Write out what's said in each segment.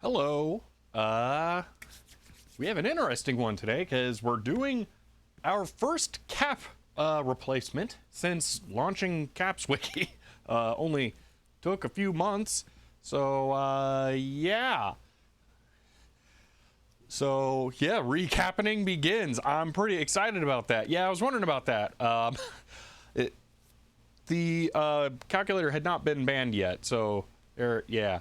Hello. We have an interesting one today because we're doing our first cap replacement since launching CapsWiki. Only took a few months. So, yeah. So, yeah, ReCapping begins. I'm pretty excited about that. Yeah, I was wondering about that. The calculator had not been banned yet, so, yeah.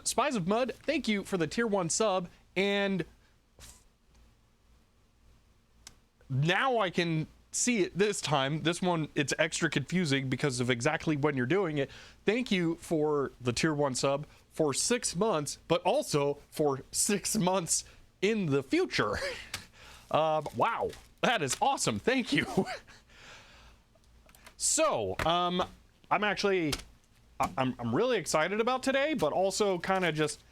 Spies of Mud, thank you for the tier 1 sub, and now I can see it this time. This one, it's extra confusing because of exactly when you're doing it. Thank you for the tier 1 sub for 6 months, but also for 6 months in the future. Wow, that is awesome. Thank you. So, I'm really excited about today, but also kind of just,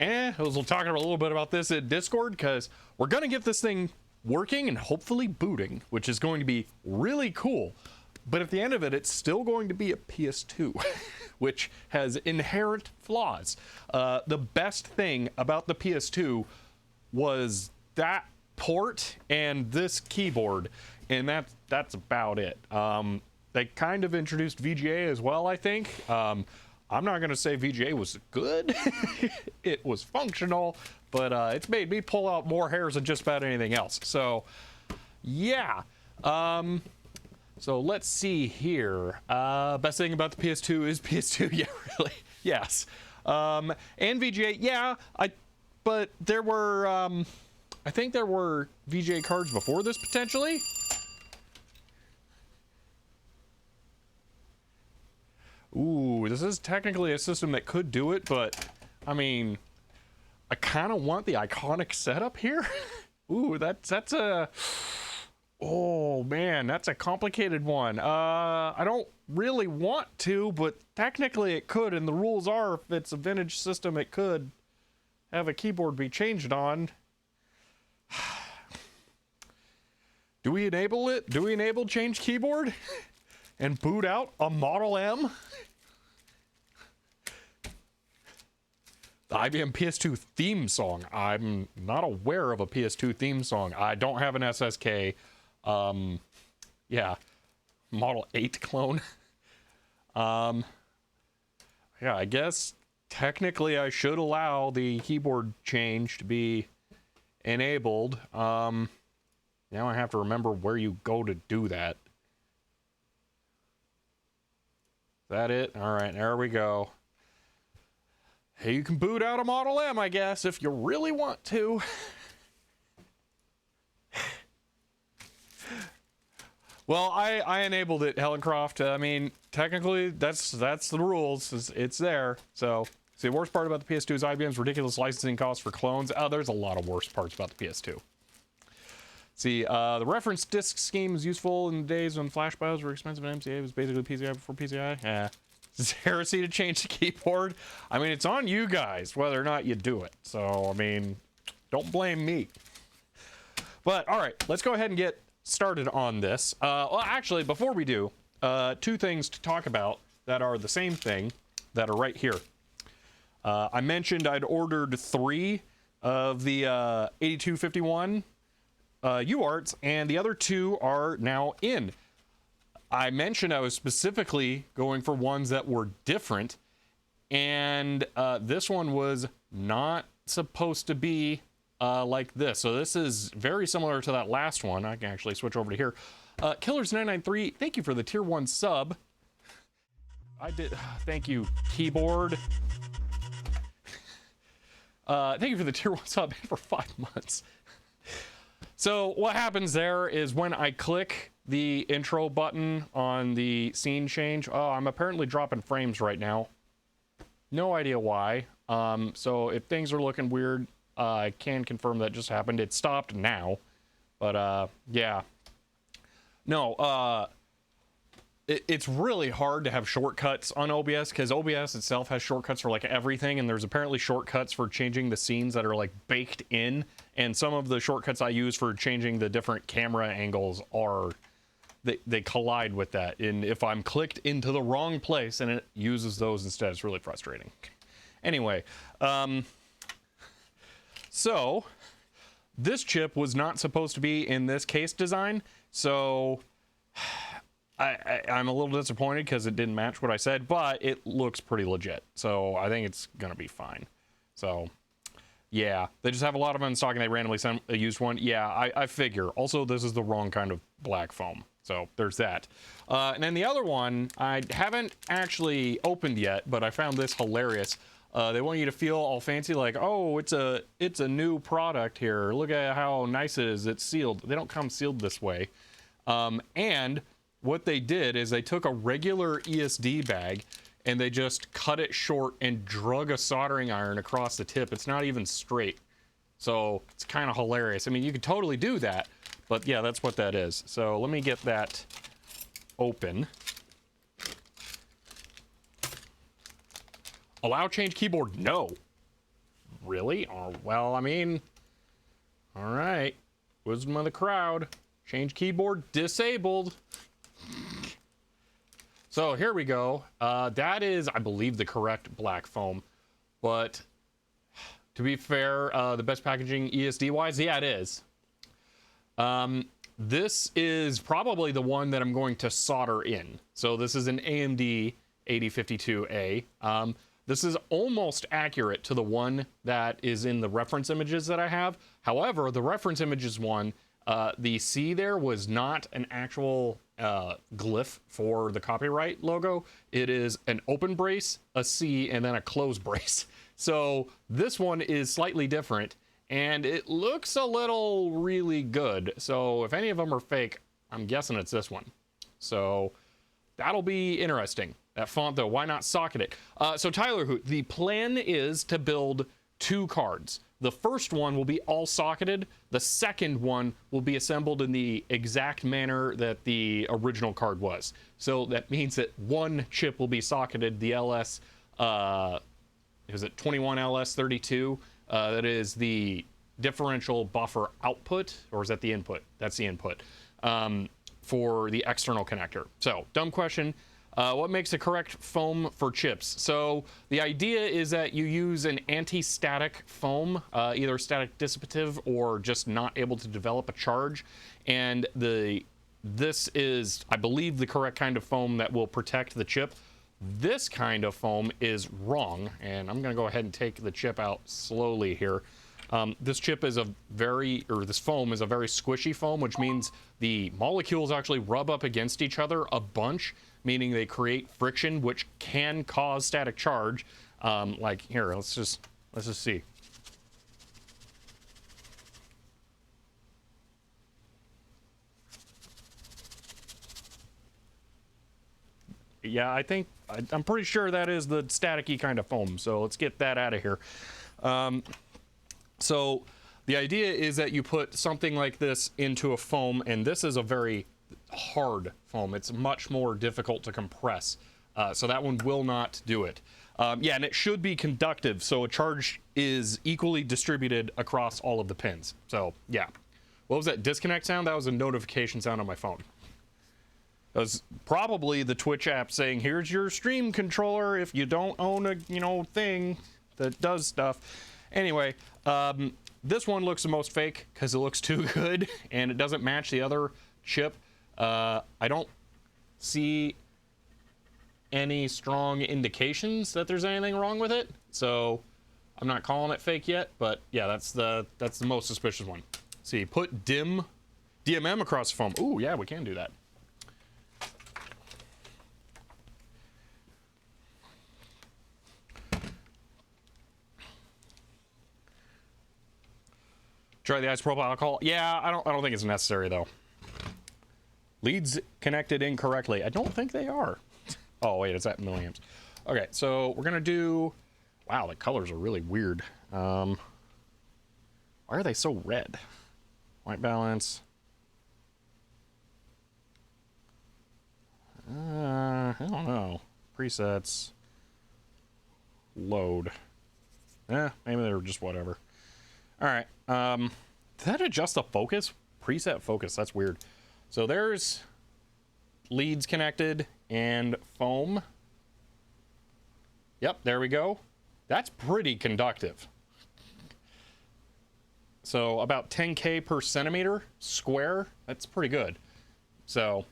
I was talking a little bit about this at Discord because we're going to get this thing working and hopefully booting, which is going to be really cool. But at the end of it, it's still going to be a PS2, which has inherent flaws. The best thing about the PS2 was that port and this keyboard, and that's about it. They kind of introduced VGA as well, I think. I'm not going to say VGA was good. It was functional, but it's made me pull out more hairs than just about anything else. So, yeah. So let's see here. Best thing about the PS2 is PS2. Yeah, really. Yes. And VGA, yeah. But there were, I think there were VGA cards before this, potentially. Ooh, this is technically a system that could do it, but I mean, I kind of want the iconic setup here. Ooh, that's a, oh man, that's a complicated one. I don't really want to, but technically it could, and the rules are if it's a vintage system, it could have a keyboard be changed on. Do we enable it? Do we enable change keyboard? And boot out a Model M? The IBM PS2 theme song. I'm not aware of a PS2 theme song. I don't have an SSK. Yeah. Model 8 clone. Yeah, I guess technically I should allow the keyboard change to be enabled. Now I have to remember where you go to do that. Is that it? All right, there we go. Hey, you can boot out a Model M, I guess, if you really want to. Well, I enabled it, Hellencroft. I mean, technically, that's the rules. It's there. So, see, the worst part about the PS2 is IBM's ridiculous licensing costs for clones. Oh, there's a lot of worse parts about the PS2. See, the reference disk scheme is useful in the days when flash BIOS were expensive and MCA was basically PCI before PCI. Yeah. Is it heresy to change the keyboard? I mean, it's on you guys whether or not you do it. So, I mean, don't blame me. But, all right, let's go ahead and get started on this. Well, actually, before we do, two things to talk about that are the same thing that are right here. I mentioned I'd ordered 3 of the 8251 UARTs, and the other 2 are now in. I mentioned I was specifically going for ones that were different, and this one was not supposed to be like this. So this is very similar to that last one. I can actually switch over to here. Killers993, thank you for the tier 1 sub. I did. Thank you, keyboard. Thank you for the tier 1 sub for 5 months. So what happens there is when I click the intro button on the scene change, oh, I'm apparently dropping frames right now. No idea why. So if things are looking weird, I can confirm that just happened. It stopped now, but yeah. No, it's really hard to have shortcuts on OBS because OBS itself has shortcuts for like everything, and there's apparently shortcuts for changing the scenes that are like baked in, and some of the shortcuts I use for changing the different camera angles are they collide with that, and if I'm clicked into the wrong place and it uses those instead, it's really frustrating. Anyway, so this chip was not supposed to be in this case design, so I'm a little disappointed because it didn't match what I said, but it looks pretty legit, so I think it's gonna be fine. So yeah, they just have a lot of them in stock and they randomly used one. Yeah, I figure. Also, this is the wrong kind of black foam, so there's that. And then the other one I haven't actually opened yet, but I found this hilarious. They want you to feel all fancy, like, oh, it's a new product here. Look at how nice it is. It's sealed. They don't come sealed this way. And what they did is they took a regular ESD bag and they just cut it short and drug a soldering iron across the tip. It's not even straight. So it's kind of hilarious. I mean, you could totally do that, but yeah, that's what that is. So let me get that open. Allow change keyboard? No. Really? Oh, well, I mean, all right. Wisdom of the crowd. Change keyboard disabled. So here we go. That is, I believe, the correct black foam. But to be fair, the best packaging ESD-wise, yeah, it is. This is probably the one that I'm going to solder in. So this is an AMD 8052A. This is almost accurate to the one that is in the reference images that I have. However, the reference images one, the C there was not an actual glyph for the copyright logo. It is an open brace, a C, and then a close brace. So this one is slightly different, and it looks a little really good. So if any of them are fake, I'm guessing it's this one. So that'll be interesting. That font, though, why not socket it? So Tyler Hoot, the plan is to build 2 cards. The first one will be all socketed. The second one will be assembled in the exact manner that the original card was. So that means that one chip will be socketed, the LS, is it 21LS32? That is the differential buffer output, or is that the input? That's the input for the external connector. So, dumb question. What makes the correct foam for chips? So the idea is that you use an anti-static foam, either static dissipative or just not able to develop a charge. And this is, I believe, the correct kind of foam that will protect the chip. This kind of foam is wrong, and I'm going to go ahead and take the chip out slowly here. This chip is this foam is a very squishy foam, which means the molecules actually rub up against each other a bunch, meaning they create friction, which can cause static charge. Like here, let's just see. Yeah, I'm pretty sure that is the staticky kind of foam. So let's get that out of here. So the idea is that you put something like this into a foam, and this is a very hard foam. It's much more difficult to compress. So that one will not do it. Yeah, and it should be conductive, so a charge is equally distributed across all of the pins. So yeah. What was that disconnect sound? That was a notification sound on my phone. That was probably the Twitch app saying, here's your stream controller if you don't own a, thing that does stuff. Anyway, this one looks the most fake because it looks too good and it doesn't match the other chip. I don't see any strong indications that there's anything wrong with it, so I'm not calling it fake yet, but yeah, that's the most suspicious one. See, put DMM across the foam. Ooh, yeah, we can do that. Try the isopropyl alcohol. Yeah, I don't think it's necessary though. Leads connected incorrectly. I don't think they are. Oh wait, it's at milliamps. Okay, so we're gonna do. Wow, the colors are really weird. Why are they so red? White balance. I don't know. Presets. Load. Maybe they're just whatever. All right. Did that adjust the focus? Preset focus. That's weird. So there's leads connected and foam. Yep, there we go. That's pretty conductive. So about 10K per centimeter square. That's pretty good. So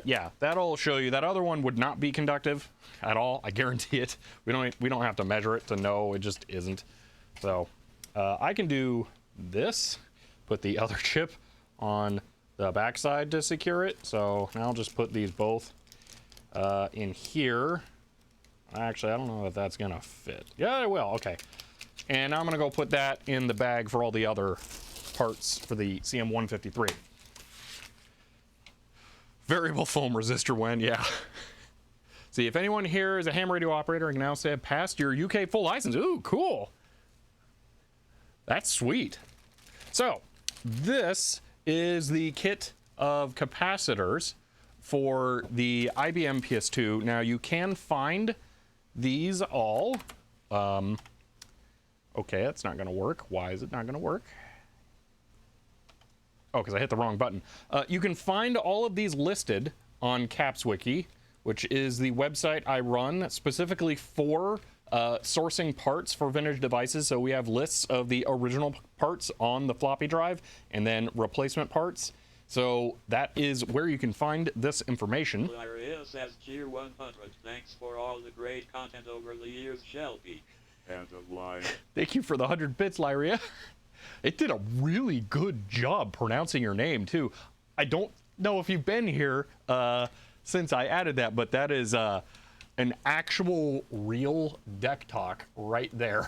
yeah, that'll show you. That other one would not be conductive at all. I guarantee it. We don't have to measure it to know. It just isn't. So I can do this. Put the other chip on the backside to secure it. So now I'll just put these both in here. Actually, I don't know if that's gonna fit. Yeah, it will. Okay. And I'm gonna go put that in the bag for all the other parts for the CM153. Variable foam resistor when, yeah. See, if anyone here is a ham radio operator and can now say passed your UK full license. Ooh, cool. That's sweet. So, this is the kit of capacitors for the IBM PS2. Now, you can find these all. Okay, that's not going to work. Why is it not going to work? Oh, because I hit the wrong button. You can find all of these listed on CapsWiki, which is the website I run specifically for sourcing parts for vintage devices. So we have lists of the original parts on the floppy drive and then replacement parts. So that is where you can find this information. Laria says Cheer 100. Thanks for all the great content over the years, Shelby. End of line. Thank you for the 100 bits, Lyria. It did a really good job pronouncing your name, too. I don't know if you've been here since I added that, but that is an actual real deck talk right there.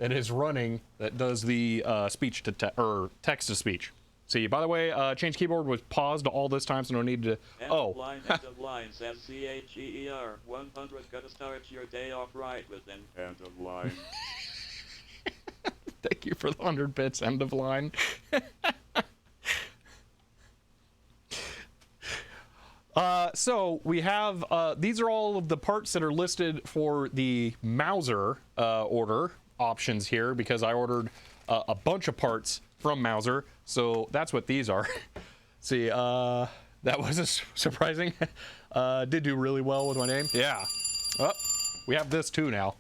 It is running that does the speech to or text to speech. See, by the way, change keyboard was paused all this time, so no need to. End of line, end of line, says CHEER 100. Gotta start your day off right with an end of line. Thank you for the 100 bits, end of line. So we have, these are all of the parts that are listed for the Mauser order options here, because I ordered a bunch of parts from Mauser. So that's what these are. See, that was surprising. Did do really well with my name. Yeah. Oh, we have this too now.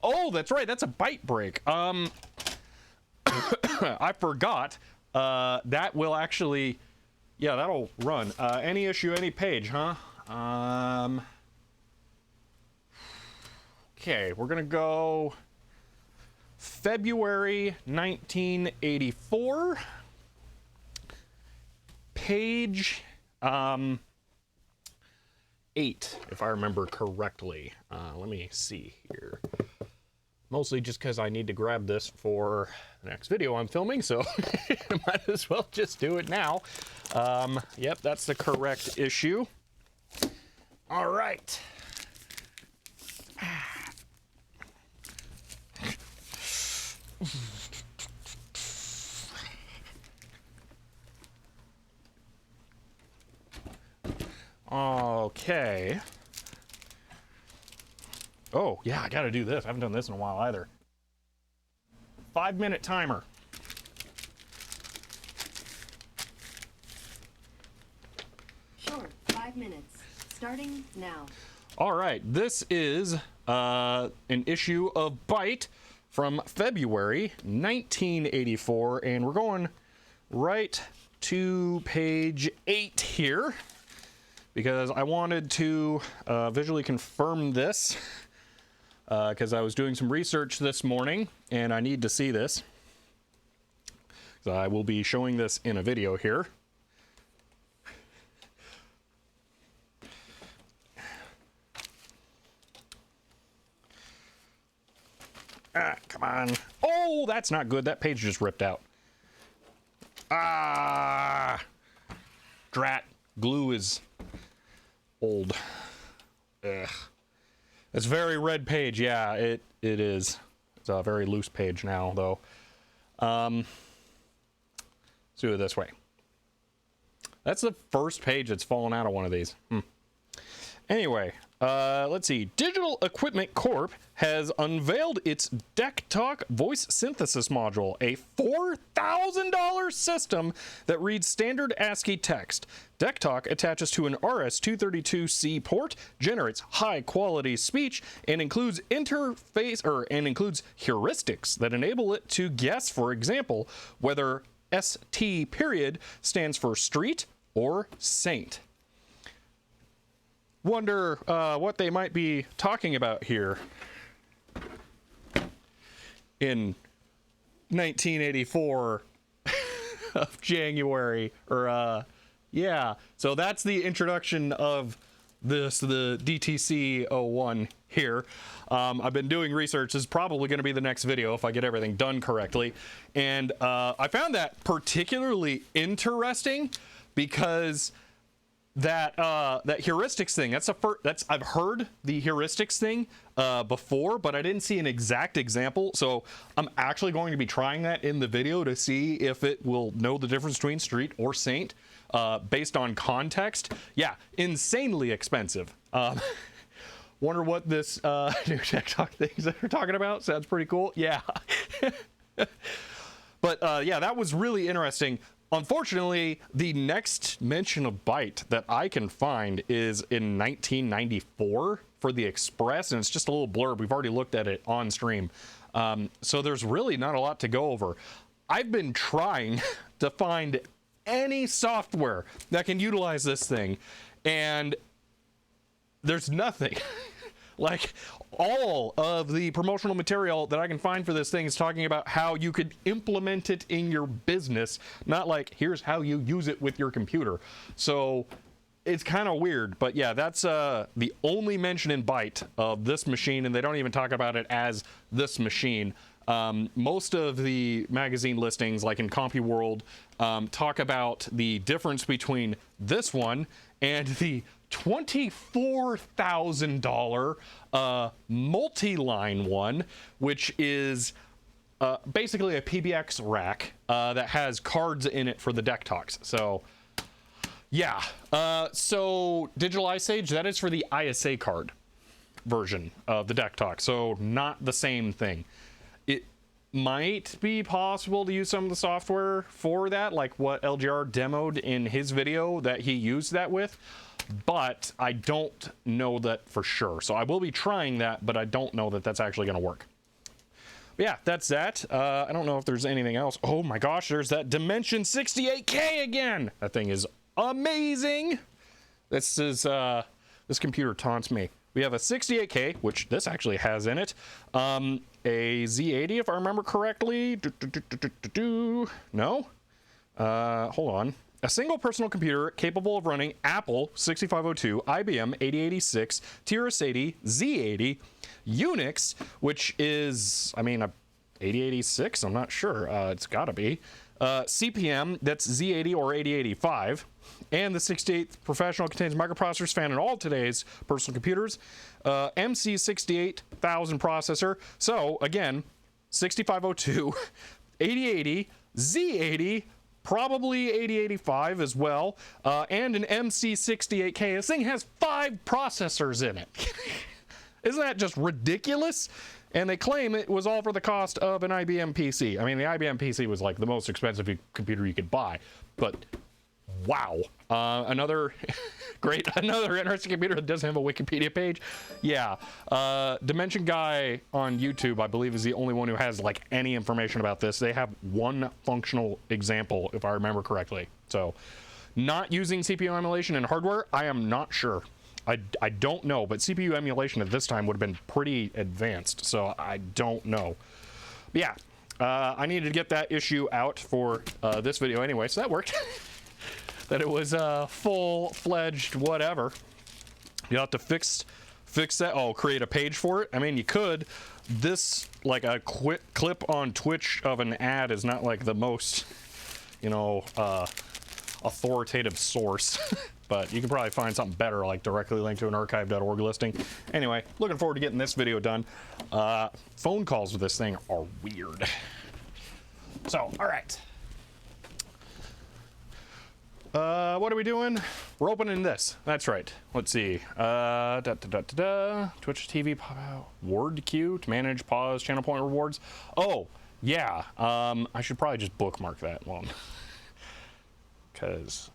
Oh, that's right. That's a byte break. I forgot. That will actually, yeah, that'll run. Any issue, any page, huh? Okay, we're gonna go February 1984. Page 8, if I remember correctly. Let me see here. Mostly just because I need to grab this for the next video I'm filming, so I might as well just do it now. Yep, that's the correct issue. All right. Okay. Oh, yeah, I gotta do this. I haven't done this in a while either. 5-minute timer. Sure, 5 minutes. Starting now. All right, this is an issue of Byte from February 1984, and we're going right to page 8 here because I wanted to visually confirm this because I was doing some research this morning and I need to see this. So I will be showing this in a video here. Ah, come on. Oh, that's not good. That page just ripped out. Ah, drat. Glue is old. Ugh. It's a very red page. Yeah, it is. It's a very loose page now, though. Let's do it this way. That's the first page that's fallen out of one of these. Anyway, let's see. Digital Equipment Corp has unveiled its DeckTalk voice synthesis module, a $4,000 system that reads standard ASCII text. DeckTalk attaches to an RS-232C port, generates high-quality speech, and includes heuristics that enable it to guess, for example, whether ST period stands for street or saint. Wonder what they might be talking about here in 1984 of January, or yeah. So that's the introduction of this, the DTC-01 here. I've been doing research. This is probably going to be the next video if I get everything done correctly, and I found that particularly interesting because that heuristics thing, I've heard the heuristics thing before, but I didn't see an exact example, so I'm actually going to be trying that in the video to see if it will know the difference between street or saint based on context. Yeah, insanely expensive. Wonder what this new TikTok things that they're talking about. Sounds pretty cool. Yeah. But yeah, that was really interesting. Unfortunately, the next mention of Byte that I can find is in 1994 for the Express, and it's just a little blurb. We've already looked at it on stream. So there's really not a lot to go over. I've been trying to find any software that can utilize this thing, and there's nothing. Like, all of the promotional material that I can find for this thing is talking about how you could implement it in your business, not like, here's how you use it with your computer. So it's kind of weird, but yeah, that's the only mention in Byte of this machine, and they don't even talk about it as this machine. Most of the magazine listings, like in CompuWorld, talk about the difference between this one and the $24,000 multi-line one, which is basically a PBX rack that has cards in it for the DeckTalks. So yeah, so Digital Ice Age, that is for the ISA card version of the DeckTalk, so not the same thing. It might be possible to use some of the software for that, like what LGR demoed in his video that he used that with, but I don't know that for sure. So I will be trying that, but I don't know that that's actually going to work. But yeah, that's that. I don't know if there's anything else. Oh my gosh, there's that Dimension 68K again. That thing is amazing. This is this computer taunts me. We have a 68K, which this actually has in it. A Z80, if I remember correctly. No? Hold on. a single personal computer capable of running Apple 6502, IBM 8086, TRS-80, Z80, Unix, which is, I mean, 8086, I'm not sure, it's gotta be, CPM, that's Z80 or 8085, and the 68th professional contains microprocessors found in all today's personal computers, MC68000 processor, so again, 6502, 8080, Z80, probably 8085 as well, and an MC68K. This thing has 5 processors in it. Isn't that just ridiculous? And they claim it was all for the cost of an IBM PC. I mean, the IBM PC was like the most expensive computer you could buy, but wow. Another another interesting computer that doesn't have a Wikipedia page. Yeah, Dimension Guy on YouTube, I believe, is the only one who has like any information about this. They have one functional example, if I remember correctly. So, not using CPU emulation and hardware, I am not sure. I don't know, but CPU emulation at this time would have been pretty advanced, so I don't know. But yeah, I needed to get that issue out for this video anyway, so that worked. That it was full-fledged whatever. You'll have to fix that. Oh, create a page for it? I mean, you could. This, like a clip on Twitch of an ad is not like the most, you know, authoritative source. But you can probably find something better, like directly linked to an archive.org listing. Anyway, looking forward to getting this video done. Phone calls with this thing are weird. So, all right. What are we doing? We're opening this. That's right. Let's see. Twitch TV pop out. Word queue to manage pause channel point rewards. Oh, yeah. I should probably just bookmark that one. Because...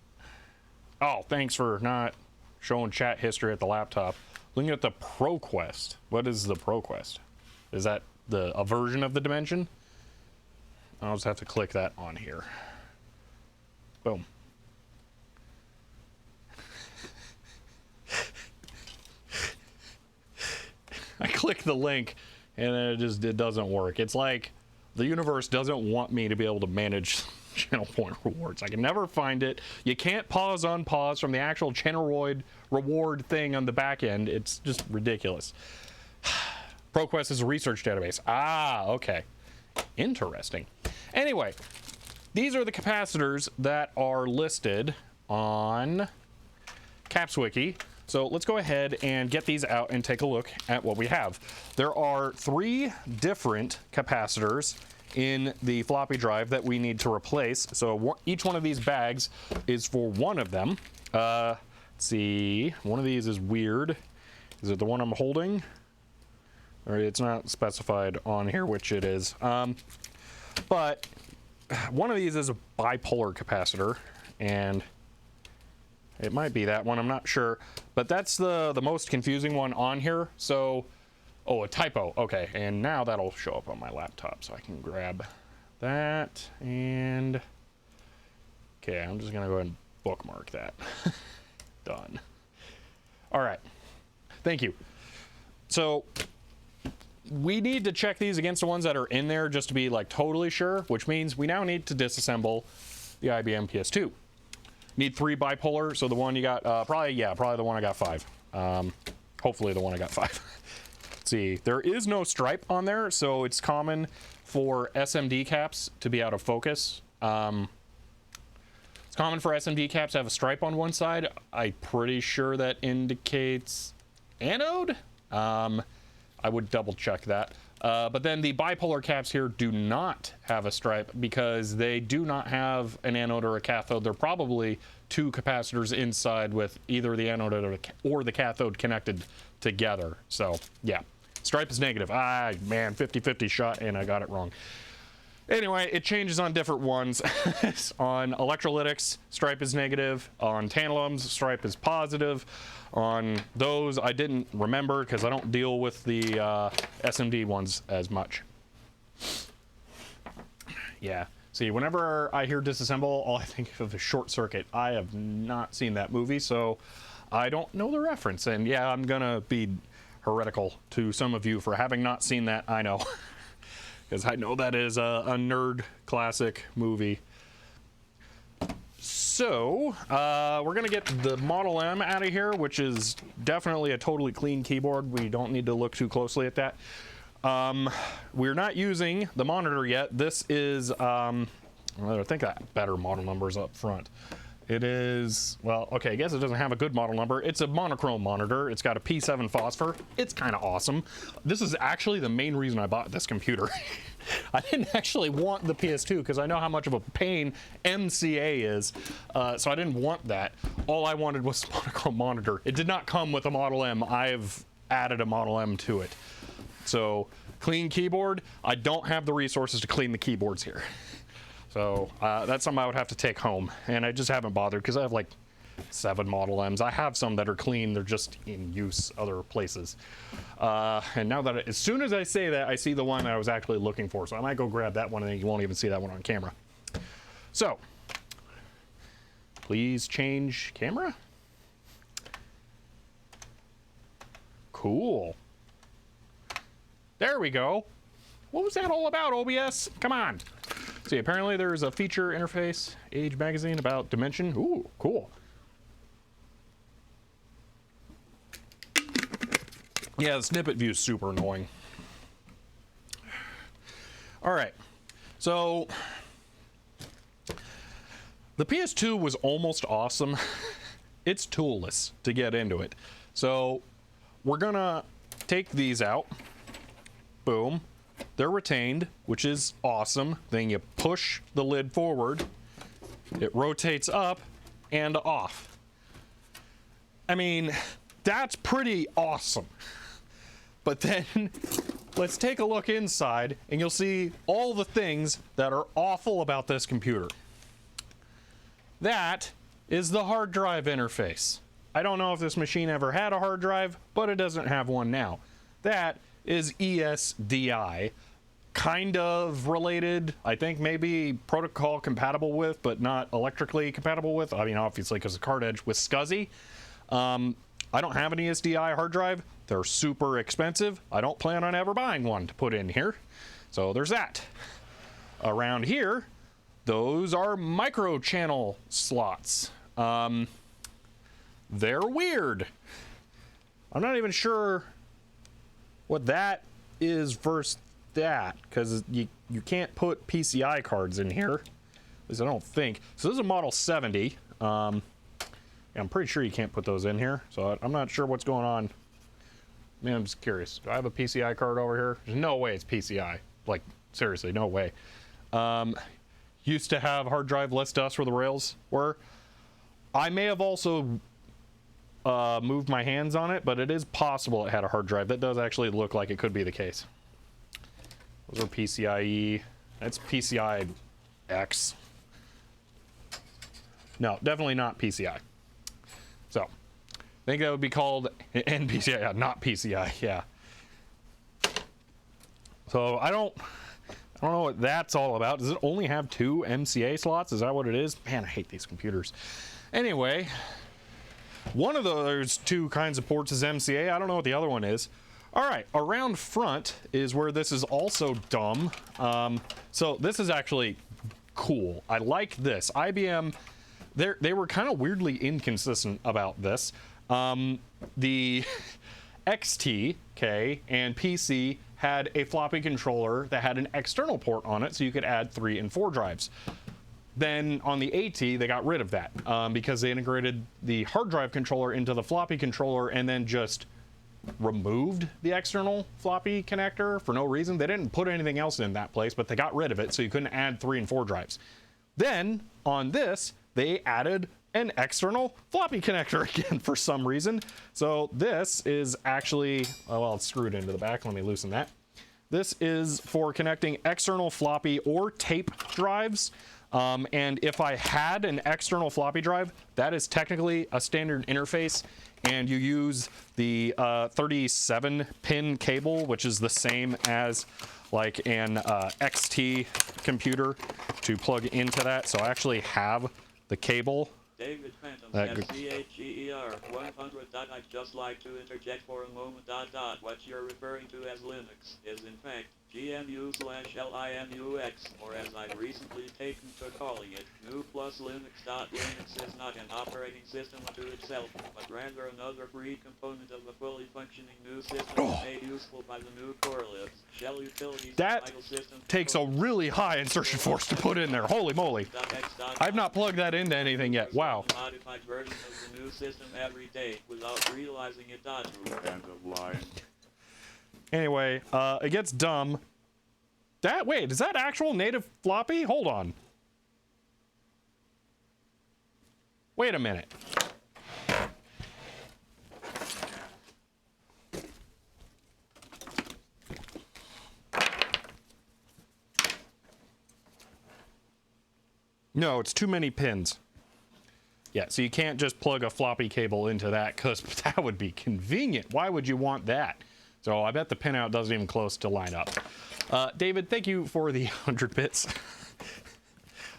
Oh, thanks for not showing chat history at the laptop. Looking at the ProQuest. What is the ProQuest? Is that a version of the Dimension? I'll just have to click that on here. Boom. I click the link and then it doesn't work. It's like the universe doesn't want me to be able to manage channel point rewards. I can never find it. You can't pause unpause from the actual channel reward thing on the back end. It's just ridiculous. ProQuest is a research database. Ah, okay. Interesting. Anyway, these are the capacitors that are listed on CapsWiki. So let's go ahead and get these out and take a look at what we have. There are 3 different capacitors in the floppy drive that we need to replace. So each one of these bags is for one of them. Let's see, one of these is weird. Is it the one I'm holding? Or it's not specified on here which it is. But one of these is a bipolar capacitor, and it might be that one, I'm not sure. But that's the most confusing one on here. So, oh, a typo. Okay, and now that'll show up on my laptop, so I can grab that. And okay, I'm just gonna go ahead and bookmark that. Done. All right, thank you. So we need to check these against the ones that are in there just to be like totally sure, which means we now need to disassemble the IBM PS2. Need 3 bipolar, so the one you got, probably the one I got 5. Hopefully the one I got 5. Let's see, there is no stripe on there, so it's common for SMD caps to be out of focus. It's common for SMD caps to have a stripe on one side. I'm pretty sure that indicates anode. I would double check that. But then the bipolar caps here do not have a stripe because they do not have an anode or a cathode. They're probably 2 capacitors inside with either the anode or the cathode connected together. So yeah, stripe is negative. Ah, man, 50-50 shot and I got it wrong. Anyway, it changes on different ones. On electrolytics, stripe is negative. On tantalums, stripe is positive. On those, I didn't remember because I don't deal with the SMD ones as much. Yeah. See, whenever I hear disassemble, all I think of is Short Circuit. I have not seen that movie, so I don't know the reference. And yeah, I'm gonna be heretical to some of you for having not seen that. I know. Because I know that is a nerd classic movie. So, we're gonna get the Model M out of here, which is definitely a totally clean keyboard. We don't need to look too closely at that. We're not using the monitor yet. This is, I think that better model number is up front. It is, well, okay, I guess it doesn't have a good model number. It's a monochrome monitor. It's got a P7 phosphor. It's kind of awesome. This is actually the main reason I bought this computer. I didn't actually want the PS2 because I know how much of a pain MCA is, so I didn't want that. All I wanted was a monochrome monitor. It did not come with a Model M. I've added a Model M to it. So, clean keyboard. I don't have the resources to clean the keyboards here. So that's something I would have to take home, and I just haven't bothered because I have like 7 Model M's. I have some that are clean, they're just in use other places. And now that as soon as I say that, I see the one that I was actually looking for, so I might go grab that one, and then you won't even see that one on camera. So, please change camera. Cool. There we go. What was that all about, OBS? Come on. See, apparently there's a feature interface, Age magazine about dimension. Ooh, cool. Yeah, the snippet view is super annoying. All right, so the PS2 was almost awesome. It's toolless to get into it. So we're gonna take these out. Boom. They're retained, which is awesome. Then you push the lid forward, it rotates up and off. I mean, that's pretty awesome. But then let's take a look inside and you'll see all the things that are awful about this computer. That is the hard drive interface. I don't know if this machine ever had a hard drive, but it doesn't have one now. That is ESDI. Kind of related, I think maybe protocol compatible with, but not electrically compatible with. I mean, obviously because of card edge with SCSI. I don't have an ESDI hard drive. They're super expensive. I don't plan on ever buying one to put in here. So there's that. Around here, those are micro channel slots. They're weird. I'm not even sure what that is versus that, because you can't put PCI cards in here. At least I don't think. So this is a Model 70. I'm pretty sure you can't put those in here. So I'm not sure what's going on. I mean, I'm just curious. Do I have a PCI card over here? There's no way it's PCI. Like, seriously, no way. Used to have hard drive, less dust where the rails were. I may have also moved my hands on it, but it is possible it had a hard drive. That does actually look like it could be the case. Those are PCIe. That's PCI X. No, definitely not PCI. So, I think that would be called NPCI, yeah, not PCI, yeah. So, I don't know what that's all about. Does it only have 2 MCA slots? Is that what it is? Man, I hate these computers. Anyway, one of those 2 kinds of ports is MCA. I don't know what the other one is. All right, around front is where this is also dumb. So this is actually cool. I like this. IBM, they were kind of weirdly inconsistent about this. The XT, okay, and PC had a floppy controller that had an external port on it, so you could add 3 and 4 drives. Then on the AT, they got rid of that because they integrated the hard drive controller into the floppy controller and then just removed the external floppy connector for no reason. They didn't put anything else in that place, but they got rid of it, so you couldn't add 3 and 4 drives. Then on this, they added an external floppy connector again for some reason. So this is actually, oh, well, it's screwed into the back. Let me loosen that. This is for connecting external floppy or tape drives. And if I had an external floppy drive, that is technically a standard interface, and you use the 37-pin cable, which is the same as like an XT computer, to plug into that. So I actually have the cable. David Phantom, FCHER 100. I'd just like to interject for a moment. What you're referring to as Linux is in fact GNU/LINUX, or as I've recently taken to calling it, GNU plus Linux. Linux is not an operating system unto itself, but rather another free component of a fully functioning GNU system made useful by the GNU core libs, shell utilities, That file systems, takes a really high insertion force to put in there. Holy moly. I've not plugged that into anything yet. Wow. Modified version of the GNU system every day without realizing it. End of line. Anyway, it gets dumb. Wait, is that actual native floppy? Hold on. Wait a minute. No, it's too many pins. Yeah, so you can't just plug a floppy cable into that because that would be convenient. Why would you want that? So I bet the pinout doesn't even close to line up. David, thank you for the 100 bits.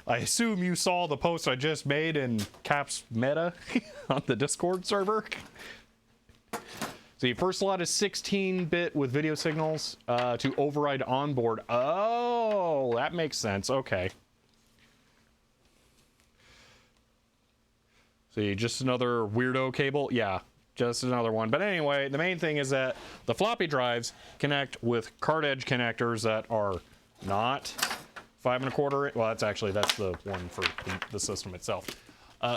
I assume you saw the post I just made in Caps Meta on the Discord server. See, first slot is 16-bit with video signals to override onboard. Oh, that makes sense. Okay. See, just another weirdo cable. Yeah, just another one. But anyway, the main thing is that the floppy drives connect with card edge connectors that are not 5 1/4. Well, that's the one for the system itself.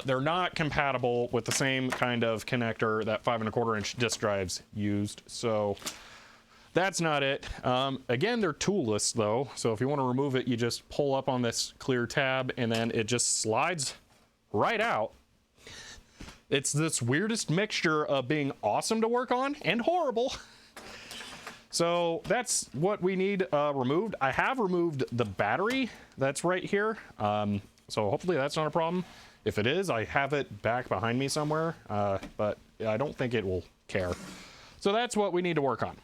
They're not compatible with the same kind of connector that 5 1/4-inch disk drives used. So that's not it. Again, they're toolless though. So if you want to remove it, you just pull up on this clear tab and then it just slides right out. It's this weirdest mixture of being awesome to work on and horrible. So that's what we need removed. I have removed the battery that's right here. So hopefully that's not a problem. If it is, I have it back behind me somewhere, but I don't think it will care. So that's what we need to work on.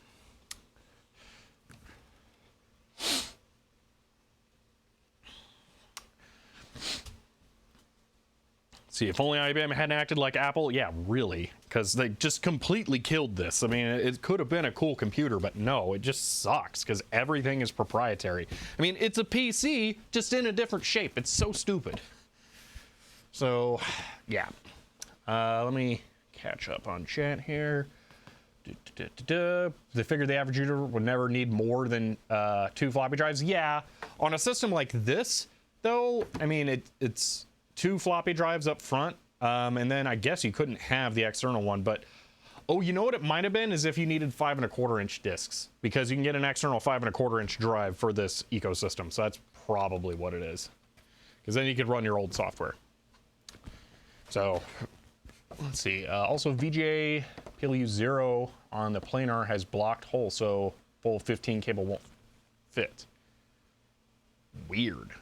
See, if only IBM hadn't acted like Apple, yeah, really, because they just completely killed this. I mean, it could have been a cool computer, but no, it just sucks because everything is proprietary. I mean, it's a PC, just in a different shape. It's so stupid. So, yeah. Let me catch up on chat here. They figured the average user would never need more than 2 floppy drives. Yeah, on a system like this, though, I mean, it's 2 floppy drives up front, and then I guess you couldn't have the external one, but oh, you know what it might have been is if you needed 5 1/4-inch discs, because you can get an external 5 1/4-inch drive for this ecosystem. So that's probably what it is, because then you could run your old software. So let's see. Also, VGA PLU0 on the planar has blocked hole, so full 15 cable won't fit. Weird.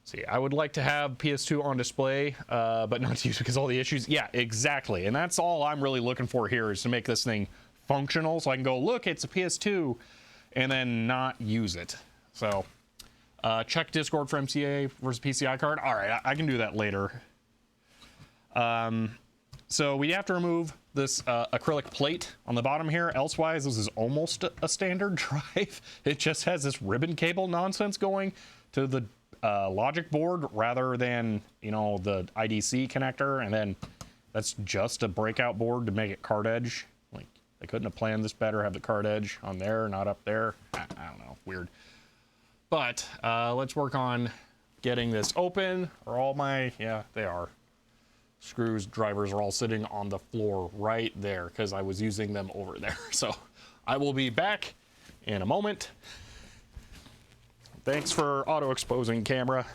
See, I would like to have PS2 on display, but not to use because all the issues. Yeah, exactly. And that's all I'm really looking for here is to make this thing functional so I can go, look, it's a PS2, and then not use it. So check Discord for MCA versus PCI card. All right, I can do that later. So we have to remove this acrylic plate on the bottom here. Elsewise, this is almost a standard drive. It just has this ribbon cable nonsense going to the logic board rather than, you know, the IDC connector, and then that's just a breakout board to make it card edge. Like, they couldn't have planned this better, have the card edge on there, not up there. I don't know, weird. But let's work on getting this open. Are all my, yeah, they are. Screws, drivers are all sitting on the floor right there because I was using them over there. So I will be back in a moment. Thanks for auto-exposing, camera.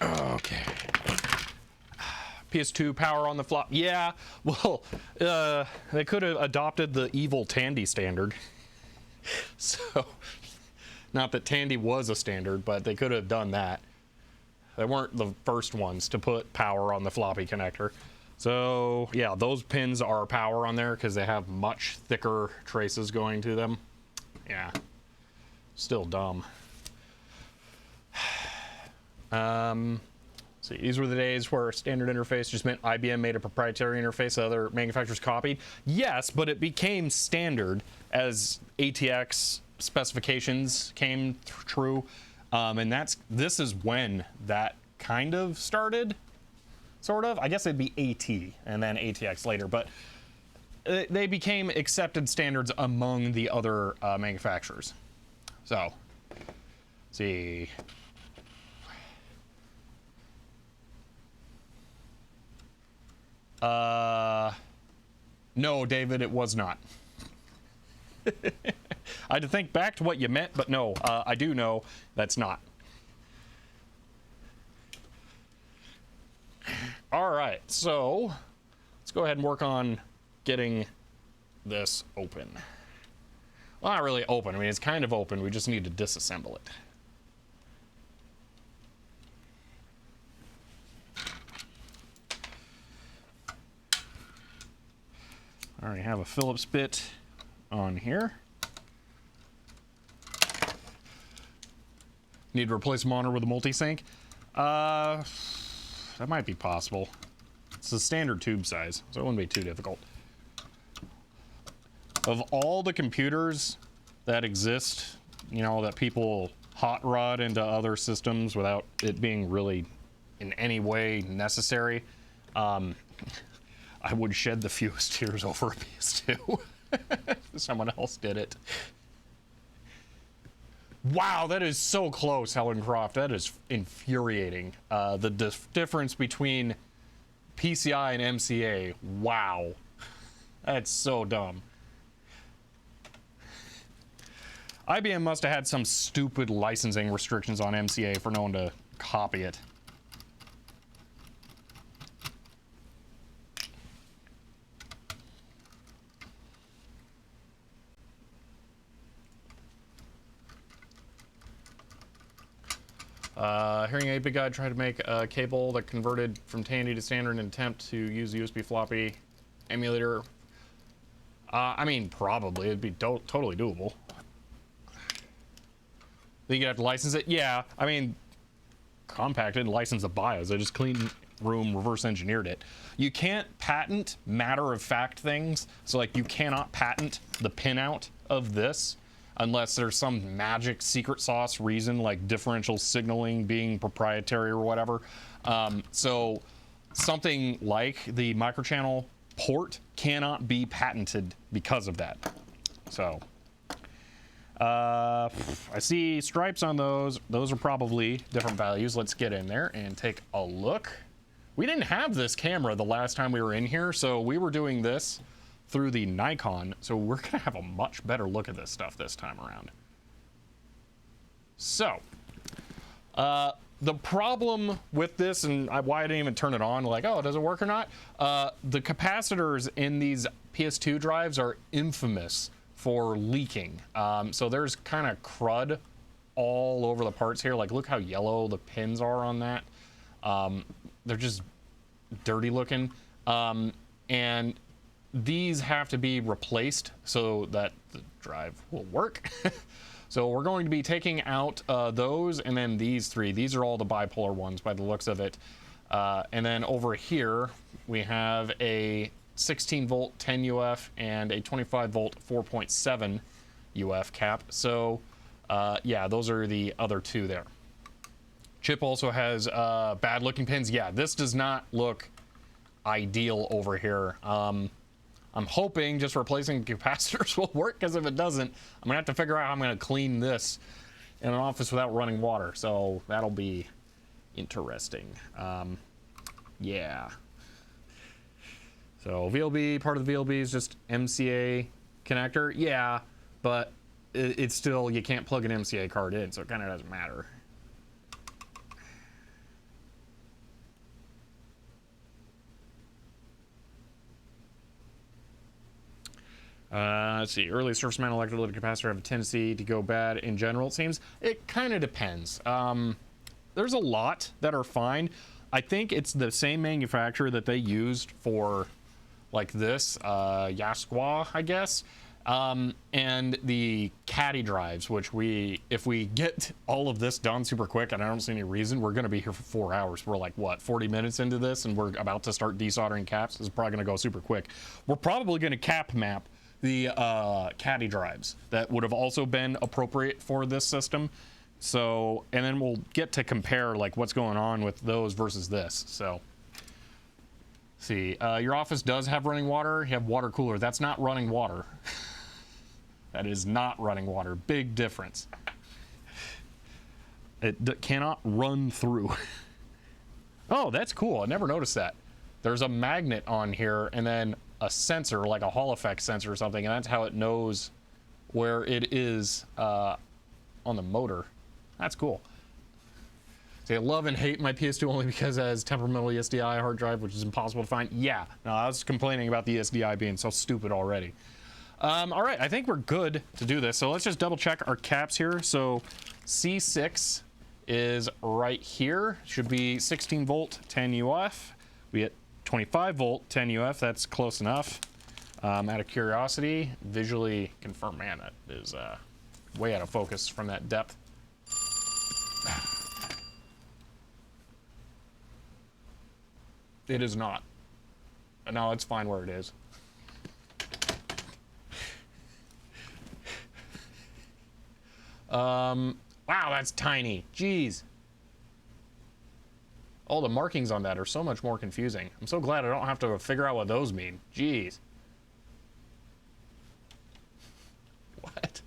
Okay. PS2 power on the flop. Yeah, well, they could have adopted the evil Tandy standard. So, not that Tandy was a standard, but they could have done that. They weren't the first ones to put power on the floppy connector. So, yeah, those pins are power on there because they have much thicker traces going to them. Yeah, still dumb. See, these were the days where standard interface just meant IBM made a proprietary interface that other manufacturers copied. Yes, but it became standard as ATX specifications came true, and this is when that kind of started, sort of. I guess it'd be AT and then ATX later, but they became accepted standards among the other manufacturers. So, let's see. No, David, it was not. I had to think back to what you meant, but no, I do know that's not. All right, so let's go ahead and work on getting this open. Well, not really open. I mean, it's kind of open. We just need to disassemble it. I already have a Phillips bit on here. Need to replace a monitor with a multi-sync? That might be possible. It's a standard tube size, so it wouldn't be too difficult. Of all the computers that exist, you know, that people hot rod into other systems without it being really in any way necessary, I would shed the fewest tears over a PS2. Someone else did it. Wow, that is so close, Helen Croft. That is infuriating. The difference between PCI and MCA. Wow. That's so dumb. IBM must have had some stupid licensing restrictions on MCA for no one to copy it. Hearing 8-bit guy tried to make a cable that converted from Tandy to standard in an attempt to use the USB floppy emulator. I mean, probably. It'd be totally doable. Think you'd have to license it? Yeah. I mean, compacted and licensed the BIOS. I just clean room reverse engineered it. You can't patent matter-of-fact things. So, like, you cannot patent the pinout of this unless there's some magic secret sauce reason, like differential signaling being proprietary or whatever. So something like the microchannel port cannot be patented because of that. So I see stripes on those. Those are probably different values. Let's get in there and take a look. We didn't have this camera the last time we were in here, so we were doing this through the Nikon, so we're gonna have a much better look at this stuff this time around. So, the problem with this, and why I didn't even turn it on, like, oh, does it work or not? The capacitors in these PS2 drives are infamous for leaking. So there's kind of crud all over the parts here. Like, look how yellow the pins are on that. They're just dirty looking. And these have to be replaced so that the drive will work. So we're going to be taking out those, and then these three. These are all the bipolar ones by the looks of it. And then over here, we have a 16 volt 10 UF and a 25 volt 4.7 UF cap. So yeah, those are the other two there. Chip also has bad looking pins. Yeah, this does not look ideal over here. I'm hoping just replacing capacitors will work, because if it doesn't, I'm gonna have to figure out how I'm gonna clean this in an office without running water. So that'll be interesting. Yeah. So VLB, part of the VLB is just MCA connector. Yeah, but it's still, you can't plug an MCA card in, so it kind of doesn't matter. Let's see. Early surface mount electrolytic capacitor have a tendency to go bad in general, it seems. It kind of depends. There's a lot that are fine. I think it's the same manufacturer that they used for, like this, Yasqua, I guess. And the caddy drives, which if we get all of this done super quick, and I don't see any reason, we're going to be here for 4 hours. We're like, what, 40 minutes into this, and we're about to start desoldering caps. This is probably going to go super quick. We're probably going to cap map the caddy drives that would have also been appropriate for this system. So, and then we'll get to compare like what's going on with those versus this. So, see, your office does have running water. You have water cooler. That's not running water. That is not running water. Big difference. It cannot run through. Oh, that's cool. I never noticed that. There's a magnet on here and then a sensor, like a Hall effect sensor or something, and that's how it knows where it is on the motor. That's cool. See, I love and hate my PS2 only because it has temperamental SDI hard drive, which is impossible to find. Yeah, no, I was complaining about the SDI being so stupid already. All right, I think we're good to do this. So let's just double check our caps here. So C6 is right here. Should be 16 volt, 10 UF. We get 25 volt, 10 UF. That's close enough. Out of curiosity, visually confirm. Man, that is way out of focus from that depth. It is not. No, it's fine where it is. Wow, that's tiny. Jeez. All the markings on that are so much more confusing. I'm so glad I don't have to figure out what those mean. Jeez. What?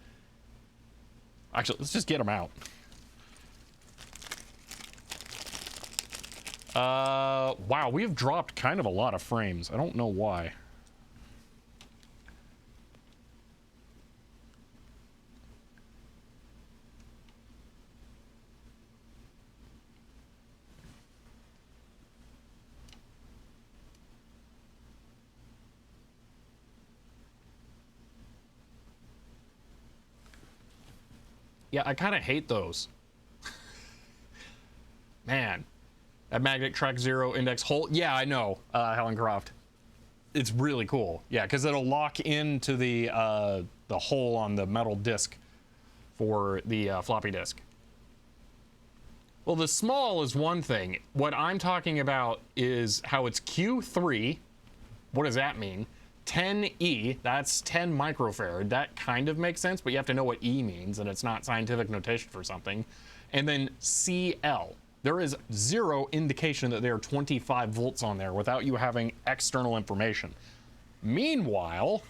Actually, let's just get them out. Wow, we've dropped kind of a lot of frames. I don't know why. Yeah, I kind of hate those. Man. That magnetic track 0 index hole. Yeah, I know, Helen Croft. It's really cool. Yeah, because it'll lock into the hole on the metal disc for the floppy disk. Well, the small is one thing. What I'm talking about is how it's Q3. What does that mean? 10E, that's 10 microfarad. That kind of makes sense, but you have to know what E means, and it's not scientific notation for something. And then CL. There is zero indication that there are 25 volts on there without you having external information. Meanwhile,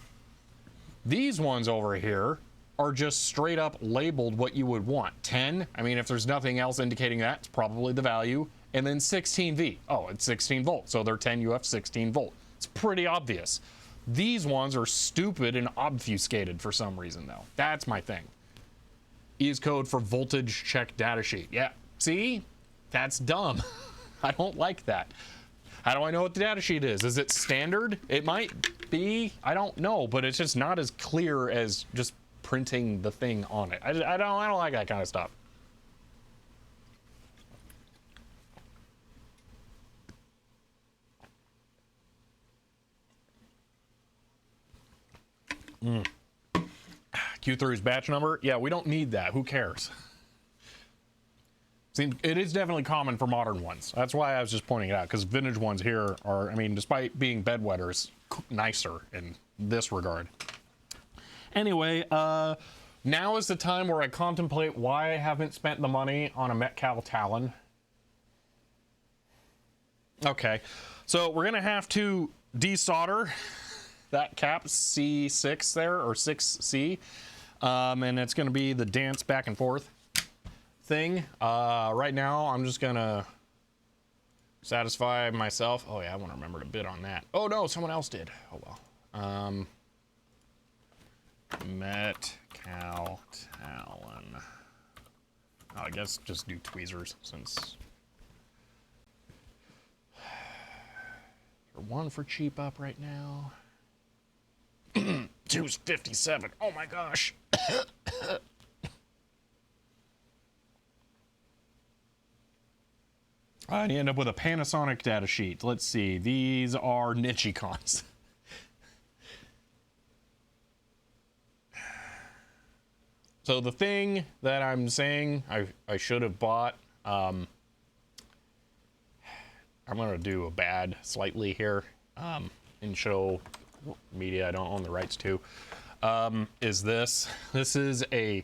these ones over here are just straight up labeled what you would want. 10, I mean, if there's nothing else indicating that, it's probably the value. And then 16V, oh, it's 16 volts, so they're 10 UF 16 volt. It's pretty obvious. These ones are stupid and obfuscated for some reason, though. That's my thing. E is code for voltage check datasheet. Yeah, see? That's dumb. I don't like that. How do I know what the datasheet is? Is it standard? It might be. I don't know, but it's just not as clear as just printing the thing on it. I don't like that kind of stuff. Q3's batch number? Yeah, we don't need that. Who cares? See, it is definitely common for modern ones. That's why I was just pointing it out, because vintage ones here are, I mean, despite being bedwetters, nicer in this regard. Anyway, now is the time where I contemplate why I haven't spent the money on a Metcal Talon. Okay, so we're gonna have to desolder that cap C6 there, or 6C, and it's gonna be the dance back and forth thing. Right now, I'm just gonna satisfy myself. Oh yeah, I want to remember to bid on that. Oh no, someone else did. Oh well. Metcal Talon. Oh, I guess just do tweezers since you're one for cheap up right now. 257. Oh my gosh. And you end up with a Panasonic data sheet. Let's see. These are Nichicons. So the thing that I'm saying I should have bought, I'm gonna do a bad slightly here, and show media I don't own the rights to, is this. This is a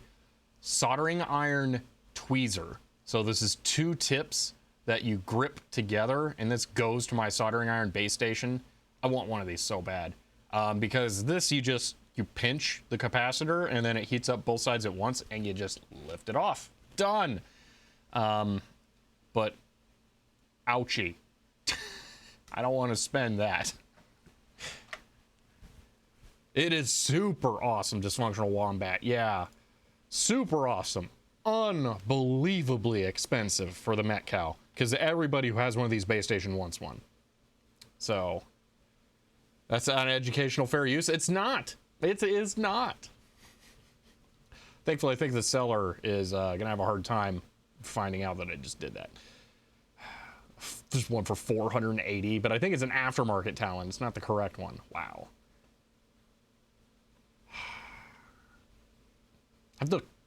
soldering iron tweezer. So this is 2 tips that you grip together, and this goes to my soldering iron base station. I want one of these so bad, because this you pinch the capacitor and then it heats up both sides at once and you just lift it off. Done. But ouchie. I don't want to spend that. It is super awesome, dysfunctional wombat. Yeah, super awesome. Unbelievably expensive for the Met Cow, because everybody who has one of these base station wants one. So that's not educational fair use. It's not. It is not. Thankfully, I think the seller is gonna have a hard time finding out that I just did that. There's one for 480, but I think it's an aftermarket Talon. It's not the correct one. Wow.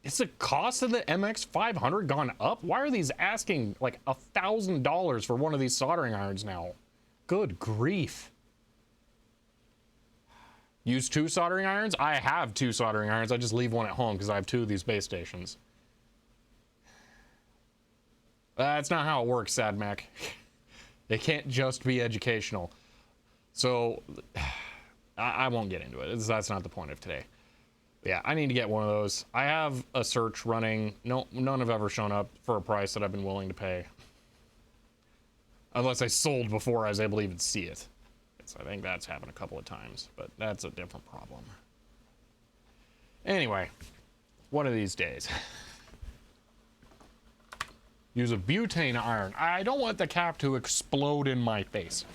Is the cost of the MX500 gone up? Why are these asking like $1,000 for one of these soldering irons now? Good grief. Use 2 soldering irons? I have 2 soldering irons. I just leave one at home because I have 2 of these base stations. That's not how it works, Sad Mac. It can't just be educational. So, I won't get into it. That's not the point of today. Yeah, I need to get one of those. I have a search running. No, none have ever shown up for a price that I've been willing to pay. Unless I sold before I was able to even see it. So I think that's happened a couple of times, but that's a different problem. Anyway, one of these days. Use a butane iron. I don't want the cap to explode in my face.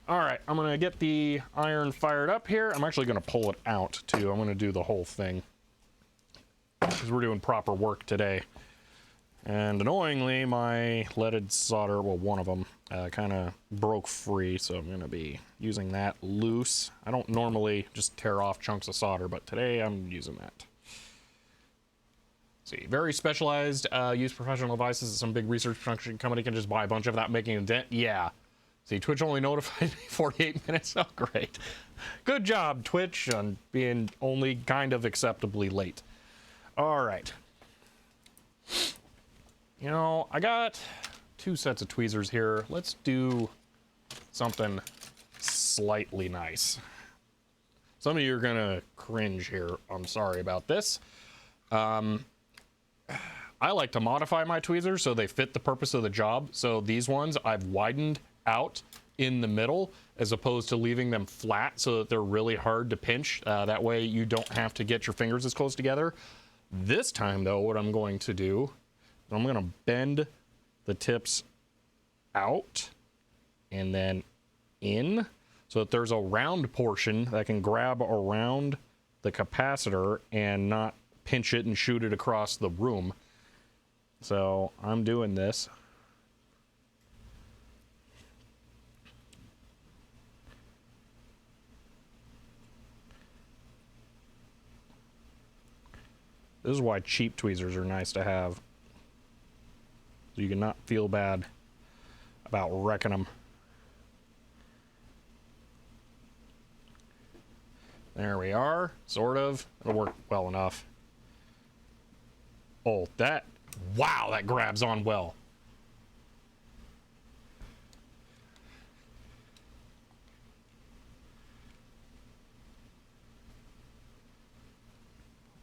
All right, I'm gonna get the iron fired up here. I'm actually gonna pull it out too. I'm gonna do the whole thing because we're doing proper work today. And annoyingly, my leaded solder, well, one of them, kind of broke free, so I'm gonna be using that loose. I don't normally just tear off chunks of solder, but today I'm using that. See, very specialized, use professional devices. Some big research production company can just buy a bunch of that, making a dent. Yeah. See, Twitch only notified me 48 minutes. Oh, great. Good job, Twitch, on being only kind of acceptably late. All right. You know, I got 2 sets of tweezers here. Let's do something slightly nice. Some of you are gonna cringe here. I'm sorry about this. I like to modify my tweezers so they fit the purpose of the job. So these ones I've widened out in the middle as opposed to leaving them flat so that they're really hard to pinch. That way you don't have to get your fingers as close together. This time though, what I'm going to do, I'm going to bend the tips out and then in so that there's a round portion that can grab around the capacitor and not pinch it and shoot it across the room. So I'm doing this. This is why cheap tweezers are nice to have. So you can not feel bad about wrecking them. There we are, sort of. It'll work well enough. Oh, wow, that grabs on well.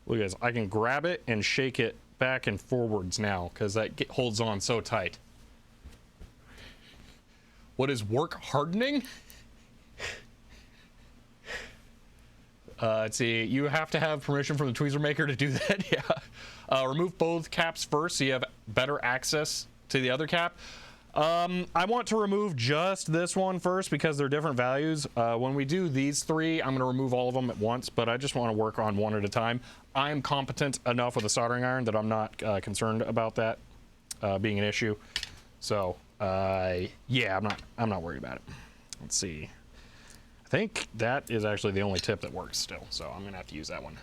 Look at this, I can grab it and shake it back and forwards now because that holds on so tight. What is work hardening? Let's see, you have to have permission from the tweezer maker to do that. Yeah. Remove both caps first so you have better access to the other cap. I want to remove just this one first because they're different values. When we do these 3, I'm going to remove all of them at once, but I just want to work on one at a time. I am competent enough with a soldering iron that I'm not concerned about that being an issue. So, yeah, I'm not worried about it. Let's see. I think that is actually the only tip that works still, so I'm going to have to use that one.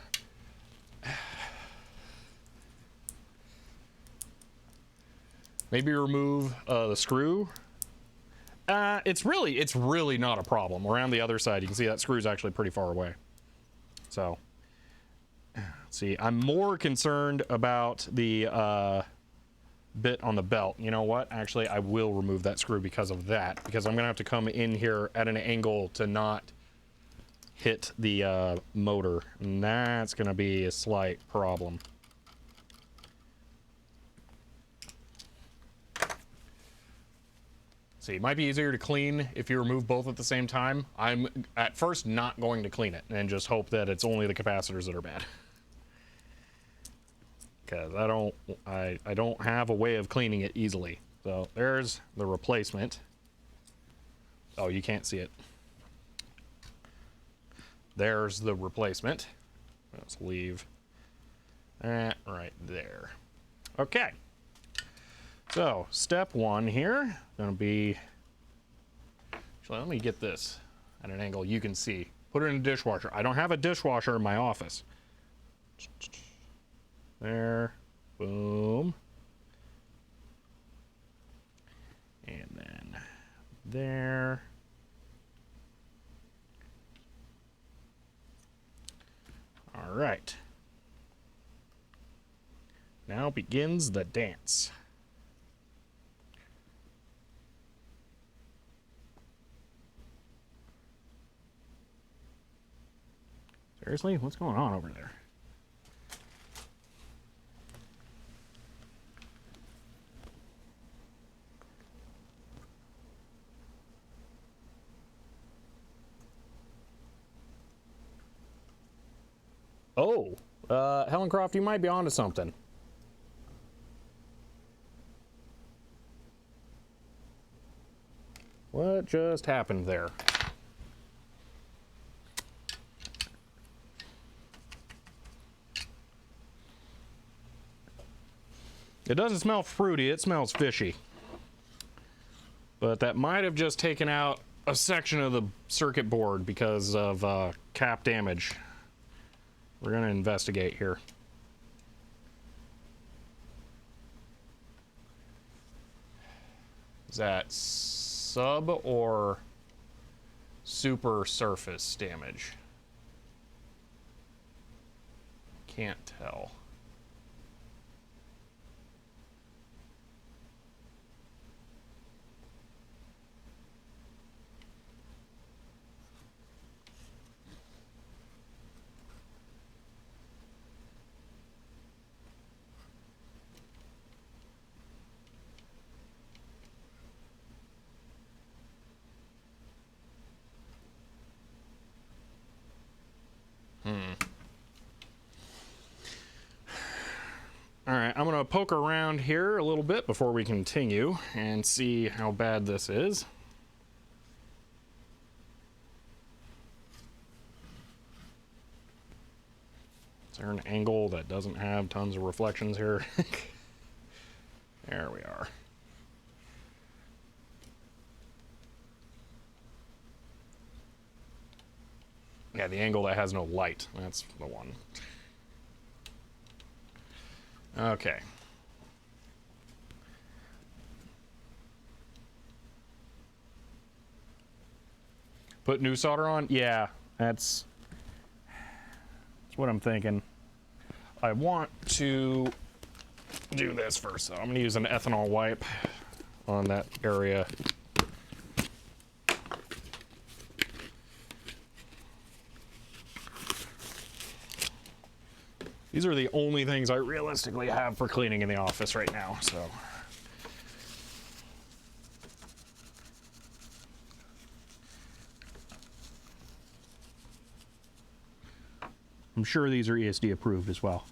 Maybe remove the screw. It's really not a problem. Around the other side, you can see that screw's actually pretty far away. So, see, I'm more concerned about the bit on the belt. You know what? Actually, I will remove that screw because of that, because I'm gonna have to come in here at an angle to not hit the motor, and that's gonna be a slight problem. See, it might be easier to clean if you remove both at the same time. I'm at first not going to clean it and just hope that it's only the capacitors that are bad. Because I don't have a way of cleaning it easily. So there's the replacement. Oh, you can't see it. There's the replacement. Let's leave that right there. Okay. So, step one here, gonna be, actually, let me get this at an angle you can see. Put it in a dishwasher. I don't have a dishwasher in my office. There, boom. And then there. All right. Now begins the dance. Seriously? What's going on over there? Oh, Helen Croft, you might be onto something. What just happened there? It doesn't smell fruity, it smells fishy. But that might have just taken out a section of the circuit board because of cap damage. We're gonna investigate here. Is that sub or super surface damage? Can't tell. All right, I'm gonna poke around here a little bit before we continue and see how bad this is. Is there an angle that doesn't have tons of reflections here? There we are. Yeah, the angle that has no light. That's the one. Okay. Put new solder on? Yeah, that's what I'm thinking. I want to do this first, though. I'm going to use an ethanol wipe on that area. These are the only things I realistically have for cleaning in the office right now, so. I'm sure these are ESD approved as well.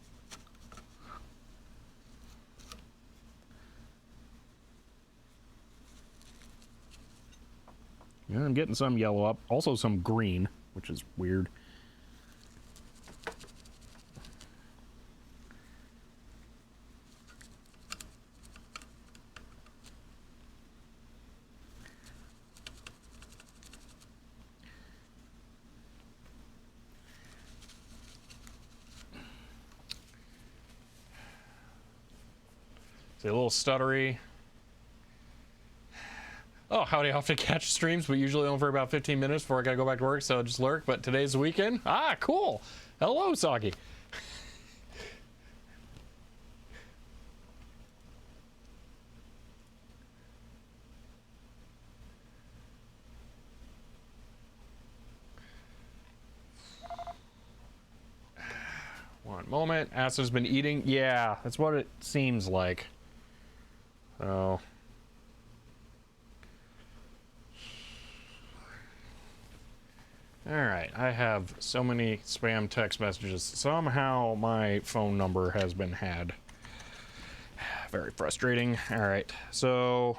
Yeah, I'm getting some yellow up, also some green, which is weird. See, a little stuttery. Oh, howdy, often catch streams, but usually only for about 15 minutes before I gotta go back to work, so I'll just lurk. But today's the weekend. Ah, cool. Hello, Soggy. One moment. Asta's been eating. Yeah, that's what it seems like. So. Alright, I have so many spam text messages. Somehow my phone number has been had. Very frustrating. Alright, so.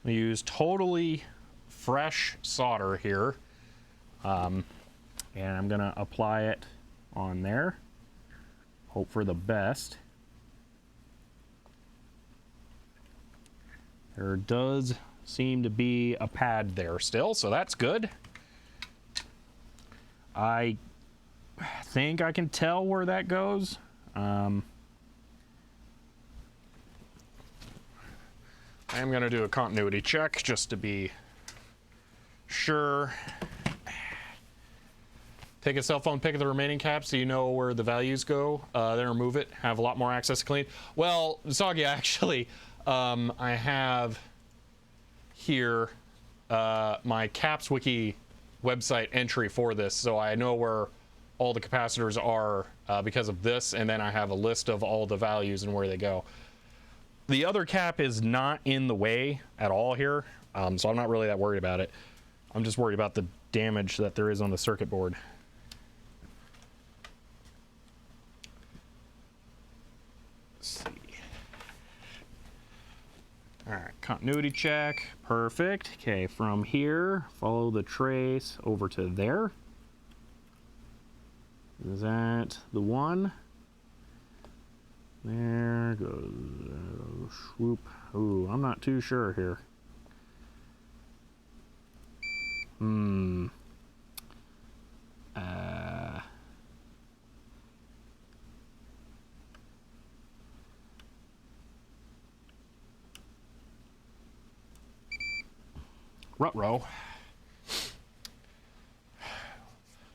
I use totally fresh solder here. And I'm gonna apply it on there. Hope for the best. There does seem to be a pad there still, so that's good. I think I can tell where that goes. I am gonna do a continuity check just to be sure. Take a cell phone pic of the remaining caps so you know where the values go. Then remove it. Have a lot more access to clean. Well, Soggy, actually, I have here my Caps Wiki website entry for this, so I know where all the capacitors are because of this, and then I have a list of all the values and where they go. The other cap is not in the way at all here, so I'm not really that worried about it. I'm just worried about the damage that there is on the circuit board. Let's see. All right, continuity check, perfect. Okay, from here, follow the trace over to there. Is that the one? There goes, swoop. Ooh, I'm not too sure here. Ruh-roh.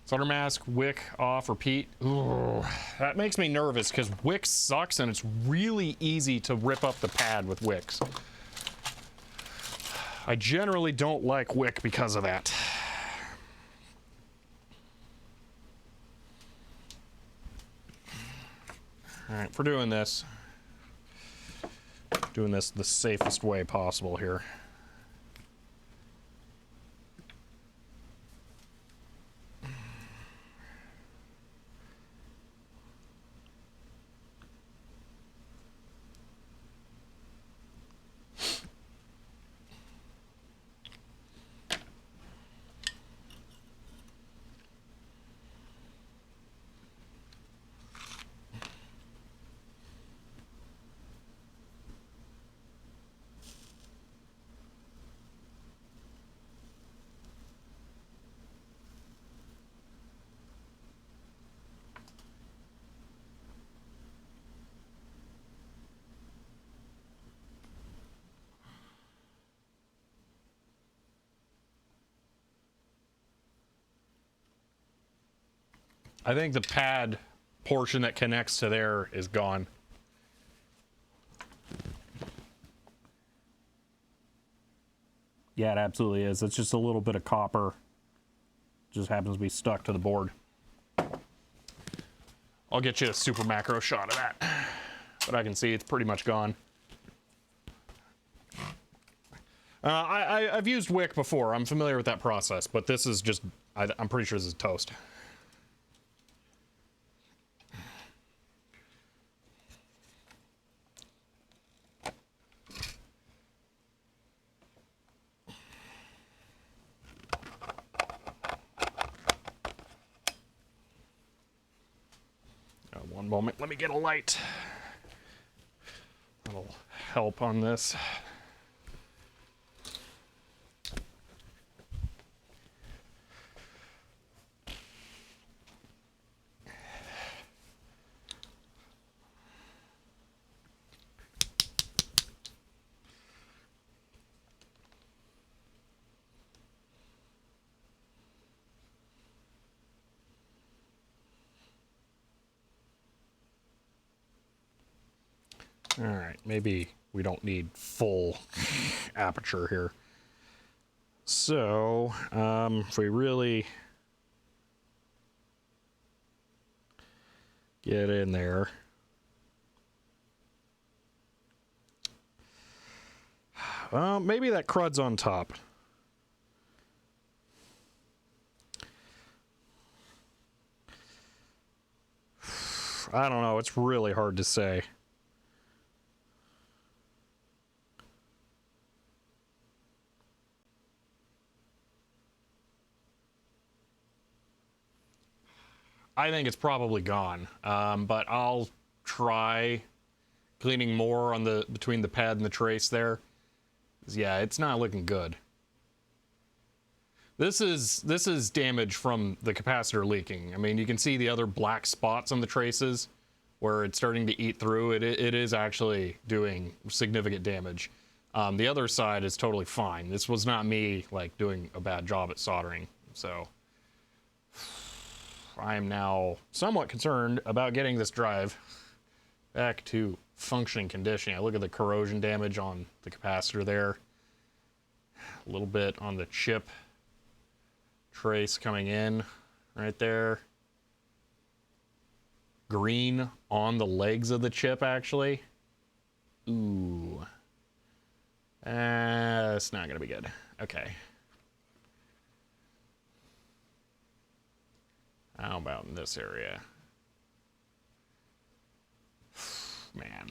Solder mask, wick off, repeat. Ooh, that makes me nervous because wick sucks and it's really easy to rip up the pad with wicks. I generally don't like wick because of that. All right, for doing this the safest way possible here. I think the pad portion that connects to there is gone. Yeah, it absolutely is. It's just a little bit of copper. Just happens to be stuck to the board. I'll get you a super macro shot of that. But I can see it's pretty much gone. I've used wick before. I'm familiar with that process, but this is just, I'm pretty sure this is toast. One moment, let me get a light. That'll help on this. All right, maybe we don't need full aperture here. So, if we really get in there, well, maybe that crud's on top. I don't know, it's really hard to say. I think it's probably gone, but I'll try cleaning more on the between the pad and the trace there. Yeah, it's not looking good. This is damage from the capacitor leaking. I mean, you can see the other black spots on the traces where it's starting to eat through. It is actually doing significant damage. The other side is totally fine. This was not me like doing a bad job at soldering. So I am now somewhat concerned about getting this drive back to functioning condition. Look at the corrosion damage on the capacitor there. A little bit on the chip trace coming in right there. Green on the legs of the chip, actually. Ooh. It's not gonna be good. Okay. How about in this area? Man.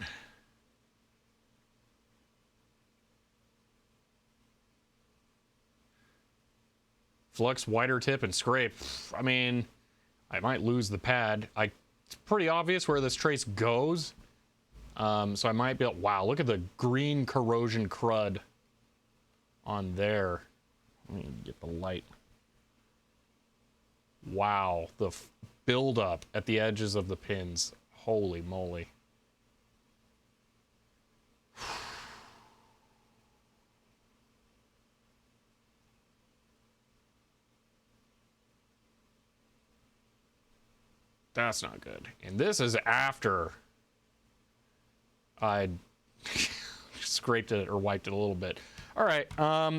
Flux, wider tip, and scrape. I mean, I might lose the pad. It's pretty obvious where this trace goes. So I might be able, wow, look at the green corrosion crud on there. Let me get the light. Wow, the buildup at the edges of the pins. Holy moly. That's not good. And this is after I scraped it or wiped it a little bit. All right,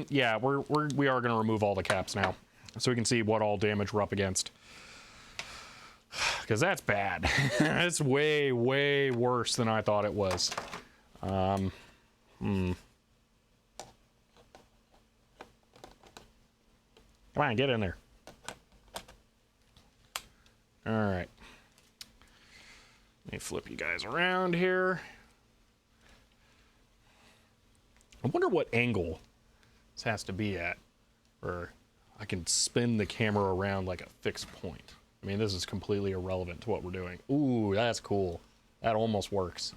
yeah, we are going to remove all the caps now, so we can see what all damage we're up against. Because that's bad. It's way, way worse than I thought it was. Come on, get in there. All right. Let me flip you guys around here. I wonder what angle this has to be at where I can spin the camera around like a fixed point. I mean, this is completely irrelevant to what we're doing. Ooh, that's cool. That almost works.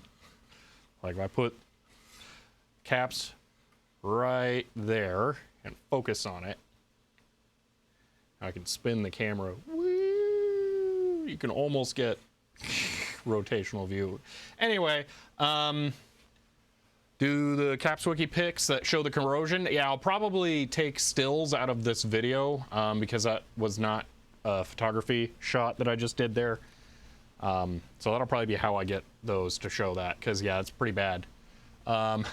Like if I put caps right there and focus on it, I can spin the camera. Woo! You can almost get rotational view. Anyway, do the caps wiki pics that show the corrosion? Yeah, I'll probably take stills out of this video because that was not a photography shot that I just did there. So that'll probably be how I get those to show that, because yeah, it's pretty bad. Alpha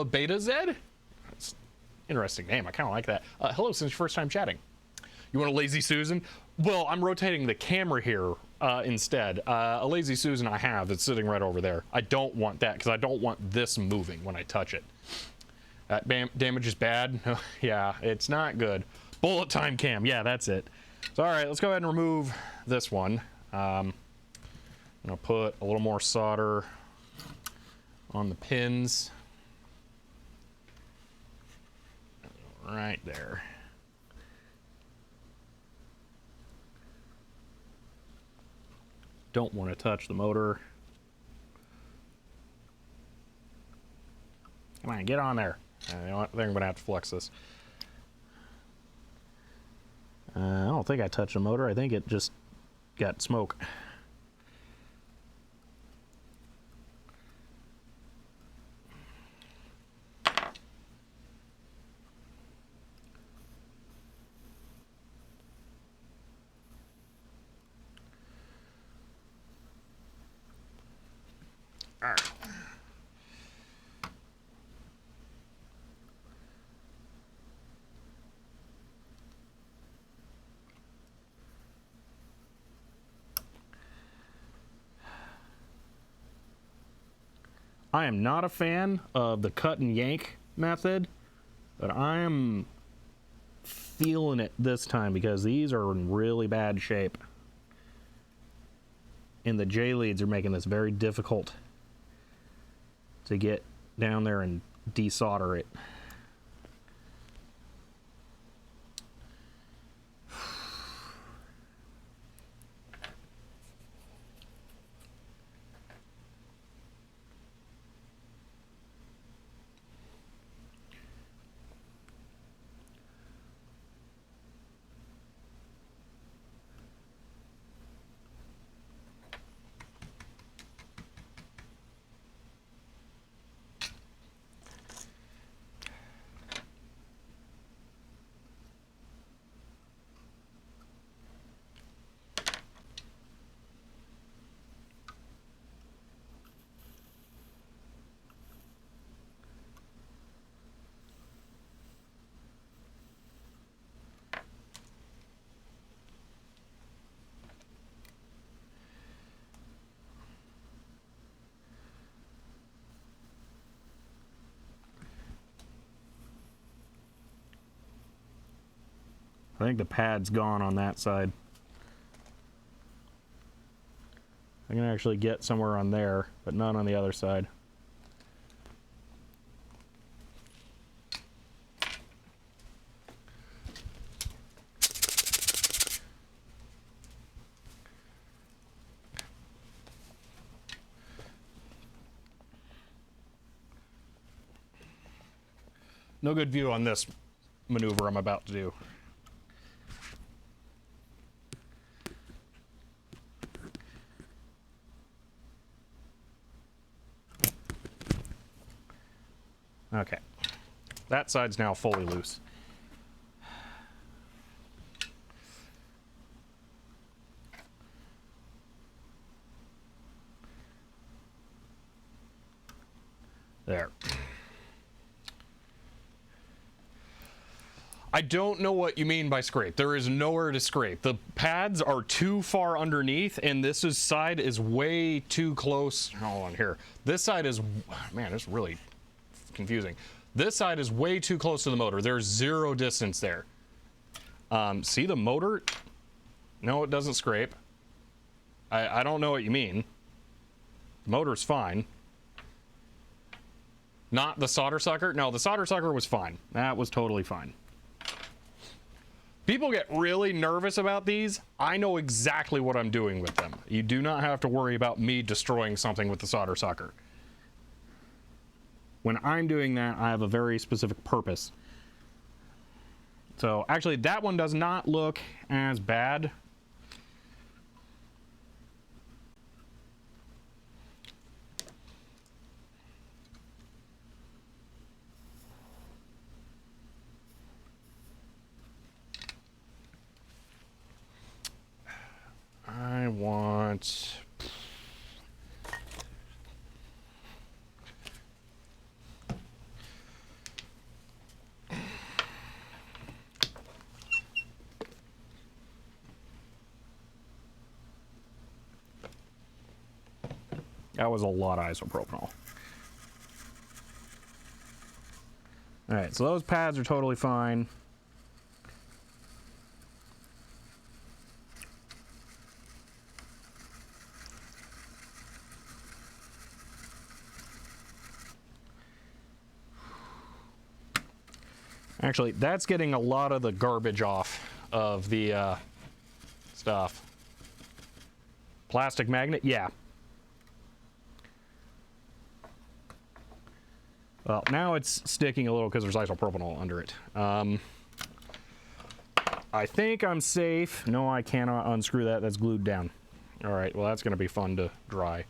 Beta Z? That's an interesting name. I kind of like that. Hello, since your first time chatting. You want a Lazy Susan? Well, I'm rotating the camera here instead. A Lazy Susan I have that's sitting right over there. I don't want that because I don't want this moving when I touch it. That damage is bad. Yeah, it's not good. Bullet time cam. Yeah, that's it. So, all right, let's go ahead and remove this one. I'm going to put a little more solder on the pins. Right there. Don't want to touch the motor. Come on, get on there. You know what? I think I'm going to have to flex this. I don't think I touched the motor. I think it just got smoke. I am not a fan of the cut and yank method, but I am feeling it this time because these are in really bad shape. And the J leads are making this very difficult to get down there and desolder it. I think the pad's gone on that side. I can actually get somewhere on there, but not on the other side. No good view on this maneuver I'm about to do. Okay, that side's now fully loose. There. I don't know what you mean by scrape. There is nowhere to scrape. The pads are too far underneath, and this side is way too close. Hold on here. This side is, man, it's really confusing. This side is way too close to the motor. There's zero distance there. See the motor? No, it doesn't scrape. I don't know what you mean. The motor's fine. Not the solder sucker? No, the solder sucker was fine. That was totally fine. People get really nervous about these. I know exactly what I'm doing with them. You do not have to worry about me destroying something with the solder sucker. When I'm doing that, I have a very specific purpose. So actually, that one does not look as bad. I want... That was a lot of isopropanol. All right, so those pads are totally fine. Actually, that's getting a lot of the garbage off of the stuff. Plastic magnet, yeah. Well, now it's sticking a little because there's isopropanol under it. I think I'm safe. No, I cannot unscrew that. That's glued down. All right, well, that's going to be fun to dry.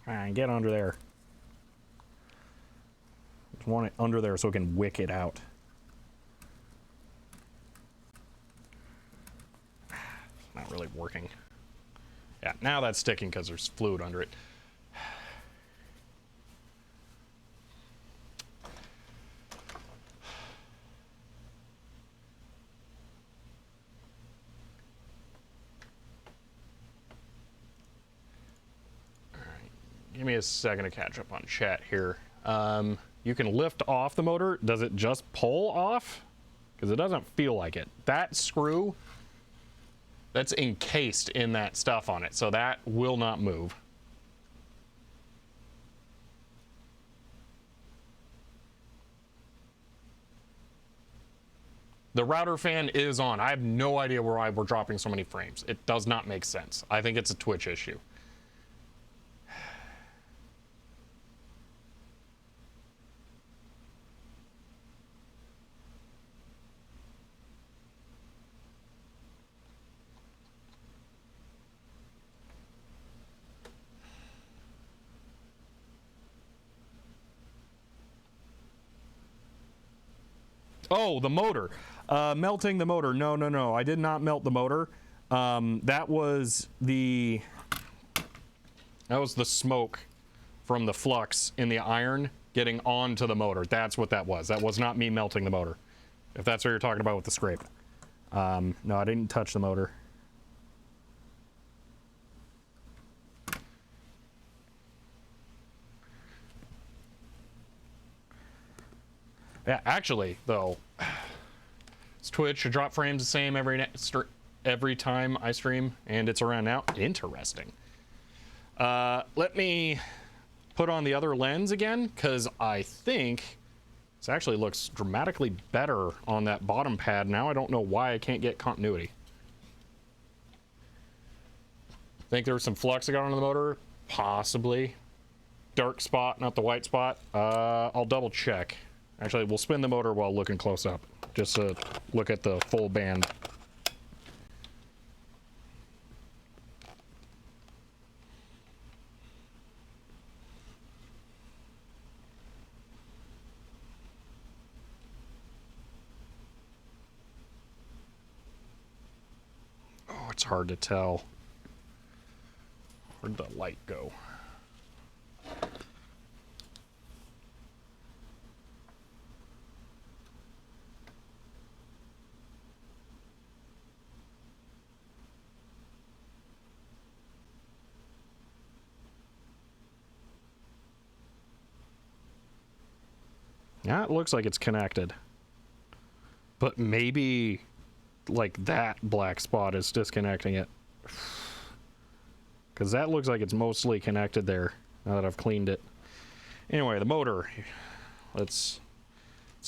And get under there. Just want it under there so it can wick it out. Not really working. Yeah, now that's sticking because there's fluid under it. Give me a second to catch up on chat here. You can lift off the motor. Does it just pull off? Because it doesn't feel like it. That screw, that's encased in that stuff on it, so that will not move. The router fan is on. I have no idea why we're dropping so many frames. It does not make sense. I think it's a Twitch issue. Oh, the motor. Melting the motor. No. I did not melt the motor. That was the smoke from the flux in the iron getting onto the motor. That's what that was. That was not me melting the motor. If that's what you're talking about with the scrape. No, I didn't touch the motor. Yeah, actually, though, it's Twitch should drop frames the same every time I stream, and it's around now. Interesting. Let me put on the other lens again, because I think this actually looks dramatically better on that bottom pad. Now I don't know why I can't get continuity. Think there was some flux that got onto the motor? Possibly. Dark spot, not the white spot. I'll double check. Actually, we'll spin the motor while looking close up, just to look at the full band. Oh, it's hard to tell. Where'd the light go? Yeah, it looks like it's connected. But maybe, like, that black spot is disconnecting it. Because that looks like it's mostly connected there, now that I've cleaned it. Anyway, the motor. Let's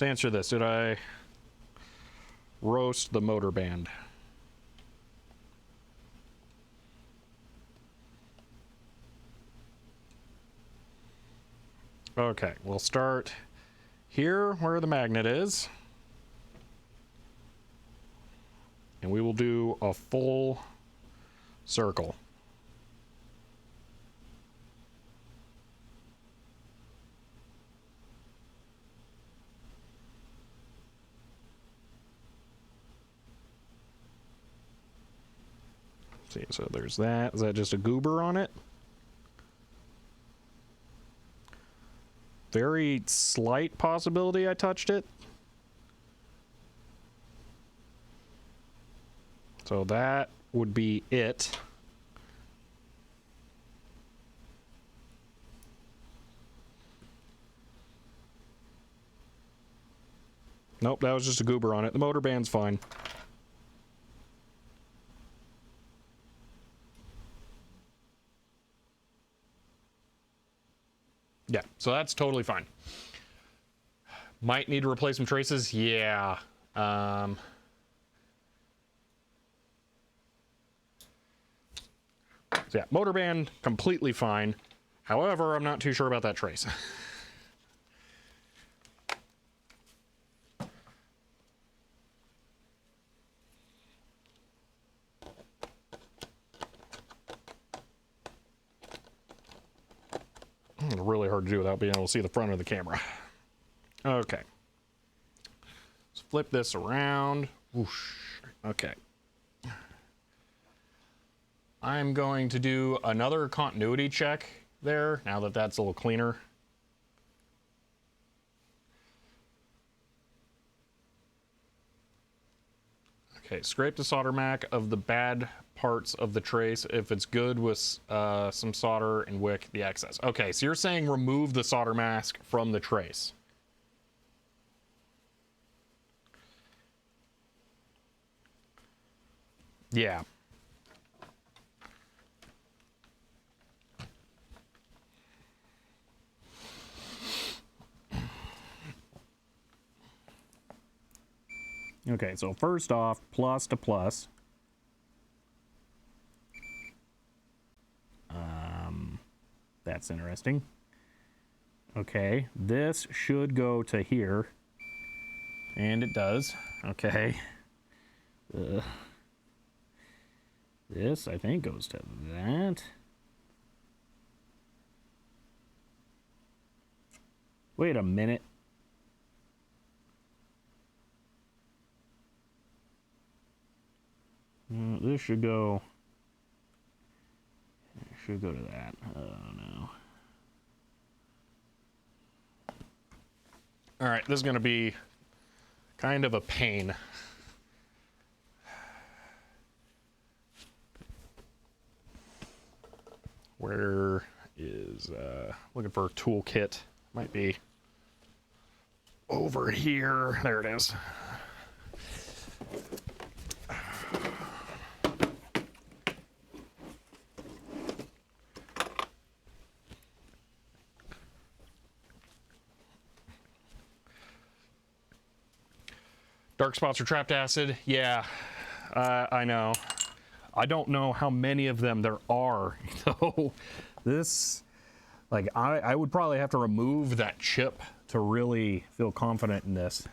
answer this. Did I roast the motor band? Okay, we'll start here where the magnet is, and we will do a full circle. See, so there's that. Is that just a goober on it? Very slight possibility I touched it. So that would be it. Nope, that was just a goober on it. The motor band's fine. Yeah, so that's totally fine. Might need to replace some traces. Yeah. So yeah, motor band completely fine. However, I'm not too sure about that trace. Really hard to do without being able to see the front of the camera. Okay. Let's flip this around. Whoosh. Okay. I'm going to do another continuity check there, now that that's a little cleaner. Okay, scrape the solder mac of the bad parts of the trace. If it's good with some solder and wick the excess. Okay, so you're saying remove the solder mask from the trace. Yeah. Okay, so first off, plus to plus. That's interesting. Okay, this should go to here. And it does. Okay. This, I think, goes to that. Wait a minute. This should go... It should go to that. Oh, no. Alright, this is going to be kind of a pain. Where is... looking for a toolkit. Might be over here. There it is. Dark spots or trapped acid? Yeah, I know. I don't know how many of them there are. So this, like, I would probably have to remove that chip to really feel confident in this.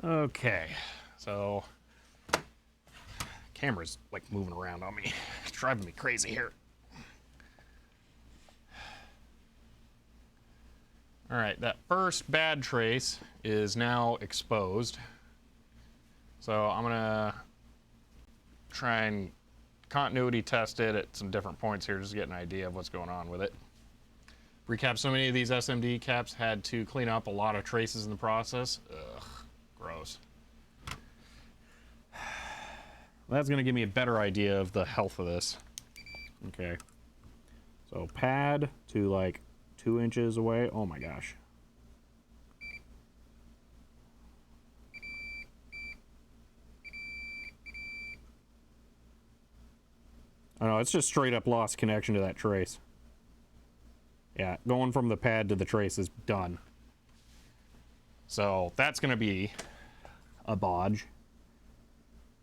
Okay, so camera's like moving around on me. It's driving me crazy here. All right, that first bad trace is now exposed. So I'm gonna try and continuity test it at some different points here just to get an idea of what's going on with it. Recap, so many of these SMD caps had to clean up a lot of traces in the process. Ugh. Gross. Well, that's going to give me a better idea of the health of this. Okay. So pad to like 2 inches away. Oh my gosh. Oh no, it's just straight up lost connection to that trace. Yeah, going from the pad to the trace is done. So that's going to be a bodge.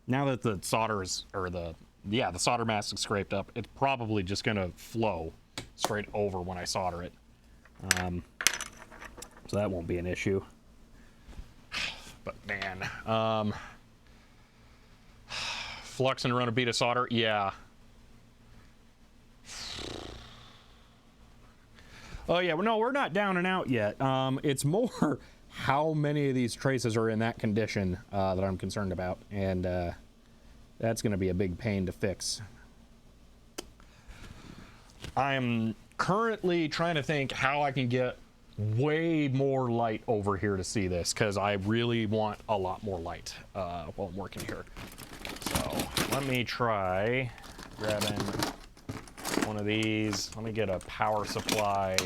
Now that the solder is, or the solder mask is scraped up, it's probably just going to flow straight over when I solder it. So that won't be an issue. But man, flux and run a bead of solder, yeah. Oh yeah, well, no, we're not down and out yet. It's more how many of these traces are in that condition that I'm concerned about, and that's going to be a big pain to fix. I'm currently trying to think how I can get way more light over here to see this, because I really want a lot more light while I'm working here. So let me try grabbing one of these. Let me get a power supply.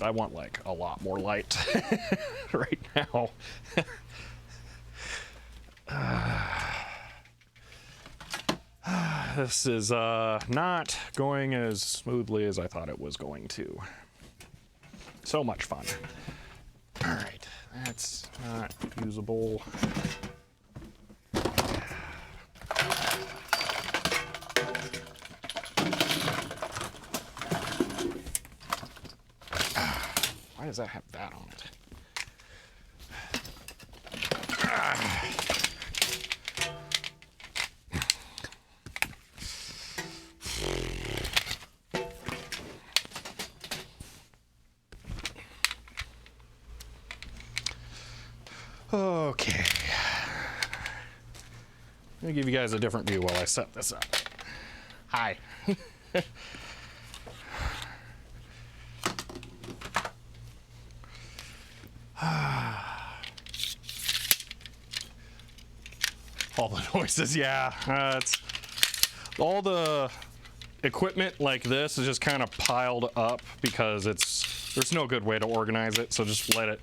I want like a lot more light right now. This is not going as smoothly as I thought it was going to. So much fun. All right, that's not usable. Why does that have that on it? Okay. Let me give you guys a different view while I set this up. Hi. All the noises, yeah. It's all the equipment like this is just kind of piled up because there's no good way to organize it. So just let it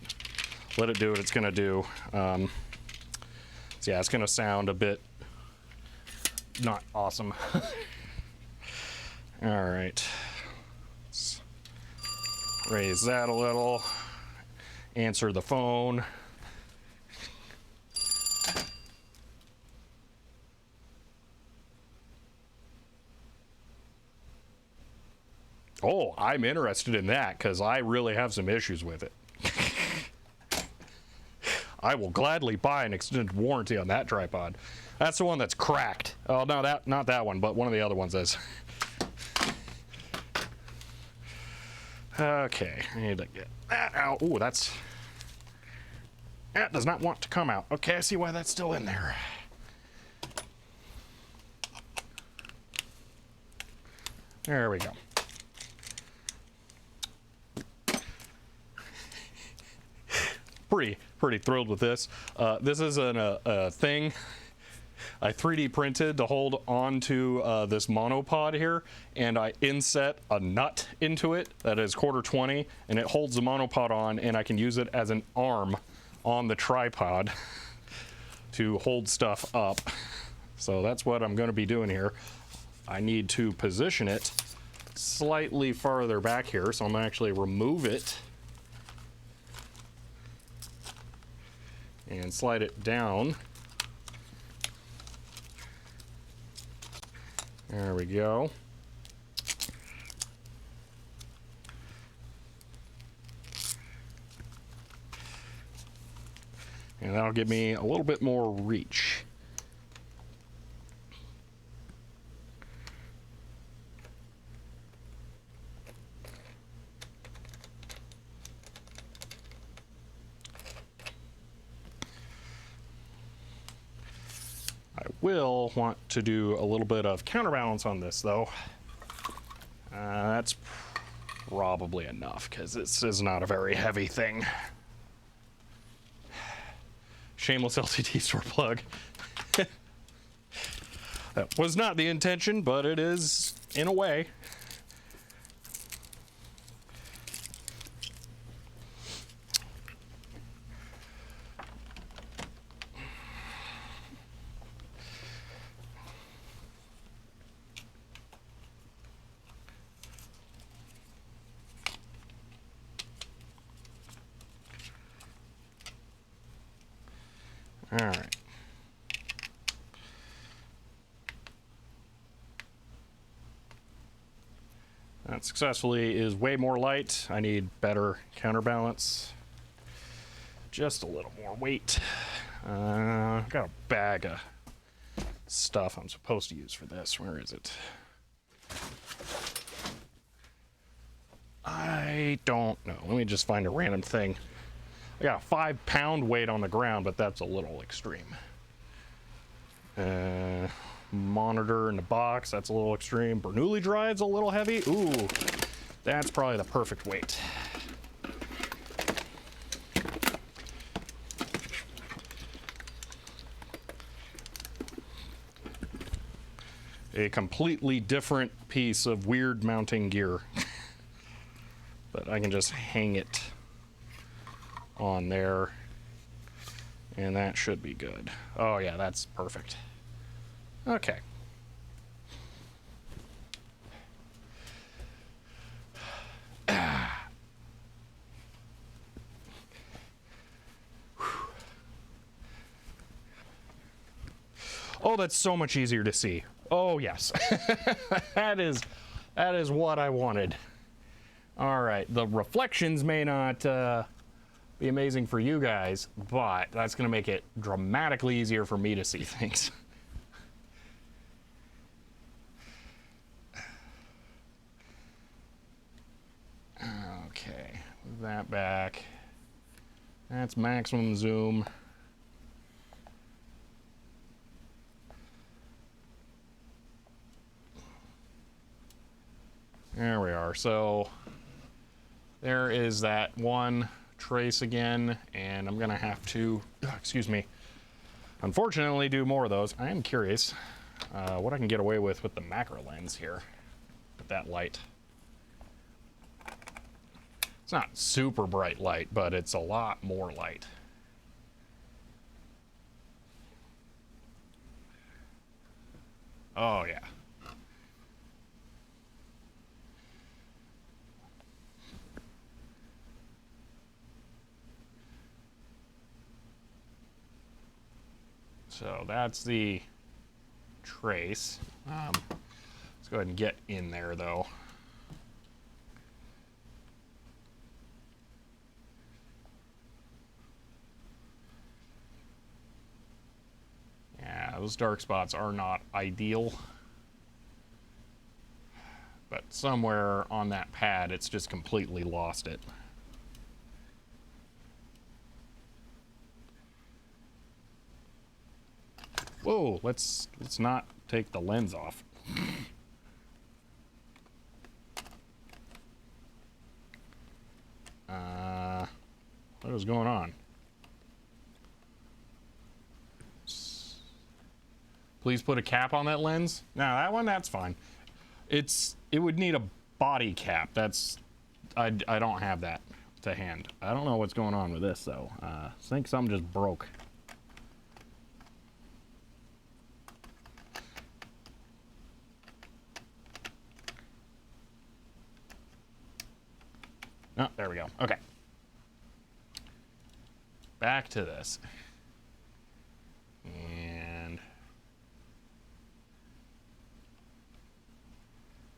do what it's gonna do. So yeah, it's gonna sound a bit not awesome. All right, let's raise that a little. Answer the phone. Oh, I'm interested in that because I really have some issues with it. I will gladly buy an extended warranty on that tripod. That's the one that's cracked. Oh, no, not that one, but one of the other ones is. Okay, I need to get that out. Ooh, that does not want to come out. Okay, I see why that's still in there. There we go. Pretty thrilled with this. This is a thing I 3D printed to hold onto this monopod here, and I inset a nut into it that is 1/4-20, and it holds the monopod on, and I can use it as an arm on the tripod to hold stuff up. So that's what I'm going to be doing here. I need to position it slightly farther back here, so I'm going to actually remove it and slide it down. There we go. And that'll give me a little bit more reach. I will want to do a little bit of counterbalance on this though. That's probably enough because this is not a very heavy thing. Shameless LCD store plug. That was not the intention, but it is in a way. All right. That successfully is way more light. I need better counterbalance. Just a little more weight. Got a bag of stuff I'm supposed to use for this. Where is it? I don't know. Let me just find a random thing. I got a 5-pound weight on the ground, but that's a little extreme. Monitor in the box, that's a little extreme. Bernoulli drive's a little heavy. Ooh, that's probably the perfect weight. A completely different piece of weird mounting gear. But I can just hang it on there, and that should be good. Oh yeah, that's perfect. Okay. Oh, that's so much easier to see. Oh yes. that is what I wanted. All right, the reflections may not be amazing for you guys, but that's going to make it dramatically easier for me to see things. Okay, move that back. That's maximum zoom. There we are. So there is that one trace again, and I'm gonna have to, excuse me, unfortunately do more of those. I am curious what I can get away with the macro lens here with that light. It's not super bright light, but it's a lot more light. Oh yeah. So that's the trace. Let's go ahead and get in there though. Yeah, those dark spots are not ideal. But somewhere on that pad, it's just completely lost it. Whoa, let's not take the lens off. What is going on? Please put a cap on that lens. No, that one, that's fine. It would need a body cap. I don't have that to hand. I don't know what's going on with this though. I think something just broke. Oh, there we go. Okay. Back to this. And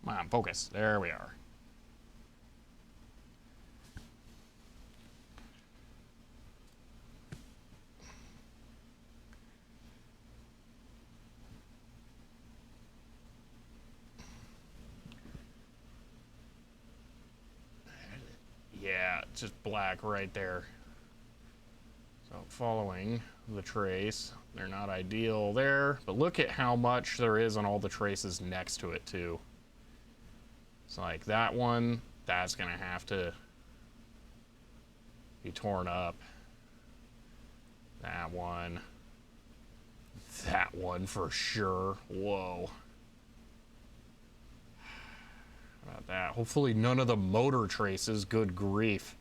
come on, focus. There we are. Yeah, it's just black right there. So following the trace, they're not ideal there, but look at how much there is on all the traces next to it too. It's like that one, that's gonna have to be torn up. That one for sure. Whoa. How about that? Hopefully none of the motor traces, good grief.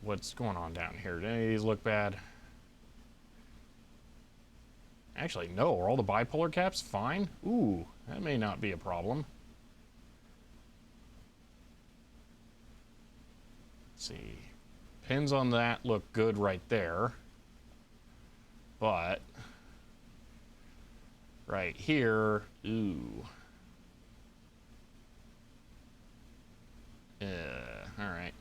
What's going on down here? Do any of these look bad? Actually, no. Are all the bipolar caps fine? Ooh, that may not be a problem. see. Pins on that look good right there. But right here, ooh. All right.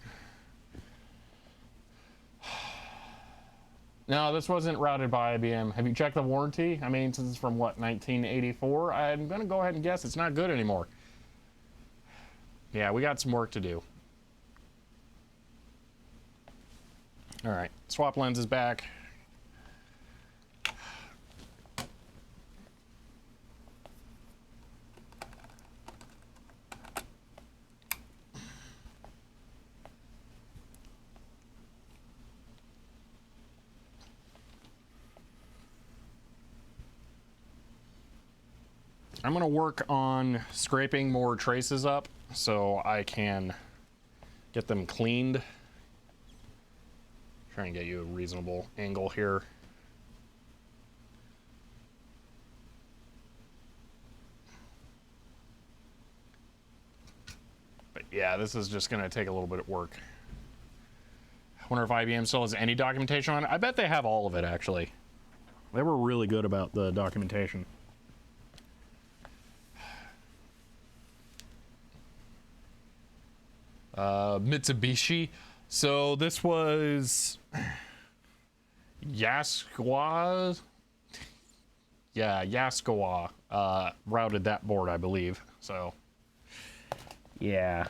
No, this wasn't routed by IBM. Have you checked the warranty? I mean, since it's from what, 1984? I'm gonna go ahead and guess it's not good anymore. Yeah, we got some work to do. All right, swap lenses back. I'm gonna work on scraping more traces up so I can get them cleaned. Try and get you a reasonable angle here. But yeah, this is just gonna take a little bit of work. I wonder if IBM still has any documentation on it. I bet they have all of it, actually. They were really good about the documentation. Mitsubishi. So this was Yaskawa. Yeah, Yaskawa routed that board, I believe. So yeah.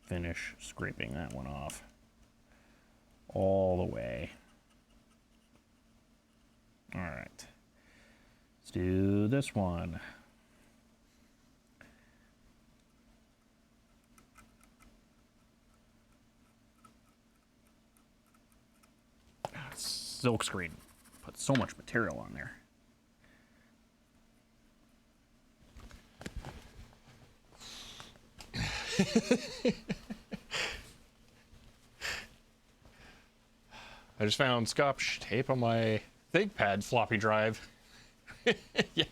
Finish scraping that one off all the way. All right. Let's do this one. Silk screen. Put so much material on there. I just found Scotch tape on my ThinkPad floppy drive. Yeah.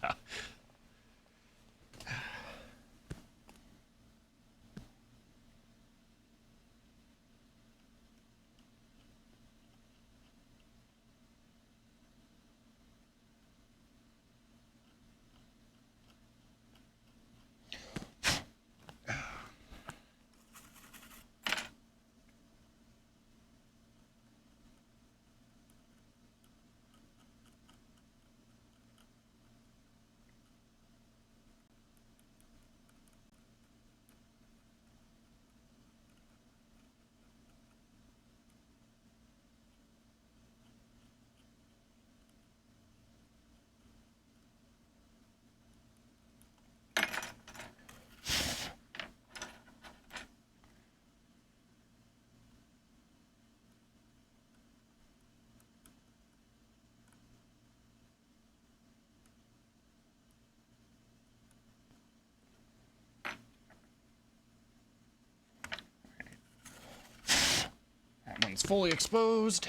That one's fully exposed.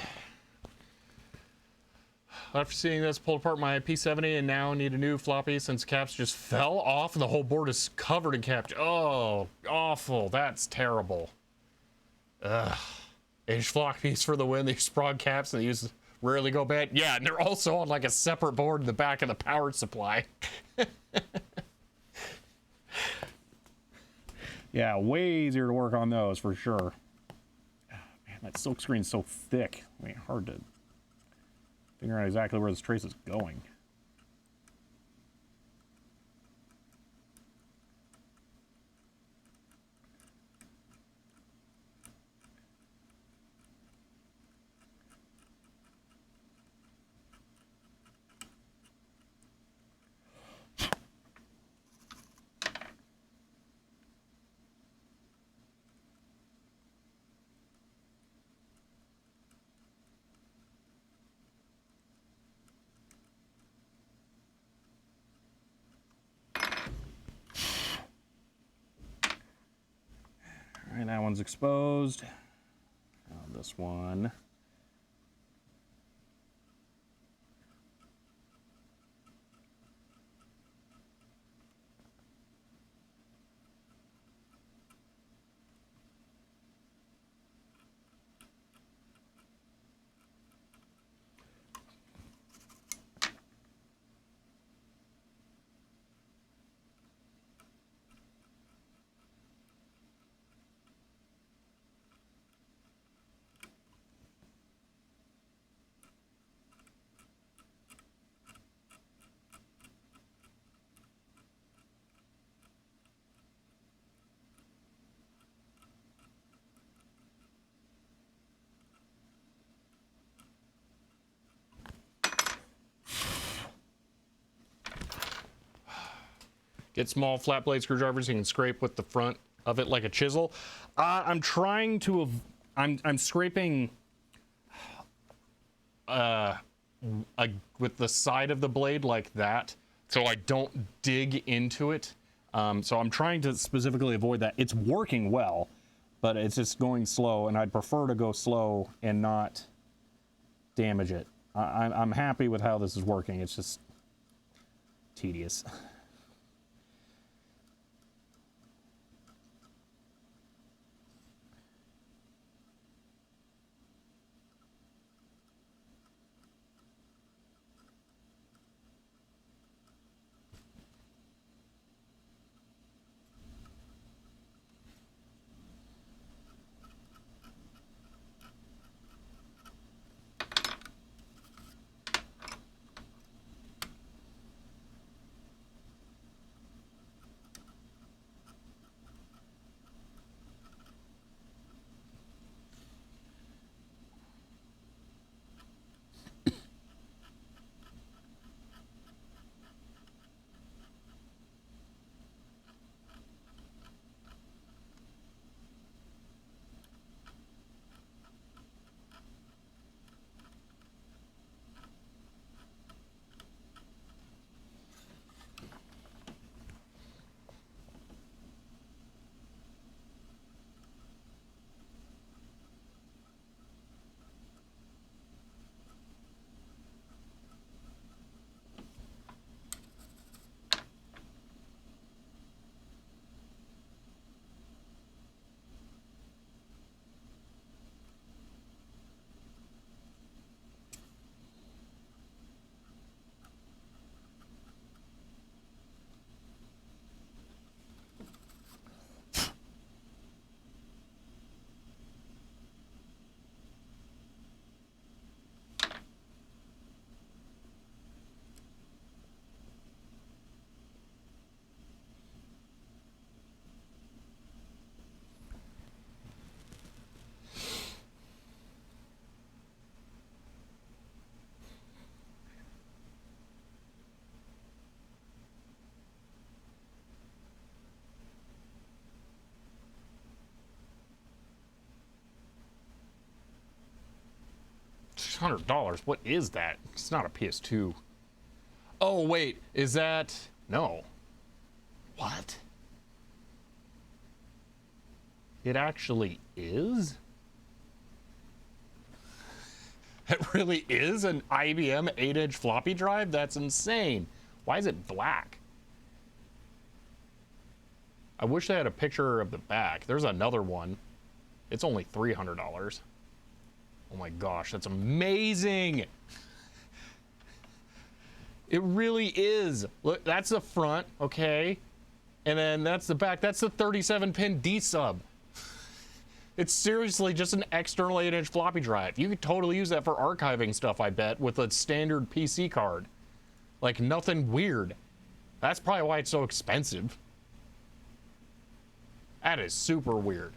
After seeing this, pulled apart my P70 and now need a new floppy since caps just fell off and the whole board is covered in caps. Oh, awful. That's terrible. Ugh. H floppies for the win. They sprog caps and they rarely go bad. Yeah, and they're also on like a separate board in the back of the power supply. Yeah, way easier to work on those for sure. Man, that silk screen's so thick. I mean, hard to figure out exactly where this trace is going. All right, that one's exposed. Now this one. Get small flat blade screwdrivers you can scrape with the front of it like a chisel. I'm trying to, I'm scraping with the side of the blade like that, so I don't dig into it. So I'm trying to specifically avoid that. It's working well, but it's just going slow, and I'd prefer to go slow and not damage it. I'm happy with how this is working. It's just tedious. $600. What is that? It's not a PS2. Oh, wait. Is that... No. What? It actually is? It really is an IBM 8-inch floppy drive? That's insane. Why is it black? I wish they had a picture of the back. There's another one. It's only $300. Oh my gosh, that's amazing. It really is. Look, that's the front, okay? And then that's the back. That's the 37-pin D-sub. It's seriously just an external 8-inch floppy drive. You could totally use that for archiving stuff, I bet, with a standard PC card. Like, nothing weird. That's probably why it's so expensive. That is super weird.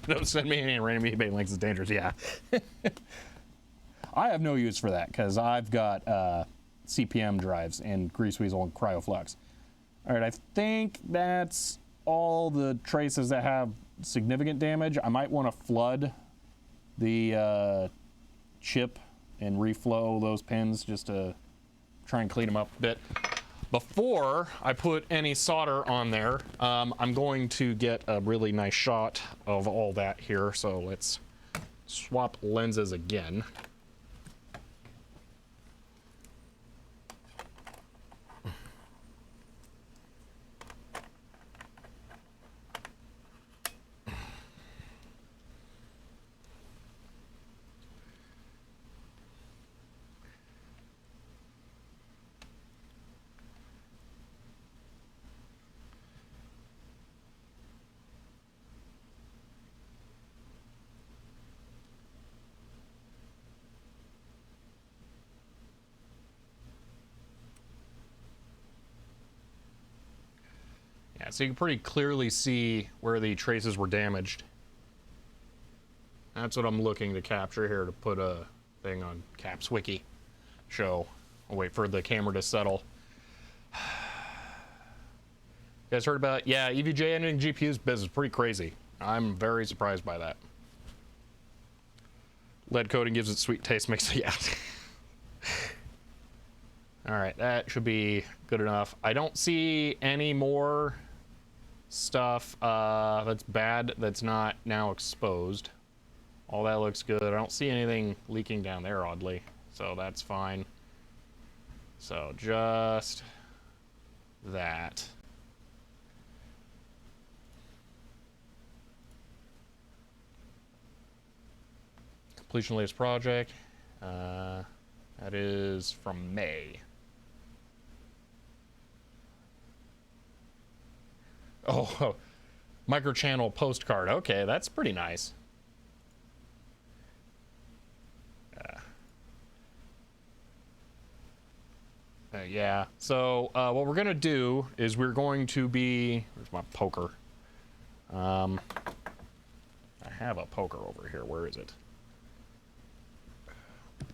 Don't send me any random eBay links. It's dangerous. Yeah. I have no use for that because I've got CPM drives and Grease Weasel and CryoFlux. All right, I think that's all the traces that have significant damage. I might want to flood the chip and reflow those pins just to try and clean them up a bit. Before I put any solder on there, I'm going to get a really nice shot of all that here. So let's swap lenses again. Yeah, so you can pretty clearly see where the traces were damaged. That's what I'm looking to capture here to put a thing on Caps Wiki show. I'll wait for the camera to settle. You guys heard about it? Yeah, EVGA ending GPU's business. Pretty crazy. I'm very surprised by that. Lead coating gives it sweet taste, makes it, yeah. Alright, that should be good enough. I don't see any more stuff that's bad that's not now exposed. All that looks good. I don't see anything leaking down there, oddly. So that's fine. So just that. Completion latest project. That is from May. Oh, microchannel postcard. Okay, that's pretty nice. Yeah, so what we're gonna do is we're going to be, where's my poker? I have a poker over here. Where is it?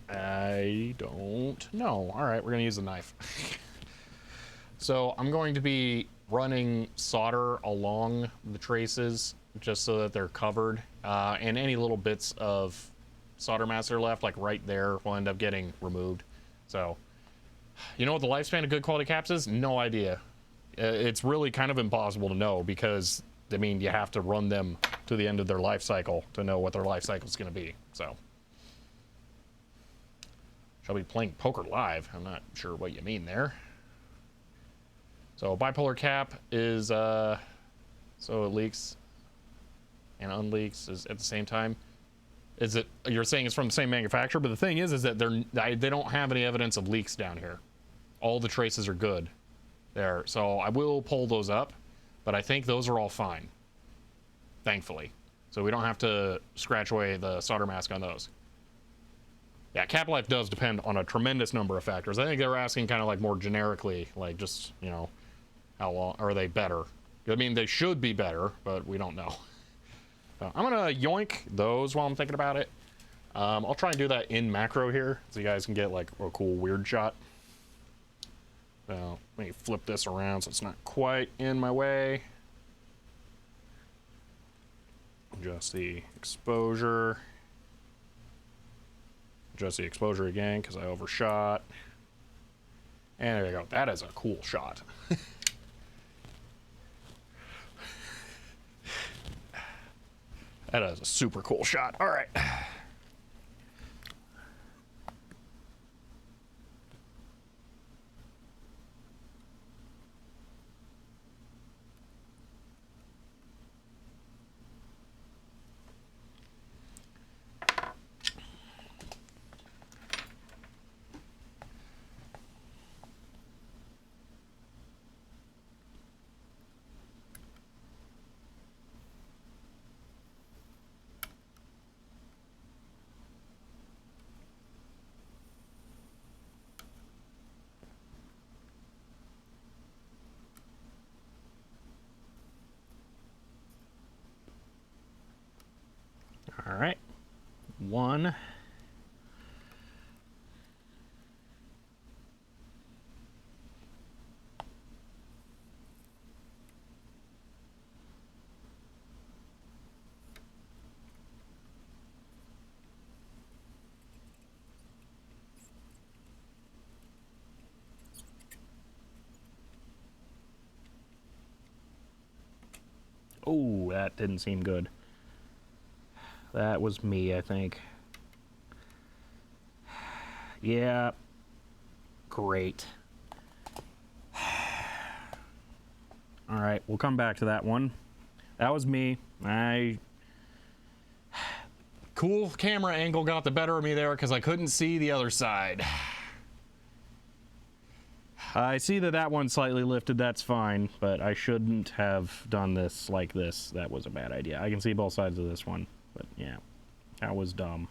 I don't know. All right, we're gonna use the knife. So I'm going to be running solder along the traces just so that they're covered, and any little bits of solder mass that are left, like right there, will end up getting removed. So, you know what the lifespan of good quality caps is? No idea. It's really kind of impossible to know because, I mean, you have to run them to the end of their life cycle to know what their life cycle is going to be. So, shall be playing poker live. I'm not sure what you mean there. So bipolar cap is so it leaks and unleaks is at the same time. Is it, you're saying it's from the same manufacturer, but the thing is that they don't have any evidence of leaks down here. All the traces are good there. So I will pull those up, but I think those are all fine. Thankfully. So we don't have to scratch away the solder mask on those. Yeah, cap life does depend on a tremendous number of factors. I think they were asking kind of like more generically, like just, you know, how long are they better? I mean, they should be better, but we don't know. I'm gonna yoink those while I'm thinking about it. I'll try and do that in macro here, so you guys can get like a cool weird shot. Let me flip this around so it's not quite in my way. Adjust the exposure. Adjust the exposure again because I overshot. And there you go. That is a cool shot. That is a super cool shot. All right. All right. One. Oh, that didn't seem good. That was me, I think. Yeah. Great. All right, we'll come back to that one. That was me. Cool camera angle got the better of me there because I couldn't see the other side. I see that one slightly lifted, that's fine, but I shouldn't have done this like this. That was a bad idea. I can see both sides of this one, but yeah, that was dumb.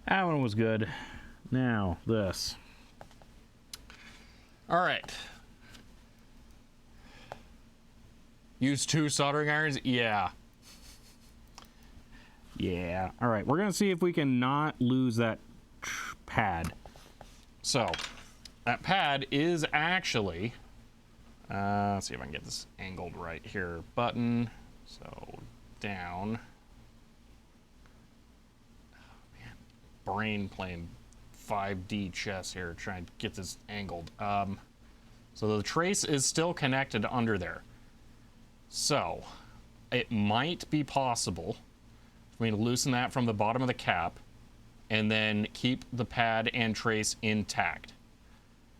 That one was good. Now, this. All right. Use 2 soldering irons? Yeah. Yeah. All right, we're going to see if we can not lose that pad. So, that pad is actually... let's see if I can get this angled right here. Button. So, down. Oh, man. Brain playing 5D chess here, trying to get this angled. So the trace is still connected under there. So, it might be possible for me to loosen that from the bottom of the cap and then keep the pad and trace intact.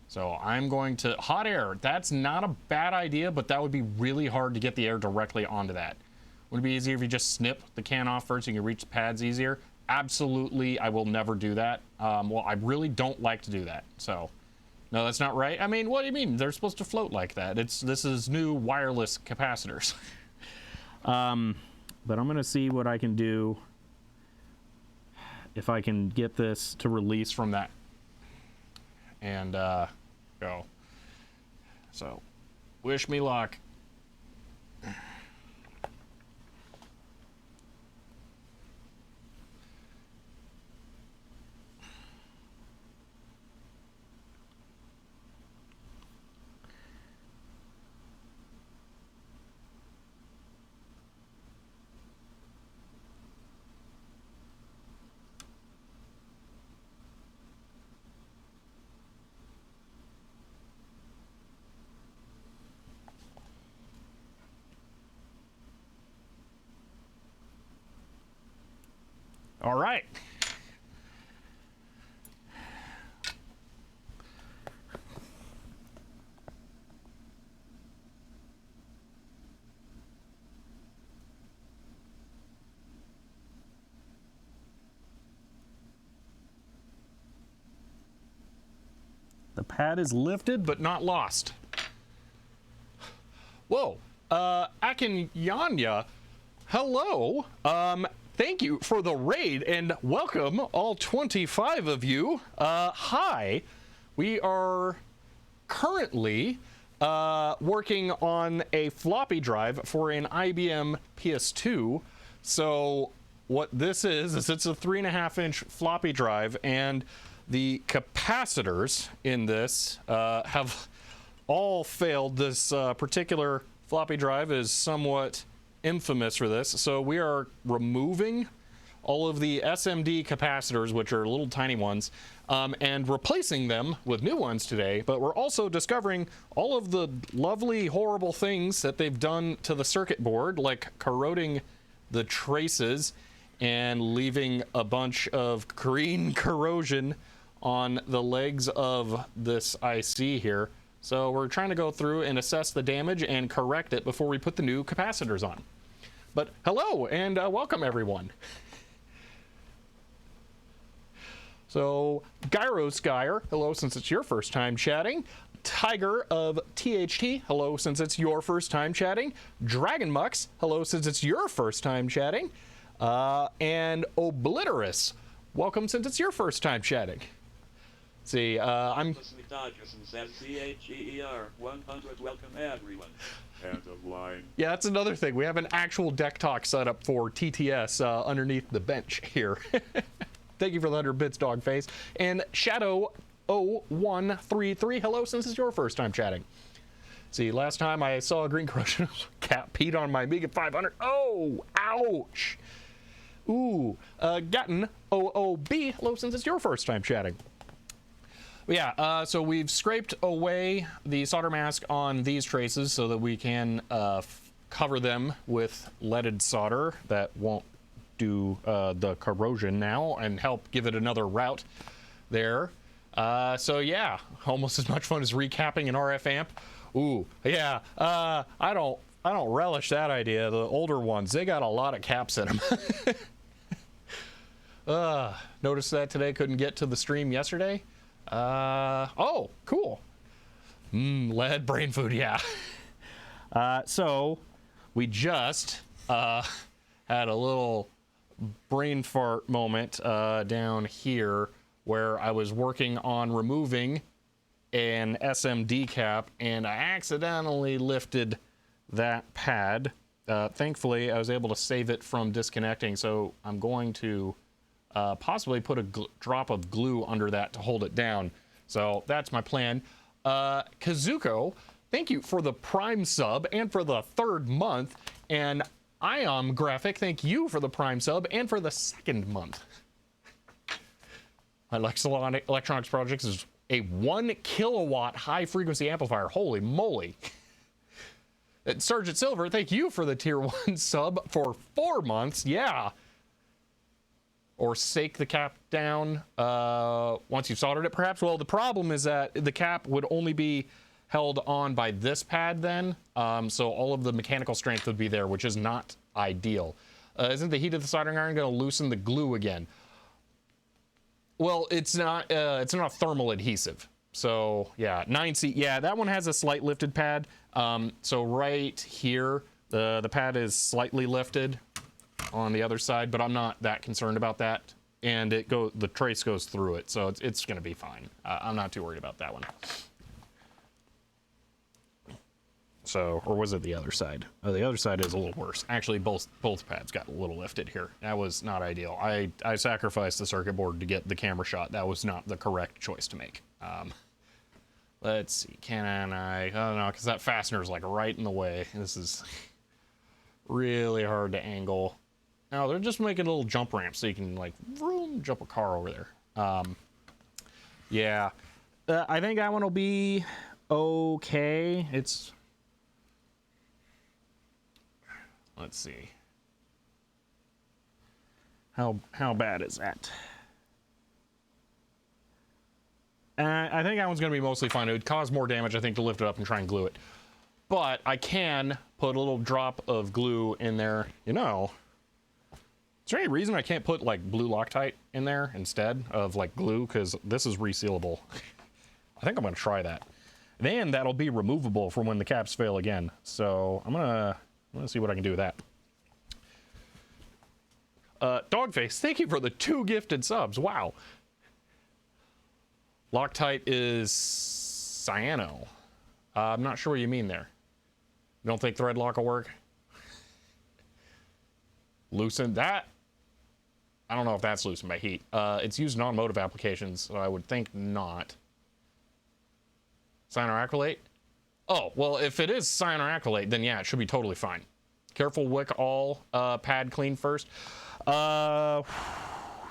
So I'm going to... Hot air, that's not a bad idea, but that would be really hard to get the air directly onto that. Would it be easier if you just snip the can off first so you can reach the pads easier? Absolutely, I will never do that. Well, I really don't like to do that, so... No, that's not right. I mean, what do you mean? They're supposed to float like that. This is new wireless capacitors. But I'm going to see what I can do if I can get this to release From that. And, go. So, wish me luck. All right. the pad is lifted, But not lost. Whoa. Akinyanya, hello. Thank you for the raid and welcome all 25 of you. Hi. We are currently working on a floppy drive for an IBM PS2. So what this is it's a 3.5-inch floppy drive, and the capacitors in this have all failed. This particular floppy drive is somewhat infamous for this, so we are removing all of the SMD capacitors, which are little tiny ones, and replacing them with new ones today. But we're also discovering all of the lovely, horrible things that they've done to the circuit board, like corroding the traces and leaving a bunch of green corrosion on the legs of this IC here. So we're trying to go through and assess the damage and correct it before we put the new capacitors on. But hello and welcome everyone. So Gyro Skyer, hello since it's your first time chatting. Tiger of THT, hello since it's your first time chatting. Dragon Mux, hello since it's your first time chatting. And Obliterous, welcome since it's your first time chatting. Let's see, I'm... Dodgerson says CHEER 100, welcome everyone. End of line. Yeah, that's another thing. We have an actual deck talk set up for TTS underneath the bench here. Thank you for the 100 bits, Dogface. And Shadow0133, hello, since it's your first time chatting. See, last time I saw a green corrosion, cat peed on my Amiga 500. Oh, ouch. Ooh, Gotten OOB, hello, since it's your first time chatting. Yeah, so we've scraped away the solder mask on these traces so that we can cover them with leaded solder that won't do the corrosion now and help give it another route there. So yeah, almost as much fun as recapping an RF amp. Ooh, yeah, I don't relish that idea. The older ones, they got a lot of caps in them. Noticed that today, couldn't get to the stream yesterday. Oh, cool. Lead brain food, yeah. So we just had a little brain fart moment down here where I was working on removing an SMD cap and I accidentally lifted that pad. Thankfully, I was able to save it from disconnecting, so I'm going to possibly put a drop of glue under that to hold it down. So that's my plan. Kazuko, thank you for the Prime sub and for the 3rd month. And Ion Graphic, thank you for the Prime sub and for the 2nd month. My Lexalon Electronics Projects is a 1 kilowatt high frequency amplifier. Holy moly. Sergeant Silver, thank you for the tier 1 sub for 4 months. Yeah. Or sake the cap down once you've soldered it, perhaps. Well, the problem is that the cap would only be held on by this pad then, so all of the mechanical strength would be there, which is not ideal. Isn't the heat of the soldering iron going to loosen the glue again? Well, it's not a thermal adhesive. So yeah, 9C, yeah, that one has a slight lifted pad. So right here, the pad is slightly lifted on the other side, but I'm not that concerned about that. And the trace goes through it, so it's going to be fine. I'm not too worried about that one. So, or was it the other side? Oh, the other side is a little worse. Actually, both pads got a little lifted here. That was not ideal. I sacrificed the circuit board to get the camera shot. That was not the correct choice to make. Let's see, can I don't know, because that fastener is like right in the way. This is really hard to angle. Now they're just making a little jump ramp so you can like vroom, jump a car over there. Yeah, I think that one will be okay. Let's see. How bad is that? I think that one's going to be mostly fine. It would cause more damage, I think, to lift it up and try and glue it. But I can put a little drop of glue in there. You know, is there any reason I can't put like blue Loctite in there instead of like glue? Because this is resealable. I think I'm going to try that. Then that'll be removable for when the caps fail again. So I'm gonna see what I can do with that. Dogface, thank you for the 2 gifted subs. Wow. Loctite is cyano. I'm not sure what you mean there. You don't think thread lock will work? Loosen that? I don't know if that's loosened by heat. It's used in automotive applications, so I would think not. Cyanoacrylate? Oh, well, if it is cyanoacrylate, then yeah, it should be totally fine. Careful wick all pad clean first. That's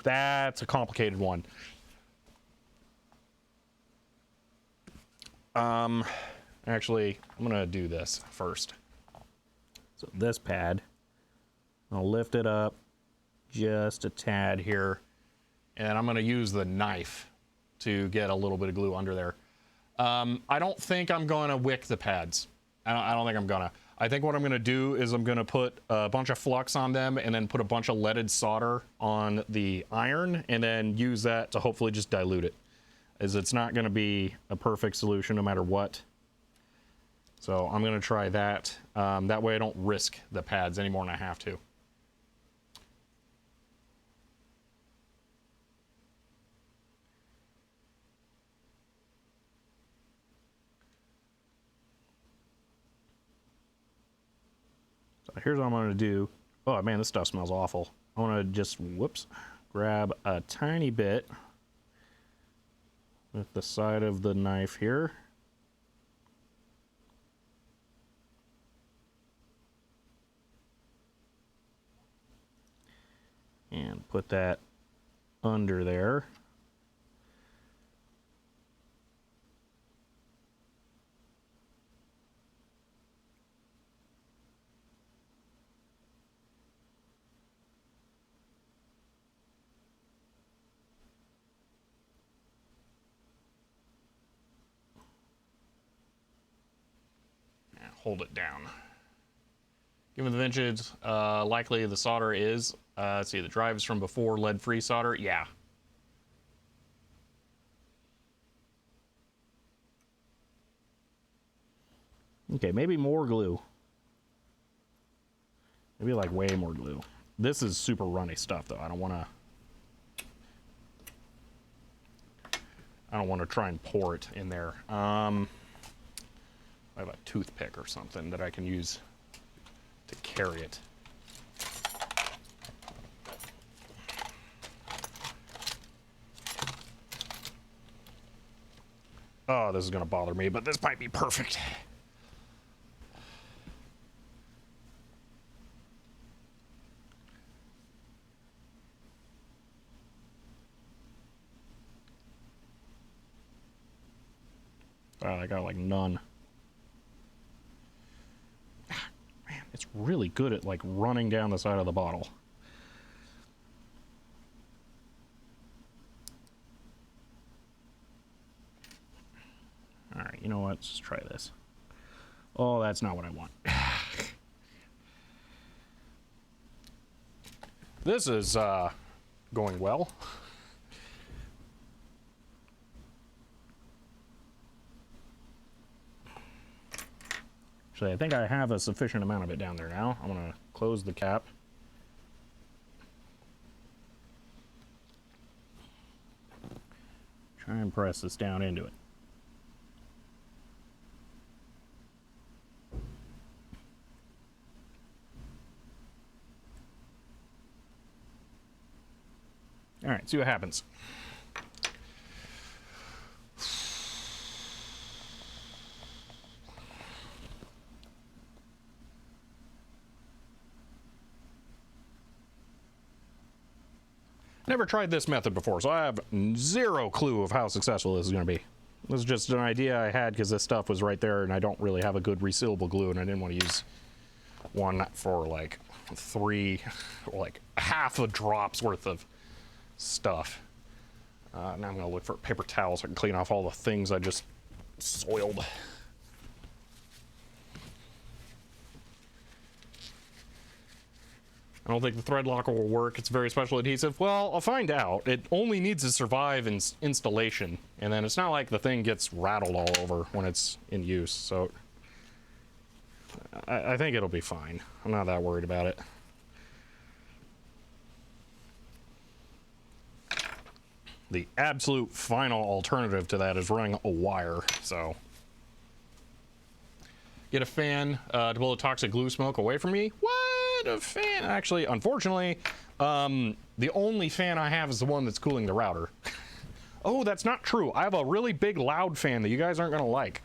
a complicated one. Actually, I'm gonna do this first. So this pad, I'll lift it up just a tad here, and I'm gonna use the knife to get a little bit of glue under there. I don't think I'm gonna wick the pads. I don't think I'm gonna. I think what I'm gonna do is I'm gonna put a bunch of flux on them and then put a bunch of leaded solder on the iron and then use that to hopefully just dilute it. As it's not gonna be a perfect solution no matter what. So I'm gonna try that. That way I don't risk the pads any more than I have to. Here's what I'm going to do. Oh man, this stuff smells awful. I want to just, whoops, grab a tiny bit with the side of the knife here. And put that under there. Hold it down. Given the vintage, likely the solder is, let's see, the drive is from before lead-free solder. Yeah. Okay, maybe more glue. Maybe like way more glue. This is super runny stuff, though. I don't want to try and pour it in there. I have a toothpick or something that I can use to carry it. Oh, this is going to bother me, but this might be perfect. Wow, I got like none. Man, it's really good at like running down the side of the bottle. All right, you know what? Let's just try this. Oh, that's not what I want. This is going well. Actually, I think I have a sufficient amount of it down there now. I'm going to close the cap. Try and press this down into it. All right, see what happens. Never tried this method before, so I have zero clue of how successful this is going to be. This is just an idea I had because this stuff was right there and I don't really have a good resealable glue and I didn't want to use one for like half a drop's worth of stuff. Now I'm going to look for paper towels so I can clean off all the things I just soiled. I don't think the thread locker will work. It's a very special adhesive. Well, I'll find out. It only needs to survive in installation, and then it's not like the thing gets rattled all over when it's in use, so I think it'll be fine. I'm not that worried about it. The absolute final alternative to that is running a wire, so. Get a fan to blow the toxic glue smoke away from me. What? A fan? Actually, unfortunately, the only fan I have is the one that's cooling the router. Oh, that's not true. I have a really big loud fan that you guys aren't going to like.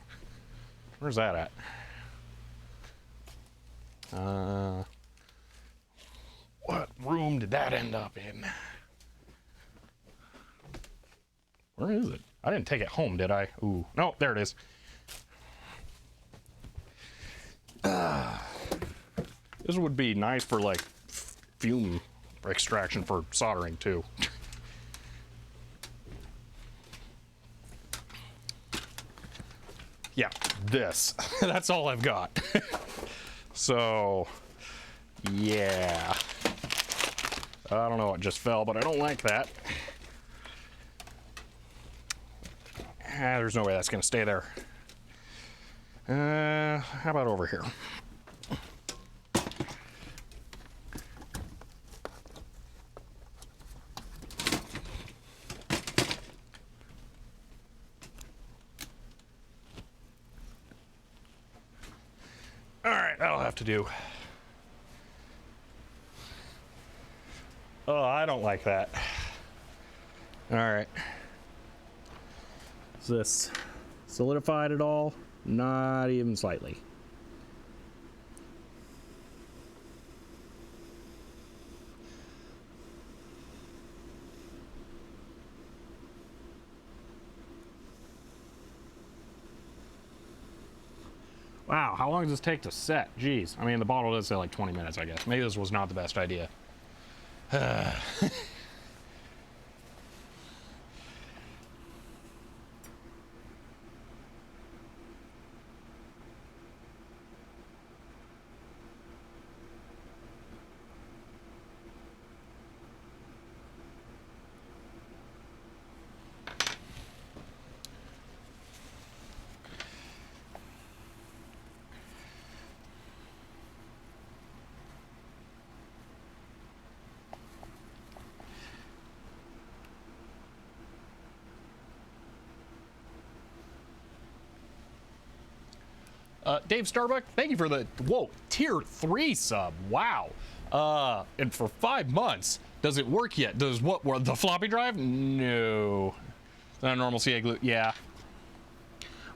Where's that at? What room did that end up in? Where is it? I didn't take it home, did I? Ooh, no, there it is. This would be nice for like fume extraction for soldering too. Yeah, this. That's all I've got. So, yeah. I don't know what just fell, but I don't like that. There's no way that's gonna stay there. How about over here? All right, that'll have to do. Oh, I don't like that. All right. Is this solidified at all? Not even slightly. Wow, how long does this take to set? Jeez. I mean, the bottle does say like 20 minutes, I guess. Maybe this was not the best idea. Dave Starbuck, thank you for the, whoa, tier 3 sub. Wow. And for 5 months, does it work yet? Does what, the floppy drive? No. It's not a normal CA glue. Yeah.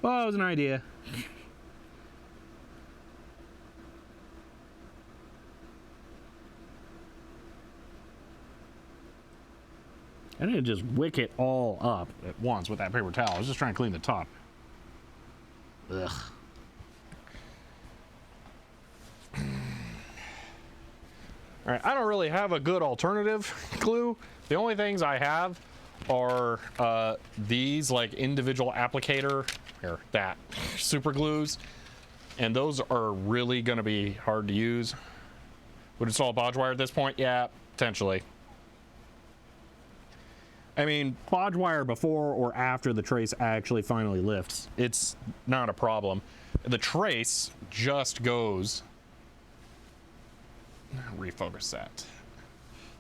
Well, it was an idea. I didn't just wick it all up at once with that paper towel. I was just trying to clean the top. Ugh. All right, I don't really have a good alternative glue. The only things I have are these like individual applicator, here, that, super glues. And those are really gonna be hard to use. Would install a bodge wire at this point? Yeah, potentially. I mean, bodge wire before or after the trace actually finally lifts, it's not a problem. The trace just goes, refocus that.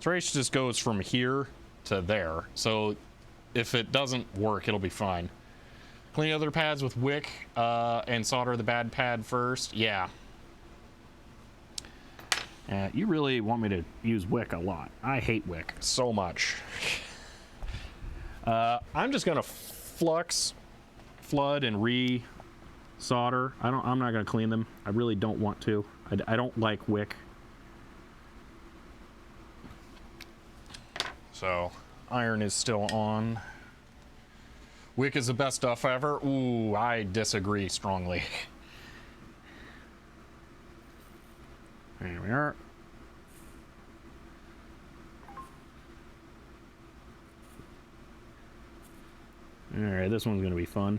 Trace just goes from here to there. So if it doesn't work, it'll be fine. Clean other pads with wick and solder the bad pad first. Yeah. You really want me to use wick a lot. I hate wick so much. I'm just gonna flux, flood, and re-solder. I'm not gonna clean them. I really don't want to. I don't like wick. So, iron is still on. Wick is the best stuff ever. Ooh, I disagree strongly. There we are. Alright, this one's gonna be fun.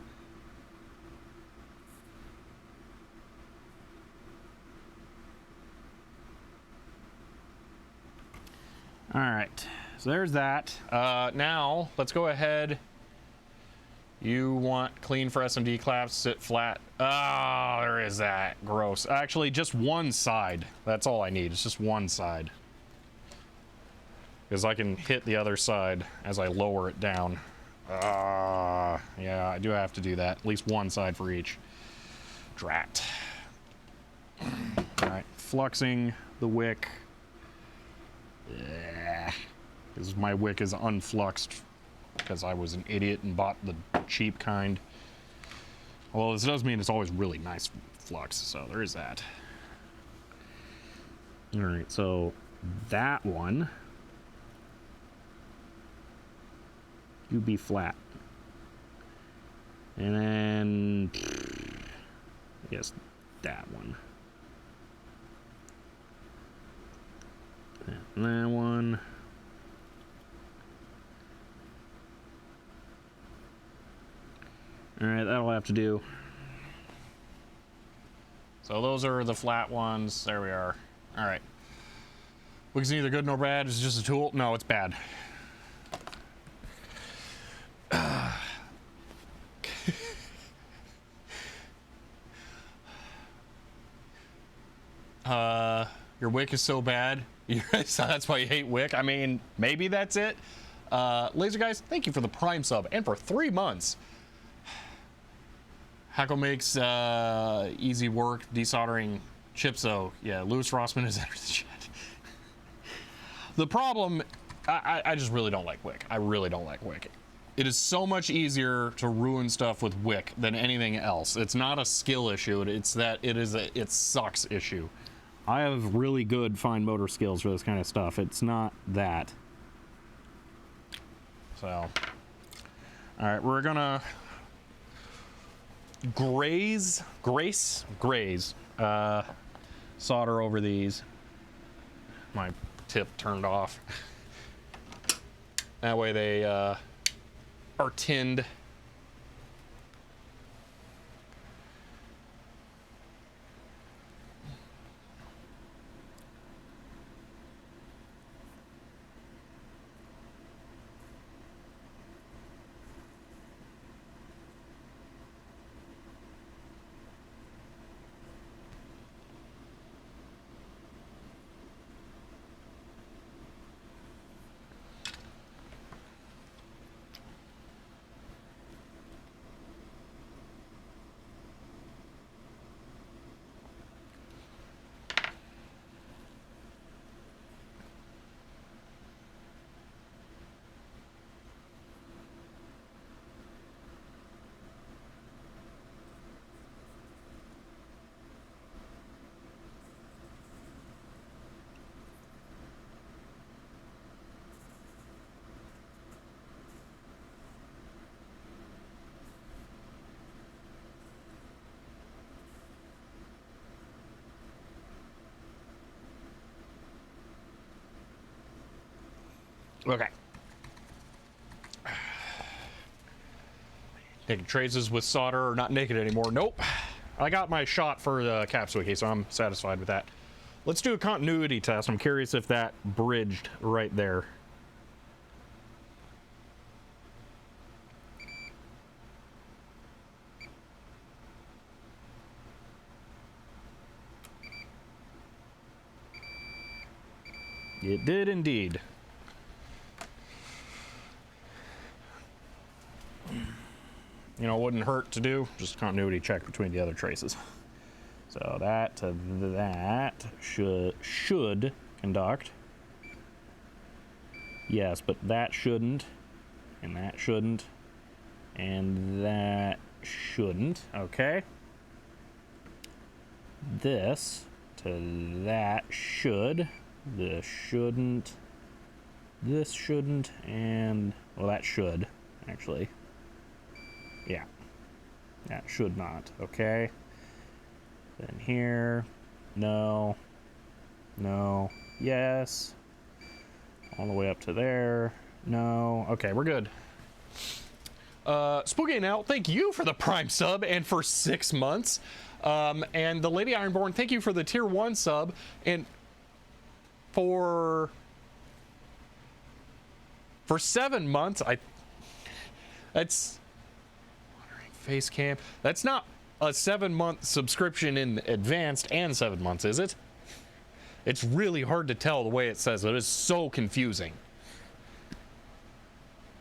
Alright, so there's that. Now, let's go ahead. You want clean for SMD claps, sit flat. Ah, there is that. Gross. Actually, just one side. That's all I need. It's just one side. Because I can hit the other side as I lower it down. Yeah, I do have to do that. At least one side for each. Drat. Alright, fluxing the wick. Because my wick is unfluxed. Because I was an idiot and bought the cheap kind. Well, this does mean it's always really nice flux, so there is that. Alright, so that one. You be flat. And then I guess that one. And that one. Alright, that'll have to do. So those are the flat ones. There we are. Alright. Wick's neither good nor bad. It's just a tool. No, it's bad. Your wick is so bad. So that's why you hate wick. I mean, maybe that's it. Laser guys, thank you for the Prime sub and for 3 months. Hackle makes easy work desoldering chipso. Yeah, Louis Rossman has entered the chat. The problem, I just really don't like wick. I really don't like wick. It is so much easier to ruin stuff with wick than anything else. It's not a skill issue. It's that it sucks issue. I have really good fine motor skills for this kind of stuff. It's not that. So, all right, we're gonna graze, solder over these. My tip turned off. That way they are tinned. Okay. Taking traces with solder, or not naked anymore. Nope. I got my shot for the caps wiki, so I'm satisfied with that. Let's do a continuity test. I'm curious if that bridged right there. It did indeed. You know, it wouldn't hurt to do just continuity check between the other traces. So that to that should conduct. Yes, but that shouldn't, and that shouldn't, and that shouldn't. Okay. This to that should. This shouldn't. This shouldn't, and well, that should actually. Yeah, that should not. Okay. Then here, no, no, yes. All the way up to there, no. Okay, we're good. Spooky Now, thank you for the Prime sub and for 6 months. And the Lady Ironborn, thank you for the Tier 1 sub and for 7 months. That's face cam. That's not a 7-month subscription in advanced and 7 months, is it? It's really hard to tell the way it says it. It is so confusing.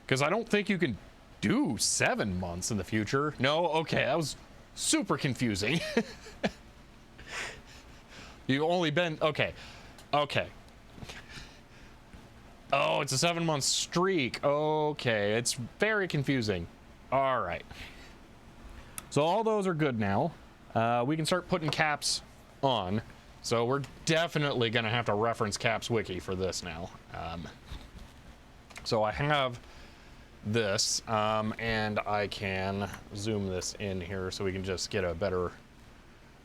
Because I don't think you can do 7 months in the future. No, okay, that was super confusing. You've only been, okay. Oh, it's a 7-month streak. Okay, it's very confusing. All right. So all those are good now. We can start putting caps on. So we're definitely going to have to reference caps wiki for this now. So I have this, and I can zoom this in here so we can just get a better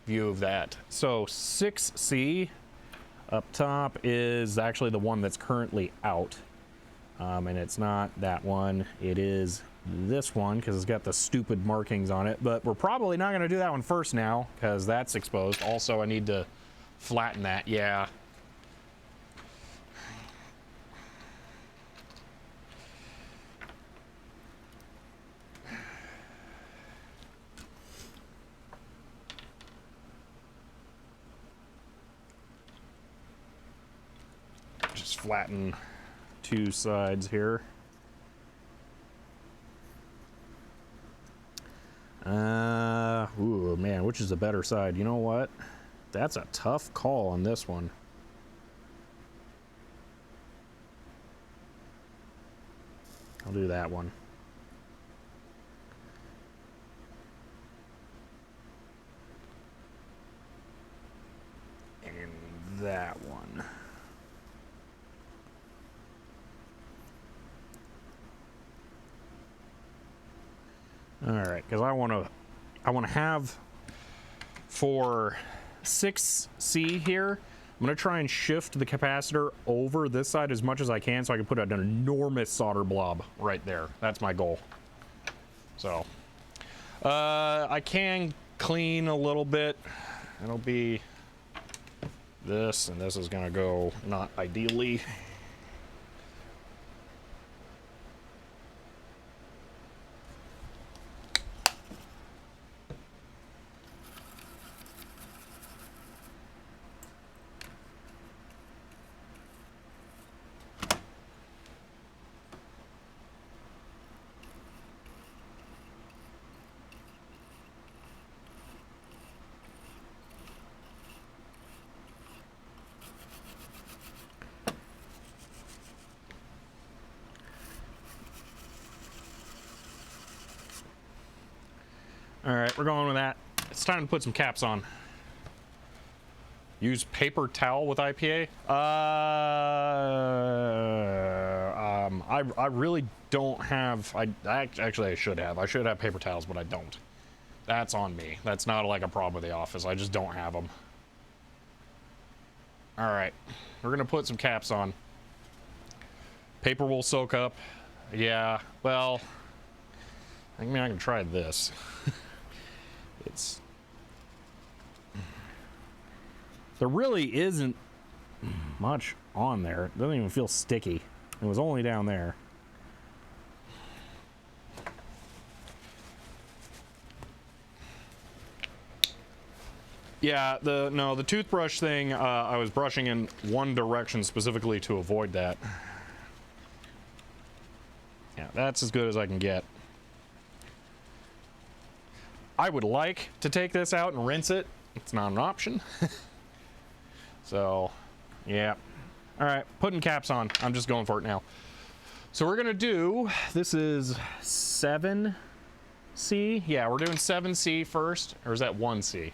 view of that. So 6C up top is actually the one that's currently out. And it's not that one. It is this one because it's got the stupid markings on it, but we're probably not going to do that one first now because that's exposed. Also, I need to flatten that. Yeah. Just flatten 2 sides here. Ooh, man, which is the better side? You know what? That's a tough call on this one. I'll do that one. And that one. All right, because I want to have for 6C here, I'm going to try and shift the capacitor over this side as much as I can so I can put an enormous solder blob right there. That's my goal. So, I can clean a little bit. It'll be this, and this is going to go not ideally. All right, we're going with that. It's time to put some caps on. Use paper towel with IPA? I really don't have, actually I should have. I should have paper towels, but I don't. That's on me. That's not like a problem with the office. I just don't have them. All right, we're gonna put some caps on. Paper will soak up. Yeah, well, I mean, I can try this. It's... There really isn't much on there. It doesn't even feel sticky. It was only down there. Yeah, the toothbrush thing, I was brushing in one direction specifically to avoid that. Yeah, that's as good as I can get. I would like to take this out and rinse it. It's not an option. So, yeah. All right, putting caps on. I'm just going for it now. So we're gonna do, this is 7C. Yeah, we're doing 7C first, or is that 1C?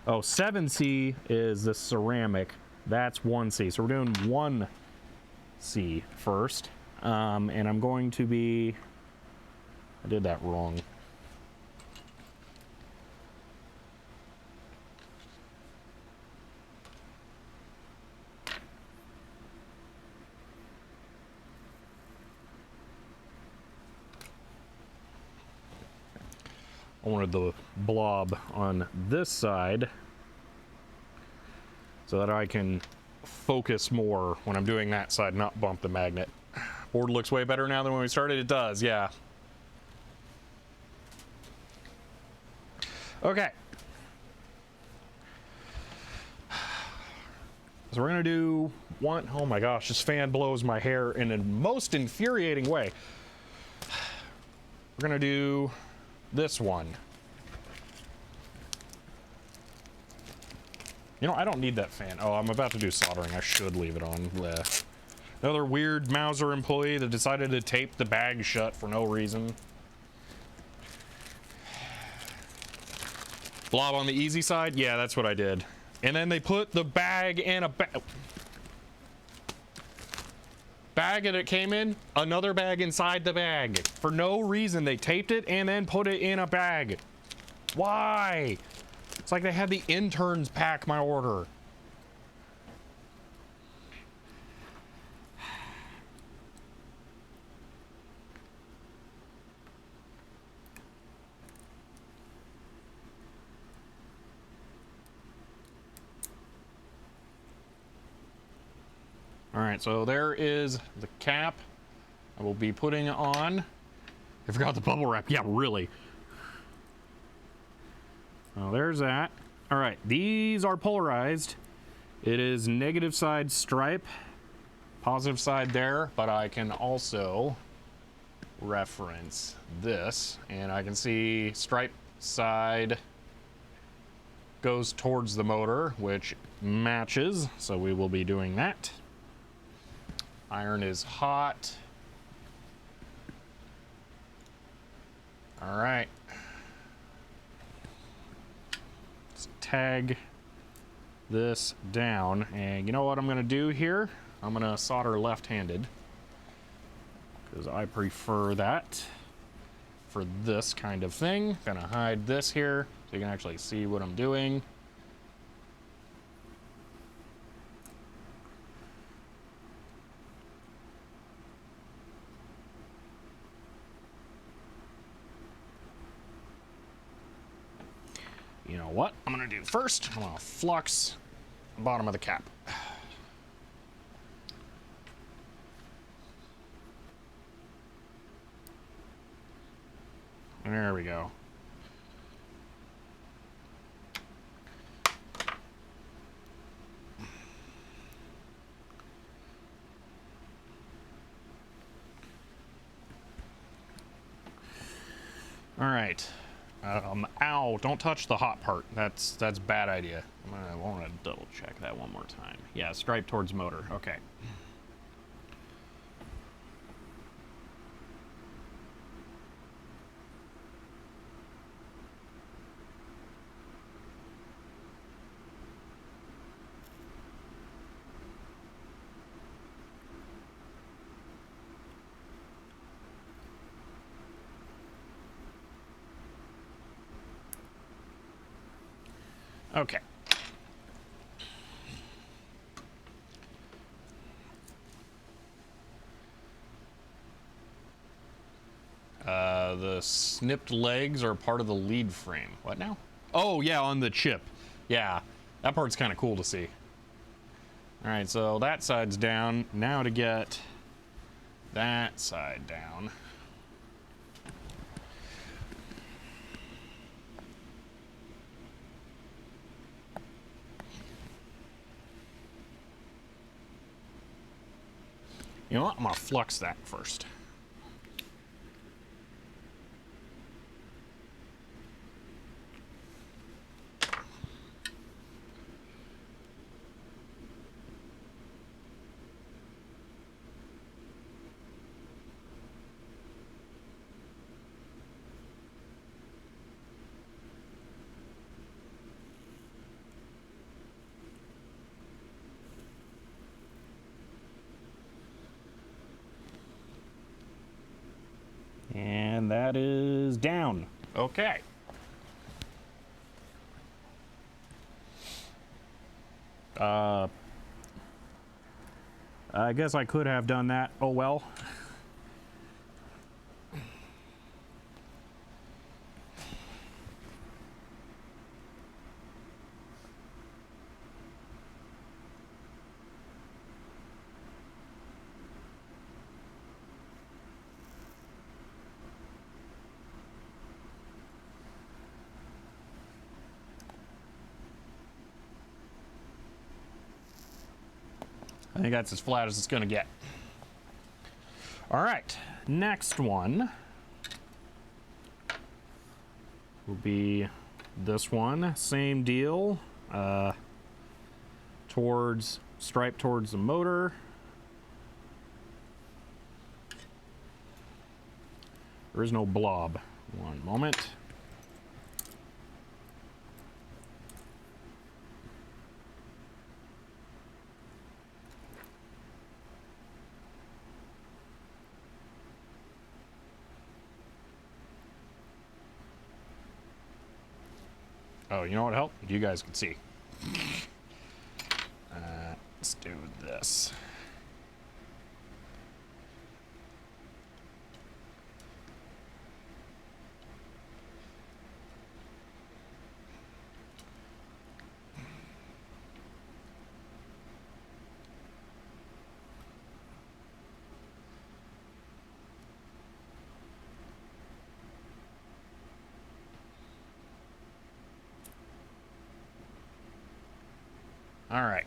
Oh, 7C is the ceramic. That's 1C. So we're doing 1C first. And I'm going to be... I did that wrong. I wanted the blob on this side so that I can focus more when I'm doing that side, not bump the magnet. Board looks way better now than when we started. It does, yeah. Okay. So we're gonna do one. Oh my gosh, this fan blows my hair in a most infuriating way. We're gonna do this one. You know, I don't need that fan. Oh, I'm about to do soldering. I should leave it on. Blech. Another weird Mauser employee that decided to tape the bag shut for no reason. Blob on the easy side? Yeah, that's what I did. And then they put the bag in a bag that it came in, another bag inside the bag. For no reason, they taped it and then put it in a bag. Why? It's like they had the interns pack my order. All right, so there is the cap I will be putting on. I forgot the bubble wrap. Yeah, really. Well, there's that. All right, these are polarized. It is negative side stripe, positive side there, but I can also reference this, and I can see stripe side goes towards the motor, which matches, so we will be doing that. Iron is hot. All right. Let's tag this down, and you know what I'm gonna do here? I'm gonna solder left-handed because I prefer that for this kind of thing. Gonna hide this here so you can actually see what I'm doing. You know what I'm gonna do first? I'm gonna flux the bottom of the cap. There we go. All right. Ow, don't touch the hot part. That's bad idea. I want to double check that one more time. Yeah, stripe towards motor. Okay. Okay. The snipped legs are part of the lead frame. What now? Oh, yeah, on the chip. Yeah, that part's kind of cool to see. All right, so that side's down. Now to get that side down. You know what? I'm gonna flux that first. And that is down. Okay. I guess I could have done that. Oh well. I think that's as flat as it's going to get. All right, next one will be this one. Same deal. Stripe towards the motor. There is no blob. One moment. Oh, you know what helped? You guys can see. Let's do this. All right.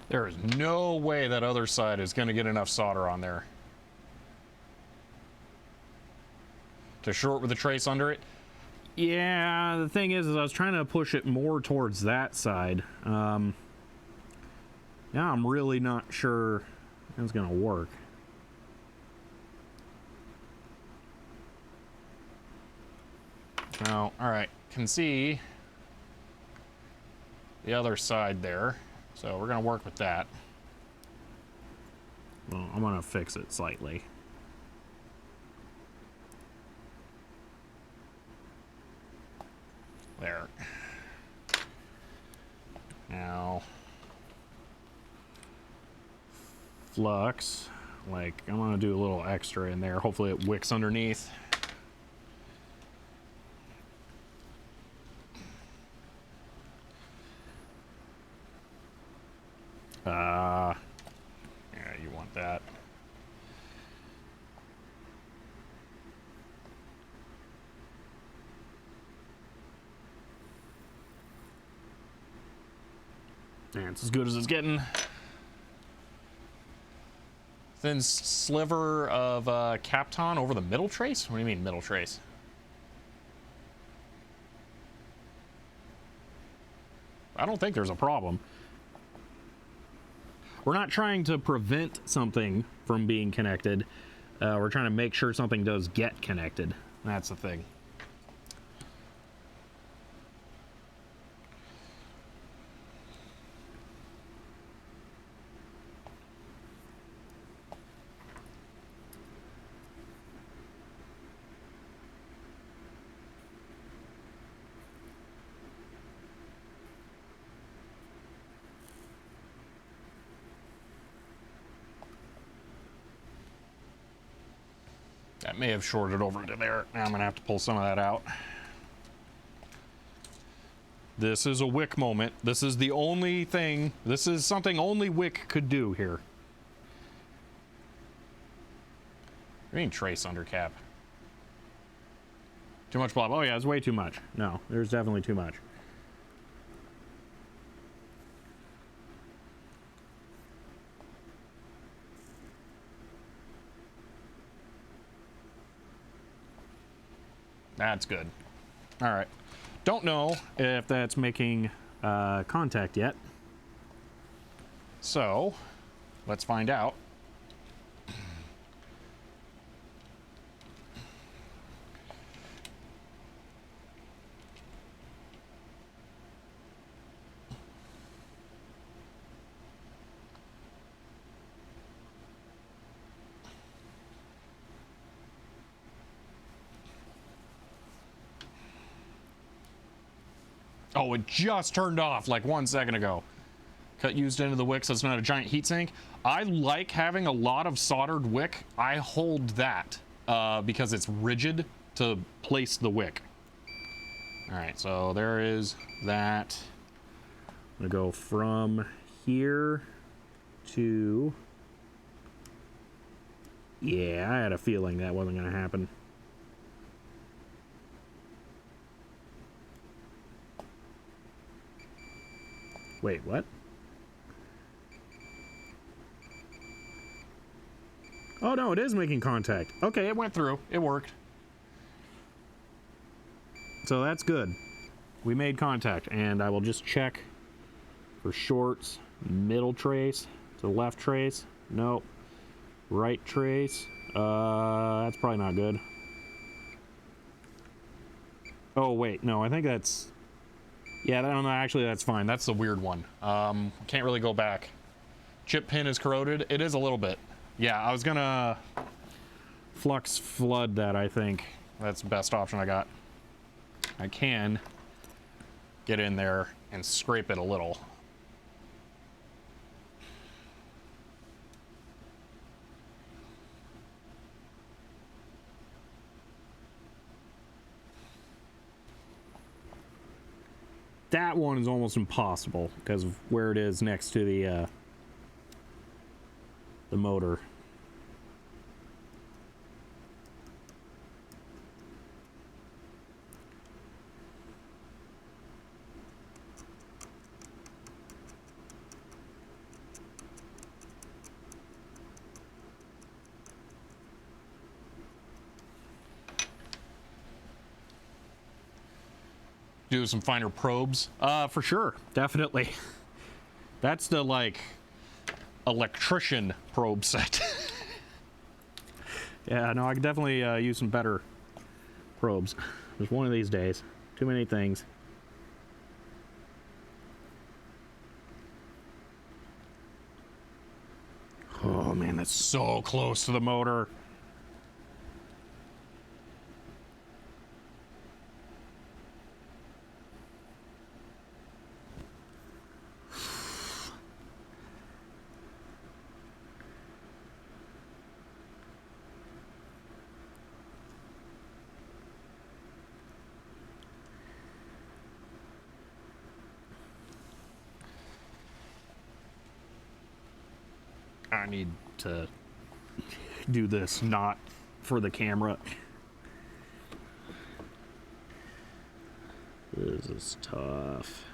There is no way that other side is going to get enough solder on there to short with the trace under it. Yeah, the thing is I was trying to push it more towards that side. Now I'm really not sure it's going to work. Now, all right, can see the other side there. So we're going to work with that. Well, I'm going to fix it slightly. There. Now, flux, like I'm going to do a little extra in there. Hopefully it wicks underneath. Yeah, you want that. And it's as good as it's getting. Thin sliver of Kapton over the middle trace? What do you mean middle trace? I don't think there's a problem. we're not trying to prevent something from being connected. We're trying to make sure something does get connected. That's the thing. That may have shorted over to there. Now I'm gonna have to pull some of that out. This is a wick moment. This is the only thing, this is something only wick could do here. I mean trace undercap. Too much blob. Oh yeah, it's way too much. No, there's definitely too much. That's good. All right. Don't know if that's making contact yet. So, let's find out. Oh, it just turned off like 1 second ago. Cut used into the wick so it's not a giant heat sink. I like having a lot of soldered wick. I hold that because it's rigid to place the wick. All right, so there is that. I'm gonna go from here to... Yeah, I had a feeling that wasn't gonna happen. Wait, what? Oh no, it is making contact. Okay, it went through. It worked. So that's good. We made contact, and I will just check for shorts. Middle trace to left trace. Nope. Right trace. That's probably not good. Oh wait, no, I think that's... Yeah, no, actually that's fine. That's the weird one. Can't really go back. Chip pin is corroded. It is a little bit. Yeah, I was gonna flux flood that, I think. That's the best option I got. I can get in there and scrape it a little. That one is almost impossible because of where it is next to the motor. Do some finer probes. For sure, definitely. That's the like electrician probe set. Yeah, no, I could definitely use some better probes. There's one of these days. Too many things. Oh man, that's so close to the motor. I need to do this not for the camera. This is tough.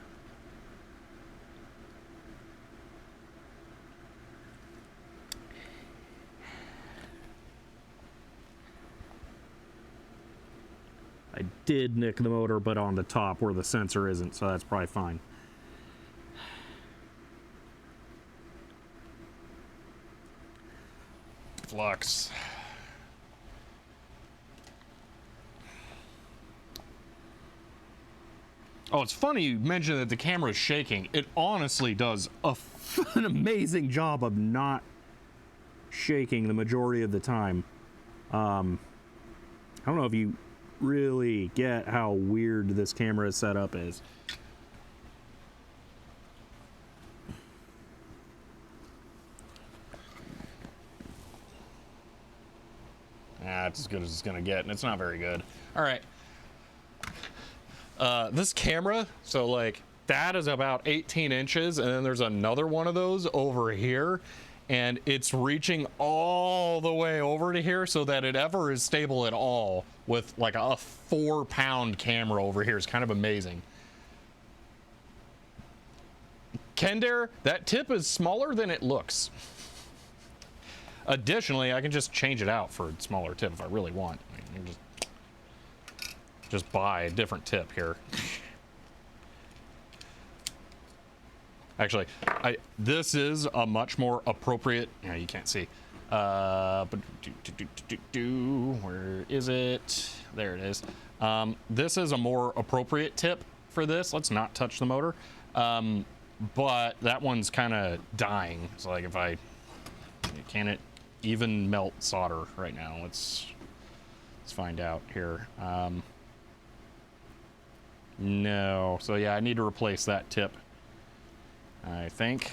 I did nick the motor, but on the top where the sensor isn't, so that's probably fine. flux. Oh, it's funny you mentioned that the camera is shaking. It honestly does an amazing job of not shaking the majority of the time. I don't know if you really get how weird this camera setup is. It's as good as it's gonna get, and it's not very good. All right. This camera, so like that is about 18 inches, and then there's another one of those over here, and it's reaching all the way over to here so that it ever is stable at all with like a 4-pound camera over here. It's kind of amazing. Kendare, that tip is smaller than it looks. Additionally, I can just change it out for a smaller tip if I really want. I can just buy a different tip here. Actually, this is a much more appropriate. Yeah, you can't see. But where is it? There it is. This is a more appropriate tip for this. Let's not touch the motor. But that one's kind of dying. So like, if can it even melt solder right now? Let's find out here. No. So yeah, I need to replace that tip, I think.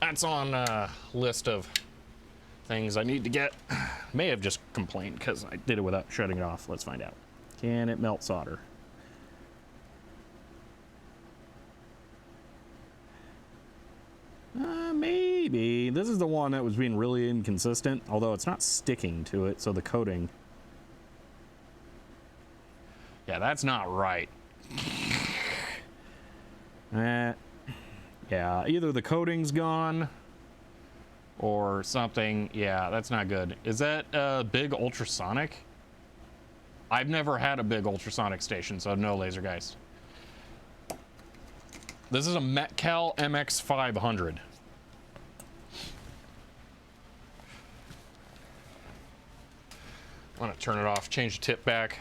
That's on a list of things I need to get. May have just complained because I did it without shutting it off. Let's find out. Can it melt solder? Maybe. This is the one that was being really inconsistent, although it's not sticking to it, so the coating. Yeah, that's not right. Yeah, either the coating's gone or something. Yeah, that's not good. Is that a big ultrasonic? I've never had a big ultrasonic station, so no Lasergeist. This is a Metcal MX500. I'm gonna turn it off, change the tip back.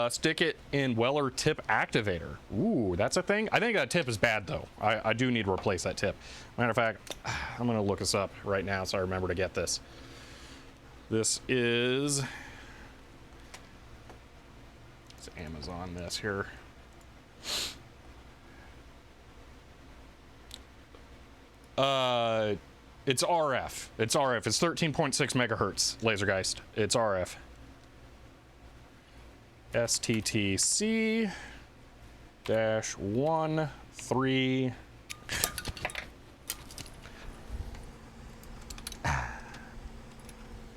Stick it in Weller tip activator. Ooh, that's a thing? I think that tip is bad though. I do need to replace that tip. Matter of fact, I'm gonna look this up right now so I remember to get this. This is... It's Amazon this here. It's RF. It's RF. It's 13.6 megahertz Lasergeist. It's RF. STTC-13.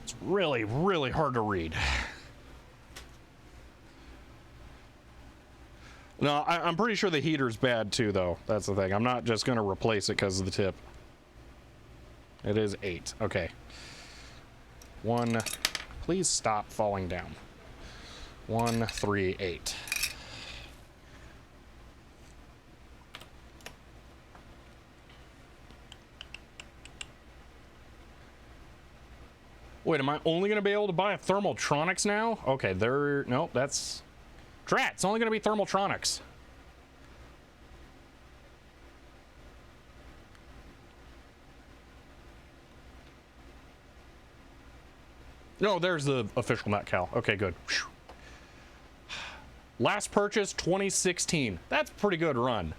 It's really, really hard to read. No, I'm pretty sure the heater's bad too, though. That's the thing. I'm not just going to replace it because of the tip. It is 8. Okay. 1. Please stop falling down. 138. Wait, am I only going to be able to buy a Thermaltronics now? Okay, nope, that's... Drat, it's only going to be Thermaltronics. No, there's the official Metcal. Okay, good. Whew. Last purchase, 2016. That's a pretty good run.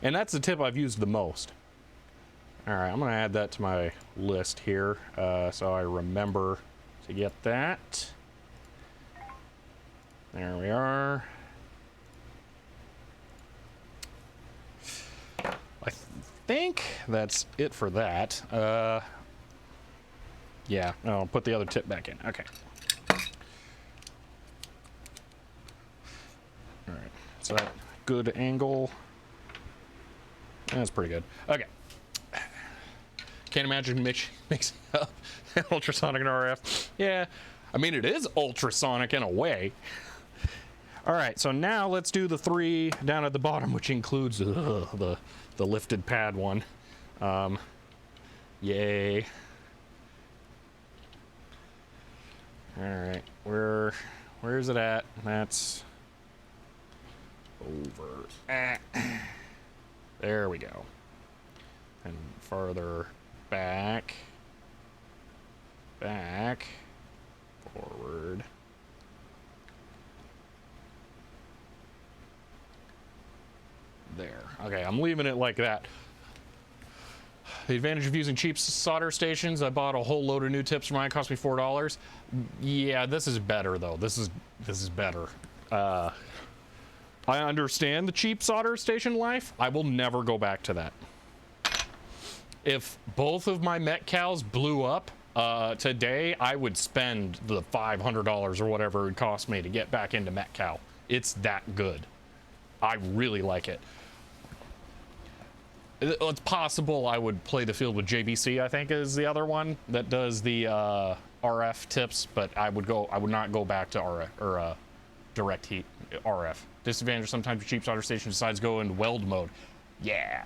And that's the tip I've used the most. All right, I'm going to add that to my list here so I remember to get that. There we are. I think that's it for that. Yeah, no, I'll put the other tip back in. Okay. All right, so that good angle. That's pretty good. Okay. Can't imagine mixing up ultrasonic and RF. Yeah, I mean, it is ultrasonic in a way. All right, so now let's do the 3 down at the bottom, which includes the lifted pad one. Yay. Alright, where's it at? That's over. There we go. And farther back. Back. Forward. There. Okay, I'm leaving it like that. The advantage of using cheap solder stations, I bought a whole load of new tips for mine. It cost me $4. Yeah, this is better though. This is better. I understand the cheap solder station life. I will never go back to that. If both of my Metcals blew up today, I would spend the $500 or whatever it would cost me to get back into Metcal. It's that good. I really like it. It's possible I would play the field with JBC, I think is the other one that does the RF tips, but I would not go back to RF or direct heat RF. Disadvantage, sometimes your cheap solder station decides to go into weld mode. Yeah.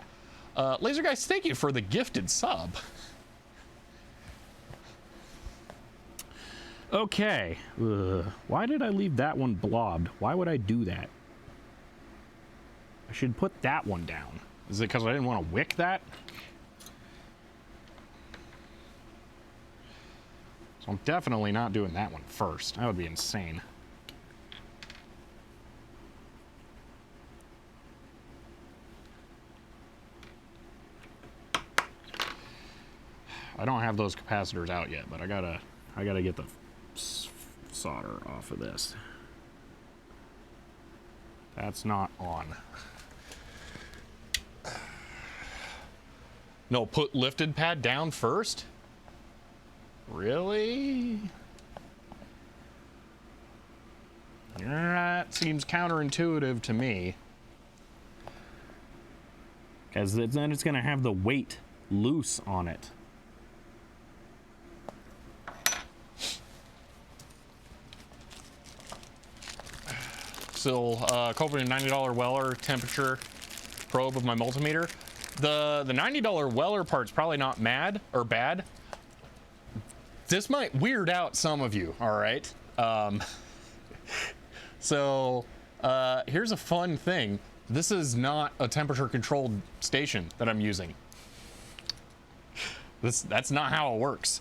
Laser Guys, thank you for the gifted sub. Okay. Why did I leave that one blobbed? Why would I do that? I should put that one down. Is it because I didn't want to wick that? So I'm definitely not doing that one first. That would be insane. I don't have those capacitors out yet, but I gotta get the solder off of this. That's not on. No, put lifted pad down first? Really? That seems counterintuitive to me. Because then it's going to have the weight loose on it. Still coping a $90 Weller temperature probe of my multimeter. The $90 Weller part's probably not mad or bad. This might weird out some of you, all right? So here's a fun thing. This is not a temperature controlled station that I'm using. That's not how it works.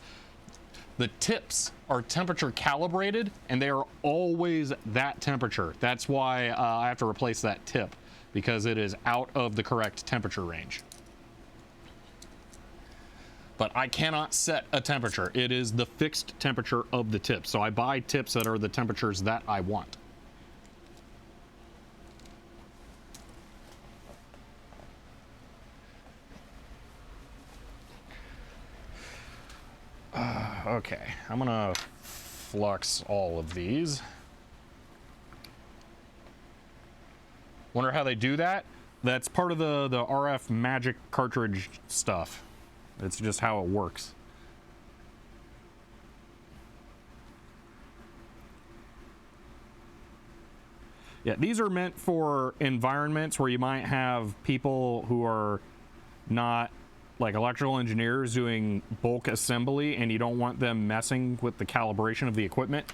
The tips are temperature calibrated and they are always that temperature. That's why I have to replace that tip, because it is out of the correct temperature range. But I cannot set a temperature. It is the fixed temperature of the tip. So I buy tips that are the temperatures that I want. Okay, I'm gonna flux all of these. Wonder how they do that? That's part of the RF magic cartridge stuff. It's just how it works. Yeah, these are meant for environments where you might have people who are not like electrical engineers doing bulk assembly and you don't want them messing with the calibration of the equipment.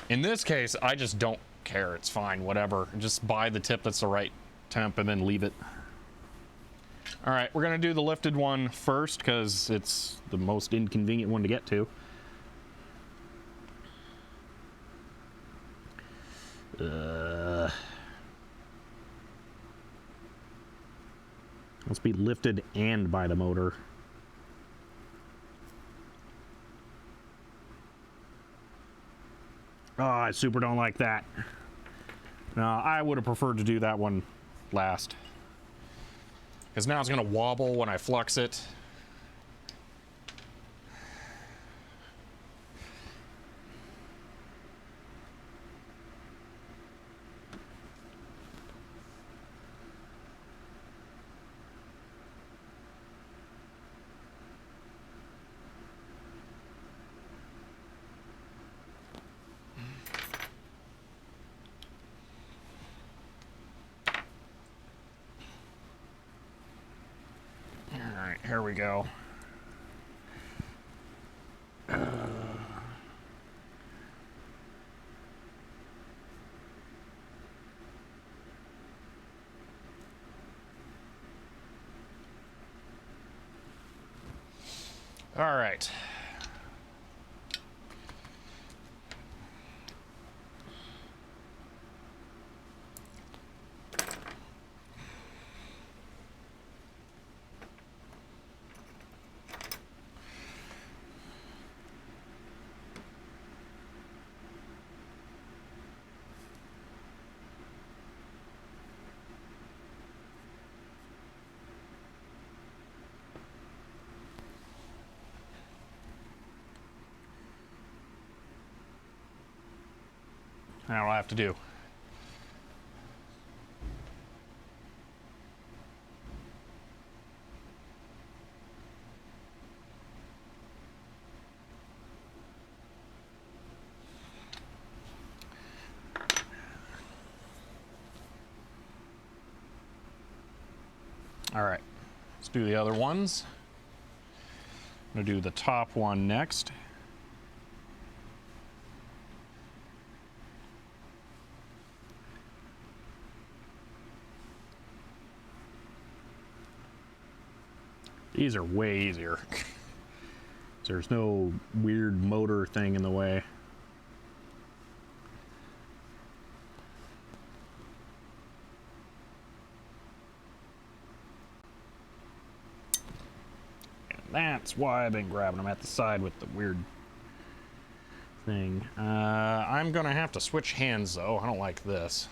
In this case, I just don't care. It's fine, whatever. Just buy the tip that's the right temp and then leave it. All right, we're gonna do the lifted one first because it's the most inconvenient one to get to. Must be lifted and by the motor. Oh, I super don't like that. No, I would have preferred to do that one last. Because now it's going to wobble when I flux it. Here we go. All right. Now what I have to do. All right, let's do the other ones. I'm gonna do the top one next. These are way easier. There's no weird motor thing in the way. And that's why I've been grabbing them at the side with the weird thing. I'm gonna have to switch hands though. I don't like this.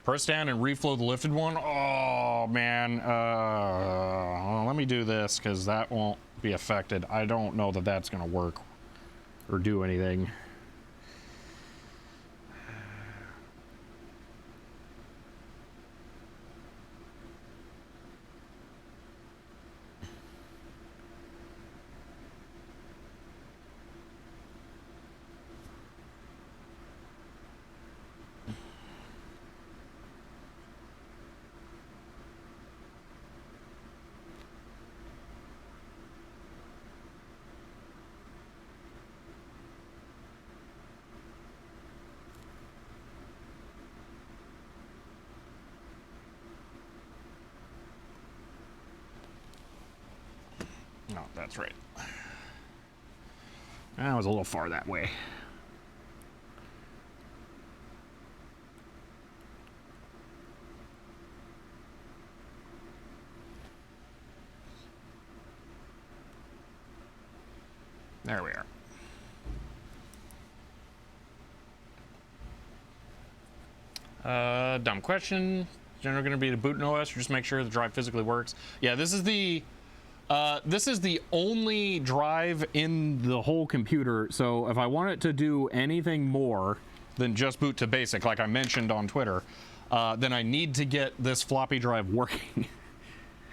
Press down and reflow the lifted one. Oh man, well, let me do this because that won't be affected. I don't know that that's gonna work or do anything. No, that's right. I was a little far that way. There we are. Dumb question. Generally going to be the boot in OS, or just make sure the drive physically works. Yeah, this is the only drive in the whole computer. So if I want it to do anything more than just boot to basic, like I mentioned on Twitter, then I need to get this floppy drive working.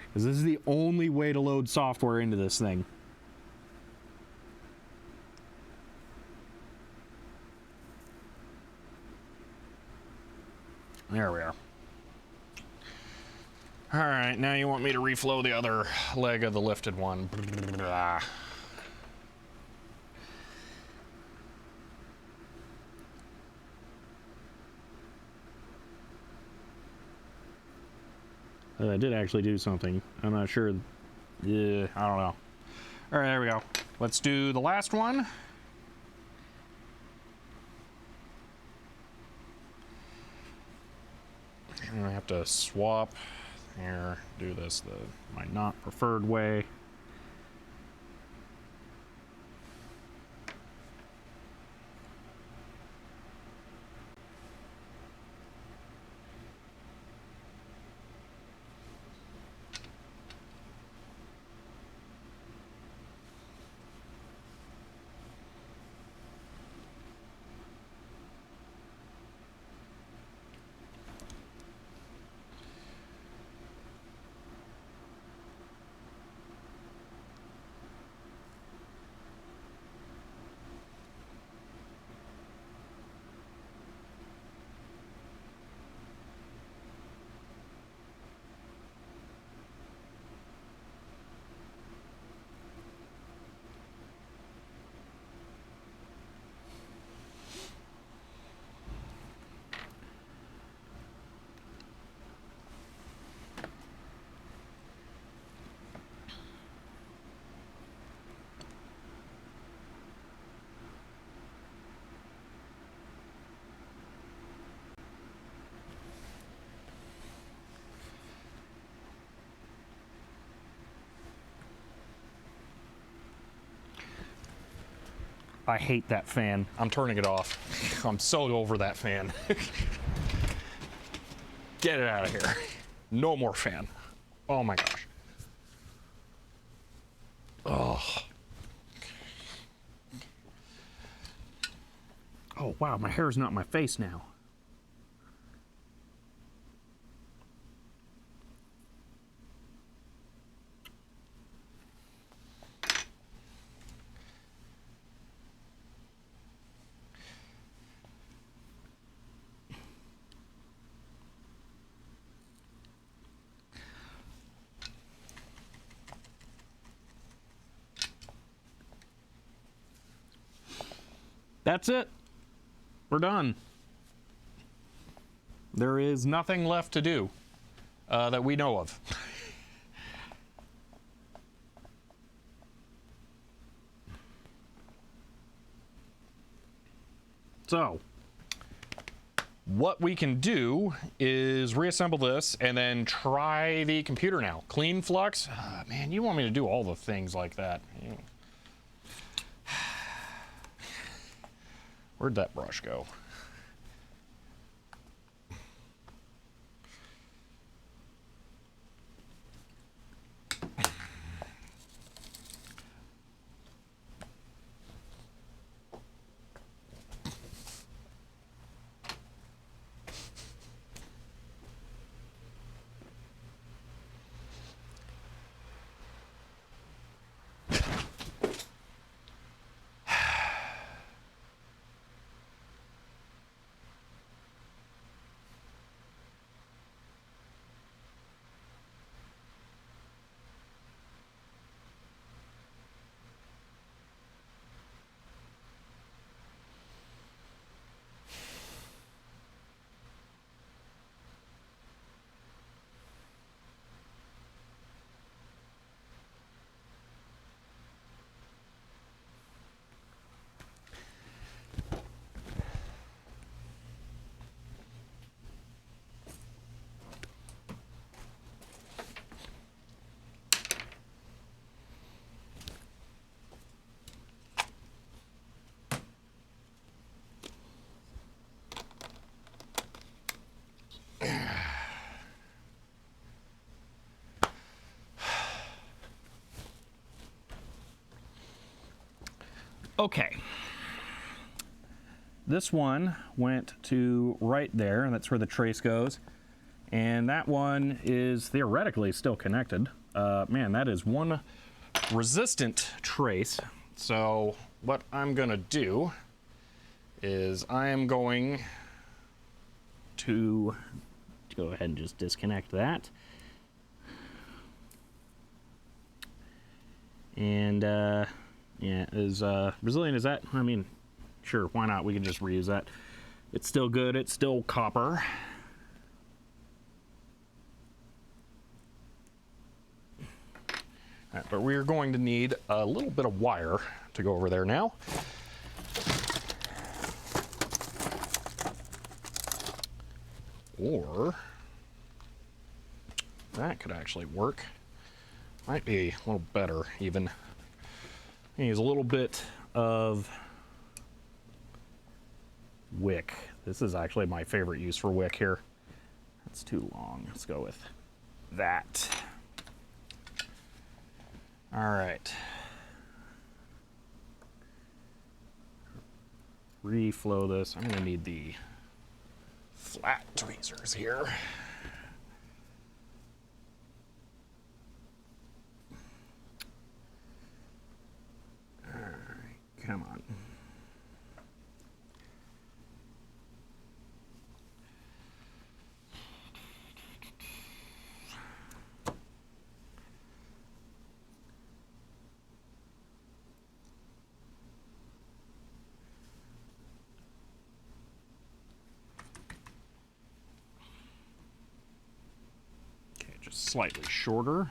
Because this is the only way to load software into this thing. There we are. All right, now you want me to reflow the other leg of the lifted one. I did actually do something. I'm not sure. Yeah, I don't know. All right, there we go. Let's do the last one. And I have to swap here, do this my not preferred way. I hate that fan. I'm turning it off. I'm so over that fan. Get it out of here. No more fan. Oh my gosh. Oh. Oh, wow, my hair's not in my face now. That's it. We're done. There is nothing left to do that we know of. So, what we can do is reassemble this and then try the computer now. Clean flux? Man, you want me to do all the things like that. Where'd that brush go? okay. This one went to right there, and that's where the trace goes. And that one is theoretically still connected. Man, that is one resistant trace. So what I'm gonna do is I am going To go ahead and just disconnect that. And yeah, as resilient as that, I mean, sure, why not? We can just reuse that. It's still good, it's still copper. All right, but we're going to need a little bit of wire to go over there now. Or that could actually work. Might be a little better even. Use a little bit of wick. This is actually my favorite use for wick here. That's too long. Let's go with that. All right. Reflow this. I'm gonna need the flat tweezers here. All right, come on. Just slightly shorter.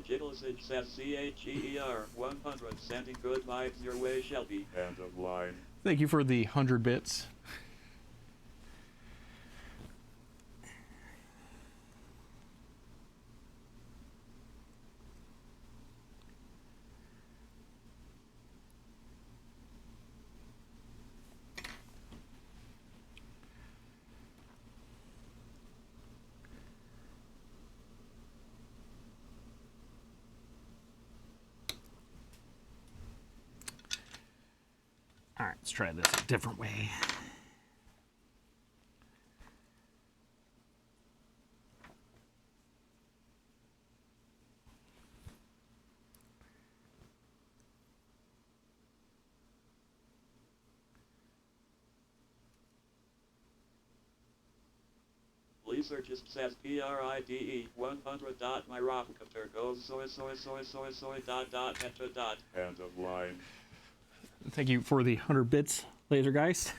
Digital Sig says CHEER 100, sending good vibes your way, Shelby. End of line. Thank you for the 100 bits. All right, let's try this a different way. Lisa just says PRIDE 100 dot my rockcopter goes soy dot enter dot. End of line. Thank you for the 100 bits, Lasergeist.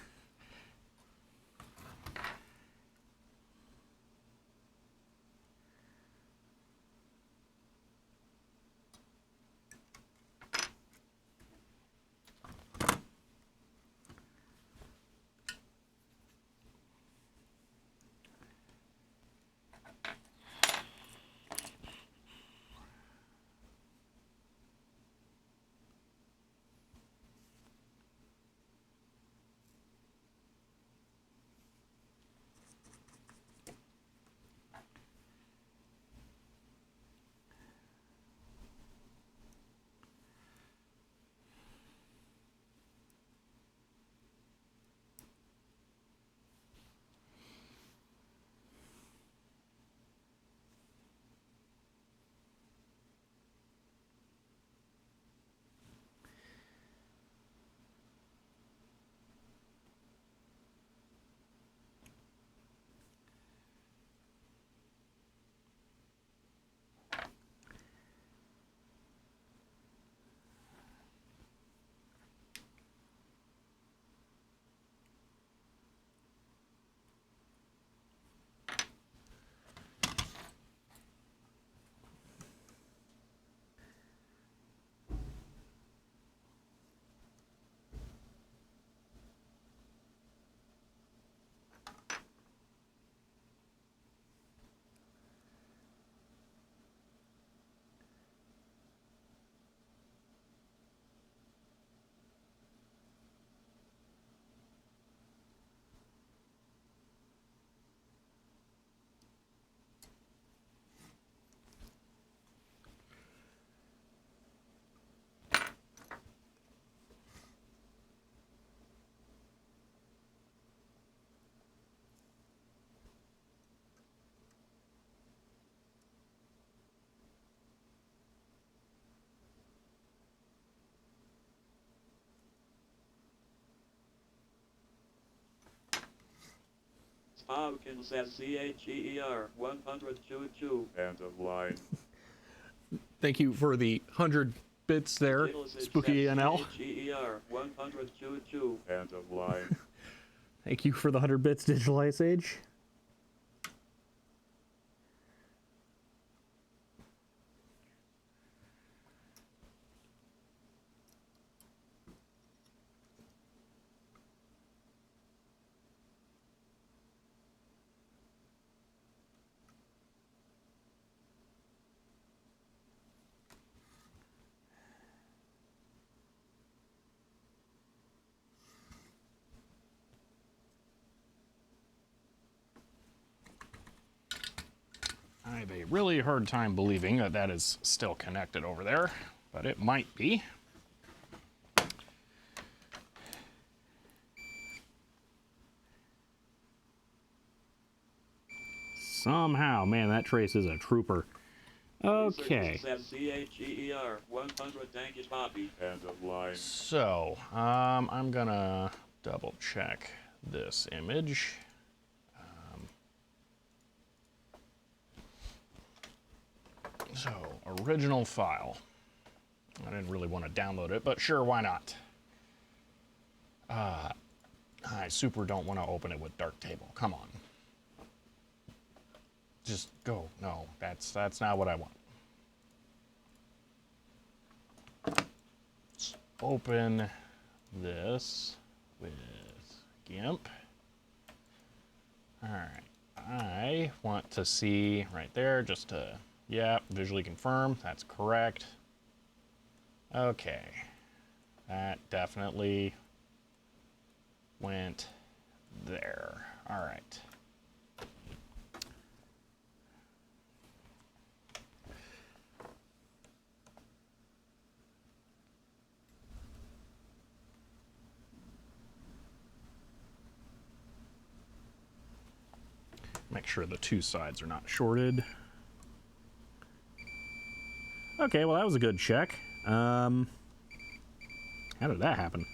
Spaukin says CHEER 100 End of line. Thank you for the 100 bits there, Spooky NL. CHEER 100 End of line. Thank you for the 100 bits, Digital Ice Age. I have a really hard time believing that that is still connected over there, but it might be. Somehow, man, that trace is a trooper. Okay. Says CHEER 100 Thank you, Poppy. End of line. So, I'm gonna double check this image. So, original file. I didn't really want to download it, but sure, why not? I super don't want to open it with Darktable. Come on. Just go. No, that's not what I want. open this with GIMP. All right, I want to see right there just to, yeah, visually confirm that's correct. Okay, that definitely went there. All right. Make sure the two sides are not shorted. Okay, well that was a good check. How did that happen?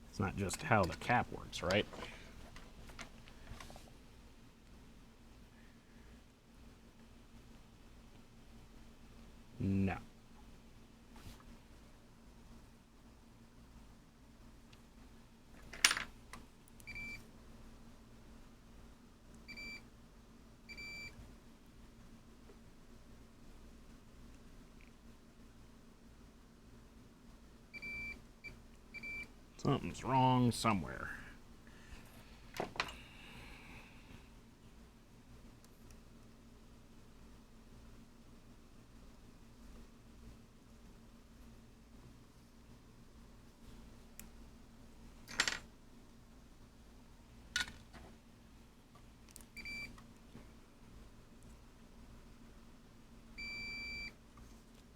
It's not just how the cap works, right? No. Something's wrong somewhere.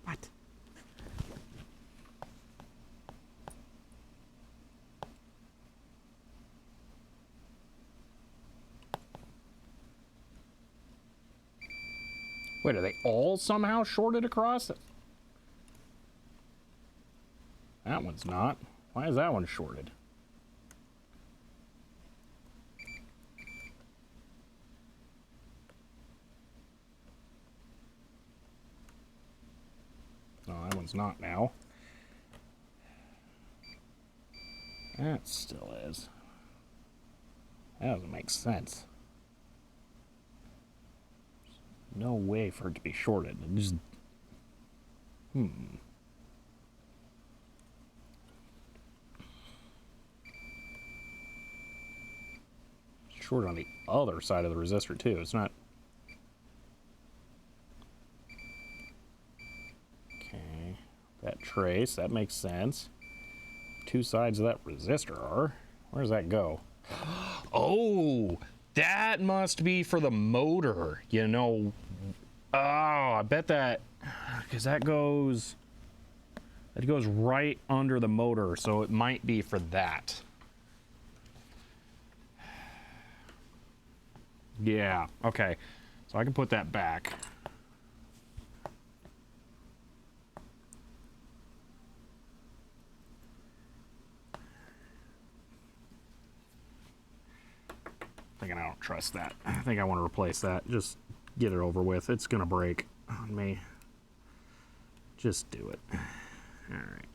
What? Wait, are they all somehow shorted across? That one's not. Why is that one shorted? No, that one's not now. That still is. That doesn't make sense. No way for it to be shorted. It just... Short on the other side of the resistor too. It's not... Okay. That trace, that makes sense. Two sides of that resistor are. Where does that go? Oh! That must be for the motor, you know. Oh, I bet that, because that goes right under the motor, so it might be for that. Yeah, okay. So I can put that back. Thinking I don't trust that. I think I want to replace that. Just get it over with. It's gonna break on me. Just do it. All right.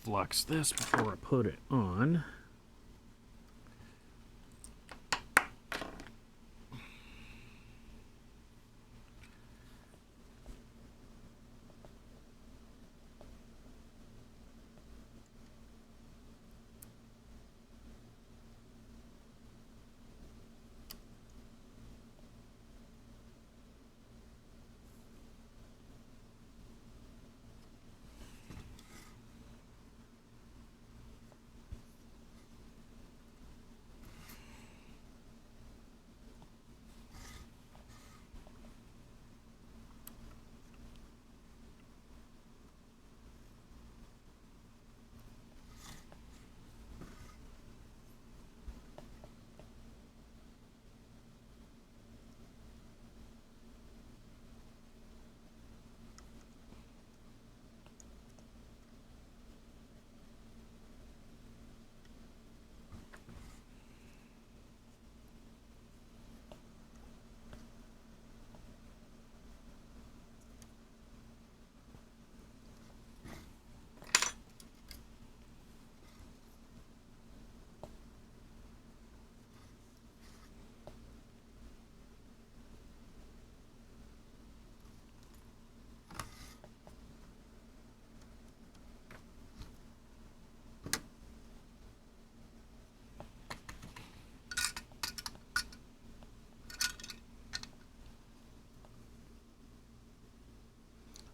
flux this before I put it on.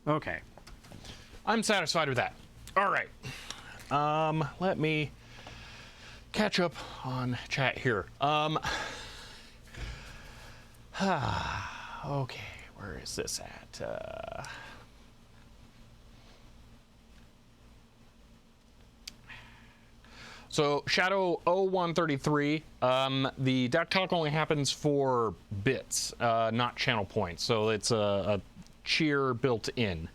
Okay. I'm satisfied with that. All right. Let me catch up on chat here. Okay, where is this at? So Shadow 0133, the deck talk only happens for bits, not channel points. So it's a cheer built in.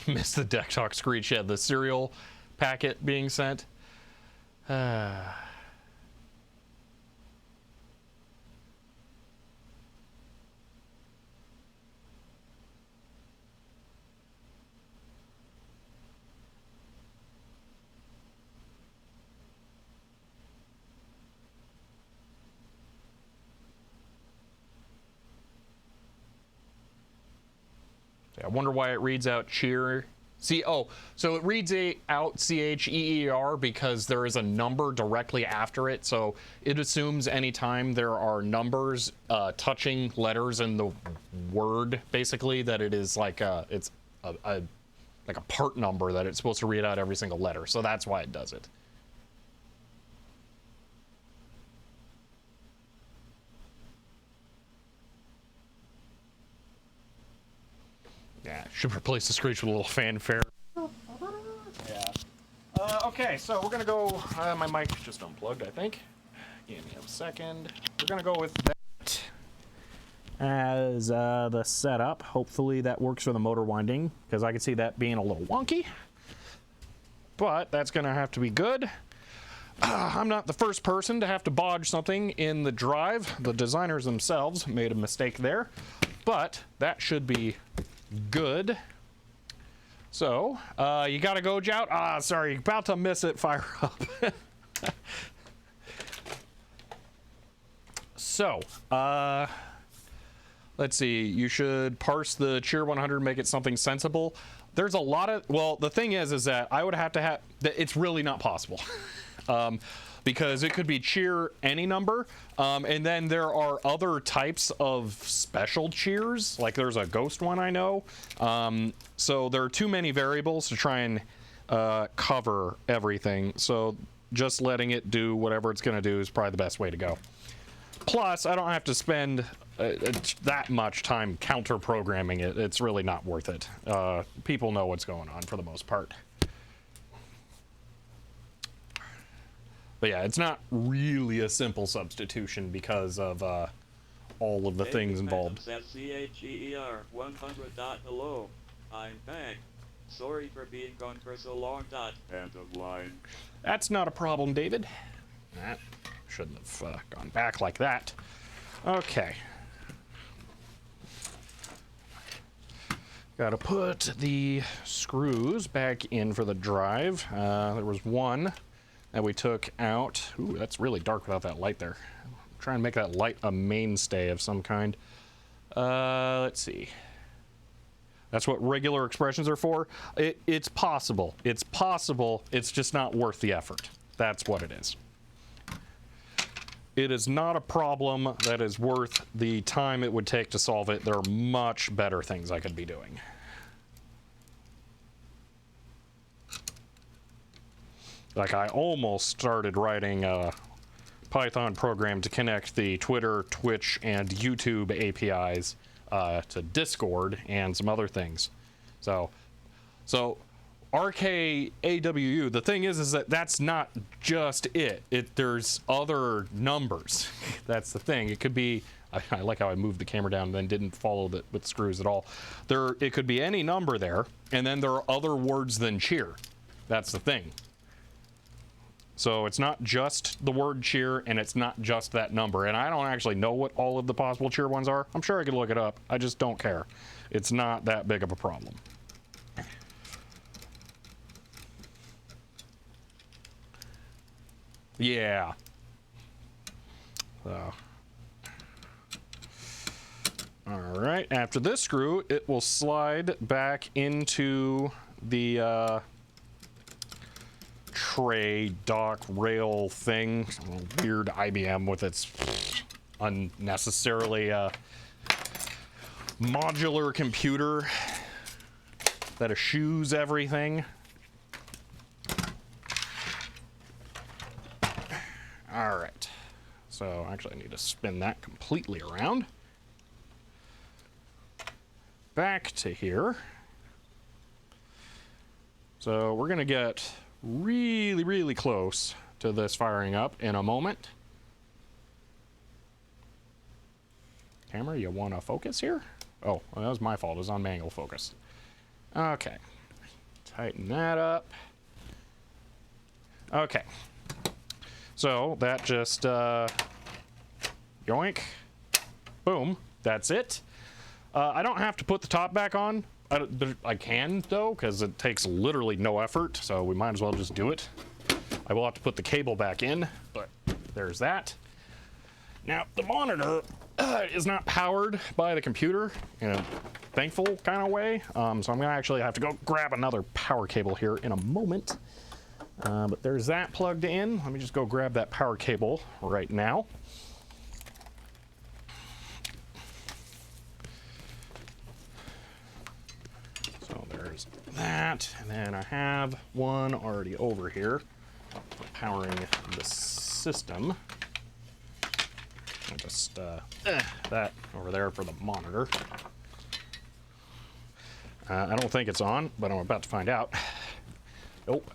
Missed the deck talk screech. Yeah, the serial packet being sent. I wonder why it reads out cheer. See, oh, so it reads out CHEER because there is a number directly after it. So it assumes anytime there are numbers touching letters in the word, basically, that it is like it's like a part number that it's supposed to read out every single letter. So that's why it does it. Yeah, should replace the screech with a little fanfare. Yeah. Okay, so we're gonna go. My mic just unplugged, I think. Give me a second. We're gonna go with that as the setup. Hopefully that works for the motor winding, because I can see that being a little wonky. But that's gonna have to be good. I'm not the first person to have to bodge something in the drive. The designers themselves made a mistake there, but that should be good. So, you gotta go, Jout? Ah, sorry, about to miss it. Fire up. So, let's see. You should parse the cheer 100, make it something sensible. There's a lot of, well, the thing is that I would have to have, it's really not possible. Because it could be cheer any number, and then there are other types of special cheers, like there's a ghost one I know. So there are too many variables to try and cover everything. So just letting it do whatever it's going to do is probably the best way to go. Plus, I don't have to spend that much time counter programming it. It's really not worth it. People know what's going on for the most part. But yeah, it's not really a simple substitution because of all of the things involved. Says CHEER 100. Hello, I'm back. Sorry for being gone for so long. End of line. That's not a problem, David. That shouldn't have gone back like that. Okay. Gotta put the screws back in for the drive. There was one that we took out. Ooh, that's really dark without that light there. Try and make that light a mainstay of some kind. Let's see. That's what regular expressions are for. It's possible. It's possible. It's just not worth the effort. That's what it is. It is not a problem that is worth the time it would take to solve it. There are much better things I could be doing. Like, I almost started writing a Python program to connect the Twitter, Twitch, and YouTube APIs to Discord and some other things. So RKAWU, the thing is that that's not just it. There's other numbers. That's the thing. It could be, I like how I moved the camera down and then didn't follow it with screws at all. It could be any number there, and then there are other words than cheer. That's the thing. So it's not just the word cheer, and it's not just that number. And I don't actually know what all of the possible cheer ones are. I'm sure I could look it up. I just don't care. It's not that big of a problem. Yeah. So. All right. After this screw, it will slide back into the tray dock rail thing. Weird IBM with its unnecessarily modular computer that eschews everything. All right. So actually I need to spin that completely around. Back to here. So we're going to get really, really close to this firing up in a moment. Camera, you want to focus here? Oh, well, that was my fault. It was on manual focus. Okay. Tighten that up. Okay. So that just yoink, boom, that's it. I don't have to put the top back on. I can though, because it takes literally no effort, so we might as well just do it. I will have to put the cable back in, but there's that. Now the monitor is not powered by the computer in a thankful kind of way, so I'm gonna actually have to go grab another power cable here in a moment. But there's that plugged in. Let me just go grab that power cable right now. So there's that, and then I have one already over here for powering the system. I'll just that over there for the monitor. I don't think it's on, but I'm about to find out. Nope.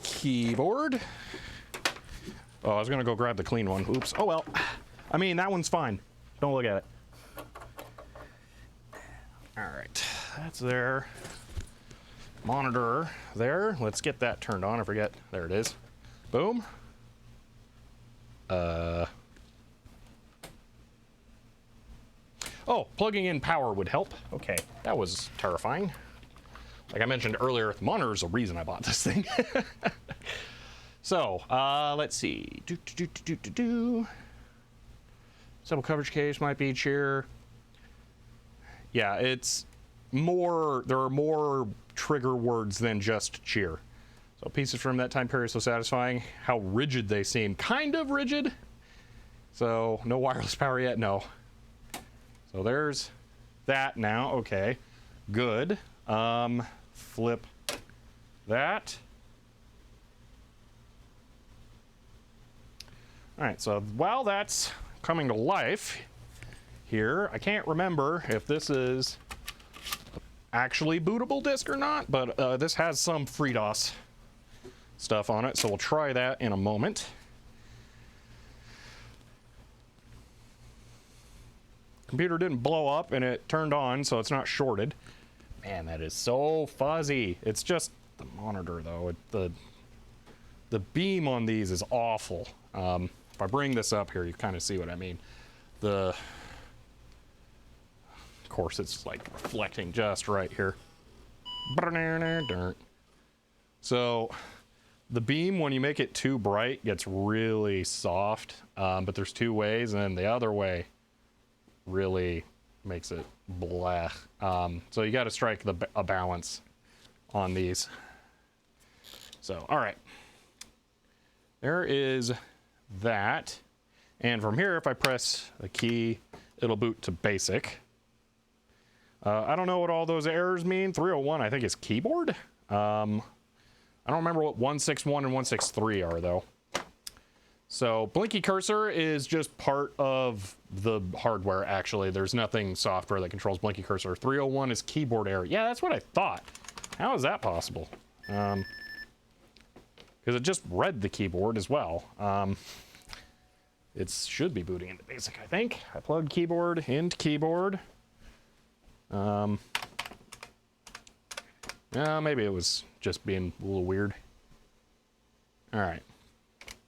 Keyboard. Oh, I was gonna go grab the clean one. Oops. Oh well. I mean, that one's fine. Don't look at it. All right, that's there. Monitor there. Let's get that turned on. I forget. There it is. Boom. Oh, plugging in power would help. Okay, that was terrifying. Like I mentioned earlier, the monitor is the reason I bought this thing. So, let's see. Simple coverage case might be cheer. Yeah, it's more, there are more trigger words than just cheer. So pieces from that time period so satisfying. How rigid they seem. Kind of rigid. So, no wireless power yet? No. So there's that now. Okay, good. Flip that. All right, so while that's coming to life here, I can't remember if this is actually bootable disk or not, but this has some FreeDOS stuff on it, so we'll try that in a moment. Computer didn't blow up and it turned on, so it's not shorted. Man, that is so fuzzy. It's just the monitor, though. The beam on these is awful. If I bring this up here, you kind of see what I mean. Of course, it's like reflecting just right here. So the beam, when you make it too bright, gets really soft. But there's two ways, and then the other way really makes it blah. So you got to strike a balance on these. So, all right. There is that. And from here, if I press a key, it'll boot to basic. I don't know what all those errors mean. 301, I think, is keyboard. I don't remember what 161 and 163 are, though. So blinky cursor is just part of the hardware, actually. There's nothing software that controls blinky cursor. 301 is keyboard error. Yeah, that's what I thought. How is that possible? Because it just read the keyboard as well. It should be booting into basic, I think. I plugged keyboard into keyboard. Maybe it was just being a little weird. All right.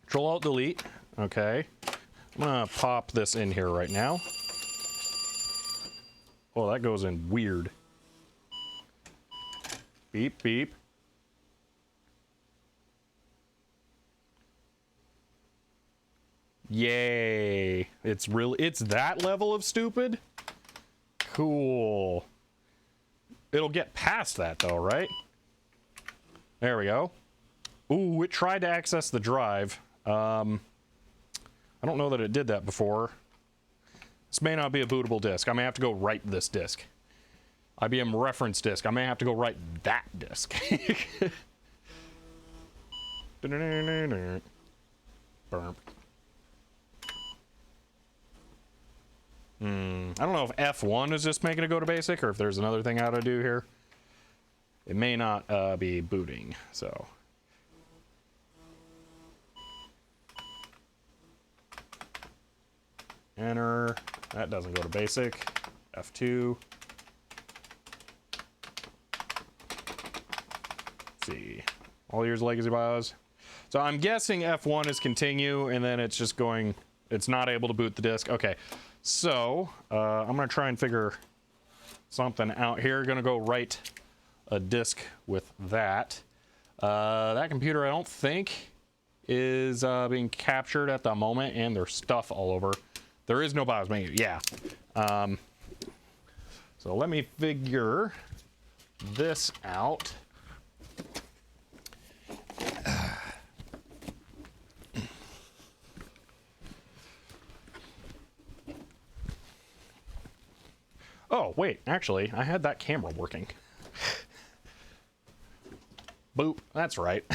Control Alt Delete. Okay. I'm gonna pop this in here right now. Oh, that goes in weird. Beep, beep. Yay. It's that level of stupid? Cool. It'll get past that though, right? There we go. Ooh, it tried to access the drive. I don't know that it did that before. This may not be a bootable disk. I may have to go write this disk. IBM reference disk. I may have to go write that disk. Burp. I don't know if F1 is just making it go to basic or if there's another thing I ought to do here. It may not be booting, so. Enter. That doesn't go to basic. F2. Let's see. All years legacy BIOS. So I'm guessing F1 is continue, and then it's just going, it's not able to boot the disk. Okay. So, I'm going to try and figure something out here. Going to go write a disk with that. That computer, I don't think, is being captured at the moment, and there's stuff all over. There is no BIOS menu. Yeah. So let me figure this out. Oh, wait, actually, I had that camera working. Boop, that's right.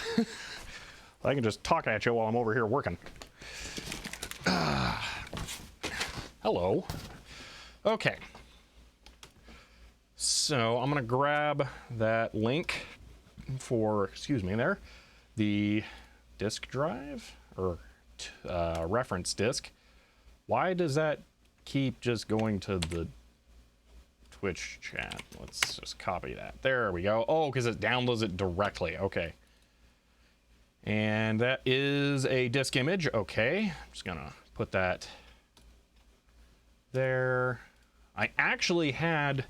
I can just talk at you while I'm over here working. Hello. Okay. So I'm gonna grab that link for, excuse me there, the disk drive, or reference disk. Why does that keep just going to the Twitch chat? Let's just copy that. There we go. Oh, because it downloads it directly. Okay. And that is a disk image. Okay. I'm just gonna put that there. I actually had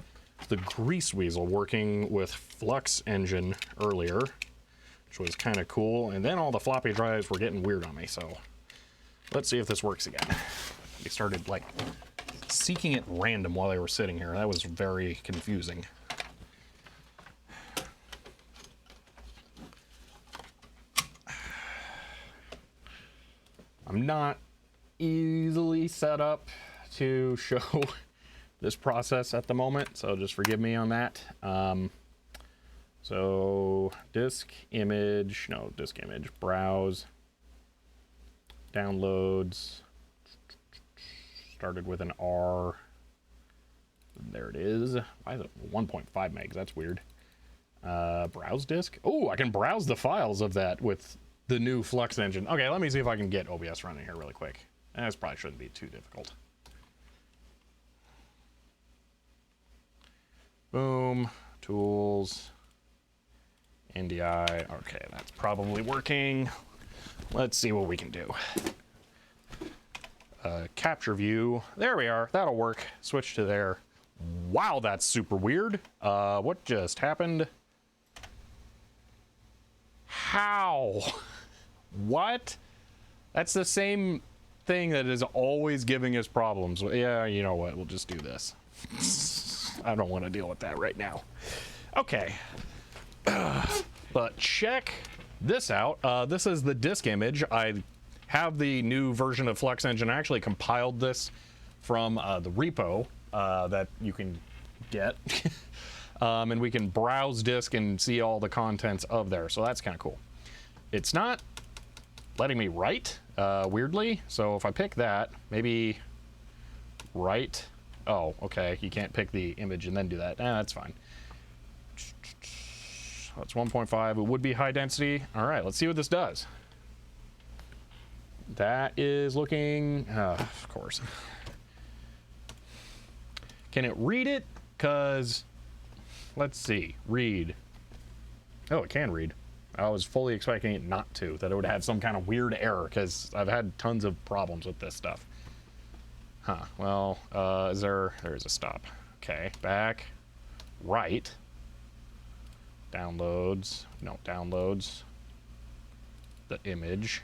the Grease Weasel working with Flux Engine earlier, which was kind of cool. And then all the floppy drives were getting weird on me. So let's see if this works again. We started like seeking it random while they were sitting here. That was very confusing. I'm not easily set up to show this process at the moment, so just forgive me on that. So disk image, browse, downloads, started with an R. There it is. Why is it 1.5 megs? That's weird. Browse disk. Oh, I can browse the files of that with the new Flux engine. Okay, let me see if I can get OBS running here really quick. This probably shouldn't be too difficult. Boom, tools, NDI. Okay, that's probably working. Let's see what we can do. Capture view. There we are. That'll work. Switch to there. Wow, that's super weird. What just happened? How? What? That's the same thing that is always giving us problems. Yeah, you know what? We'll just do this. I don't want to deal with that right now. Okay. But check this out. This is the disk image. I have the new version of Flux Engine. I actually compiled this from the repo that you can get. And we can browse disk and see all the contents of there. So that's kind of cool. It's not letting me write, weirdly. So if I pick that, maybe write. Oh, okay. You can't pick the image and then do that. That's fine. That's 1.5. It would be high density. All right, let's see what this does. That is looking, of course. Can it read it? Because, let's see, read. Oh, it can read. I was fully expecting it not to, that it would have some kind of weird error, because I've had tons of problems with this stuff. Huh, well, there's a stop. Okay, back, right, downloads, no, downloads, the image.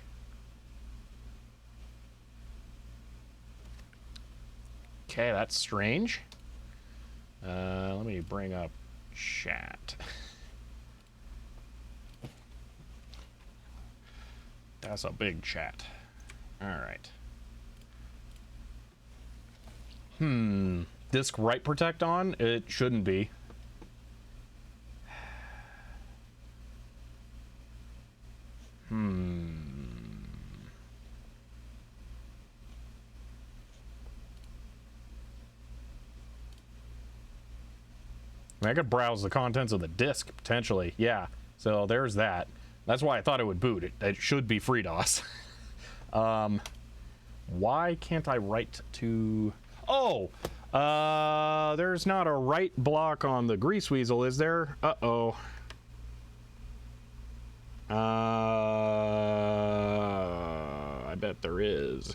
Okay, that's strange. Let me bring up chat. That's a big chat. All right. Disk write protect on? It shouldn't be. I could browse the contents of the disk, potentially. Yeah, so there's that. That's why I thought it would boot. It should be FreeDOS. Why can't I write to... Oh! There's not a write block on the Grease Weasel, is there? Uh-oh. I bet there is.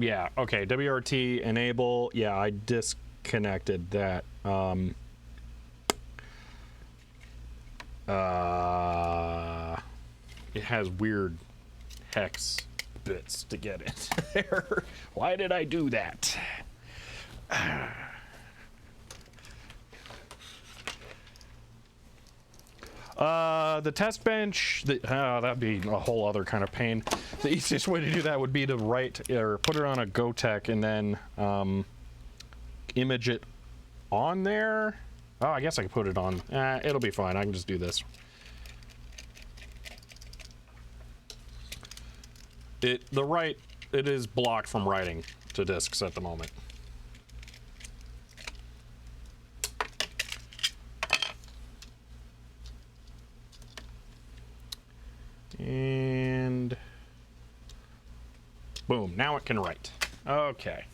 Yeah, okay, WRT enable. Yeah, I disconnected that. It has weird hex bits to get it there. Why did I do that? The test bench, that'd be a whole other kind of pain. The easiest way to do that would be to write or put it on a GoTech and then image it on there. Oh, I guess I could put it on. It'll be fine. I can just do this. It is blocked from writing to disks at the moment. And boom, now it can write. Okay.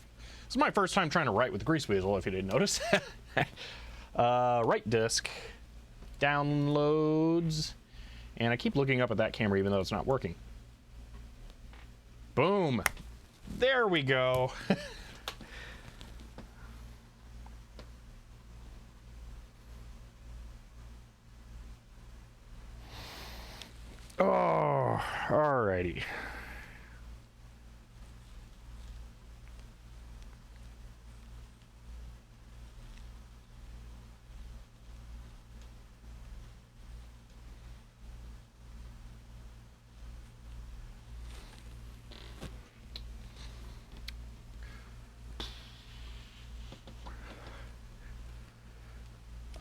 This is my first time trying to write with the Grease Weasel, if you didn't notice. Write disk, downloads, and I keep looking up at that camera even though it's not working. Boom. There we go. Oh, alrighty.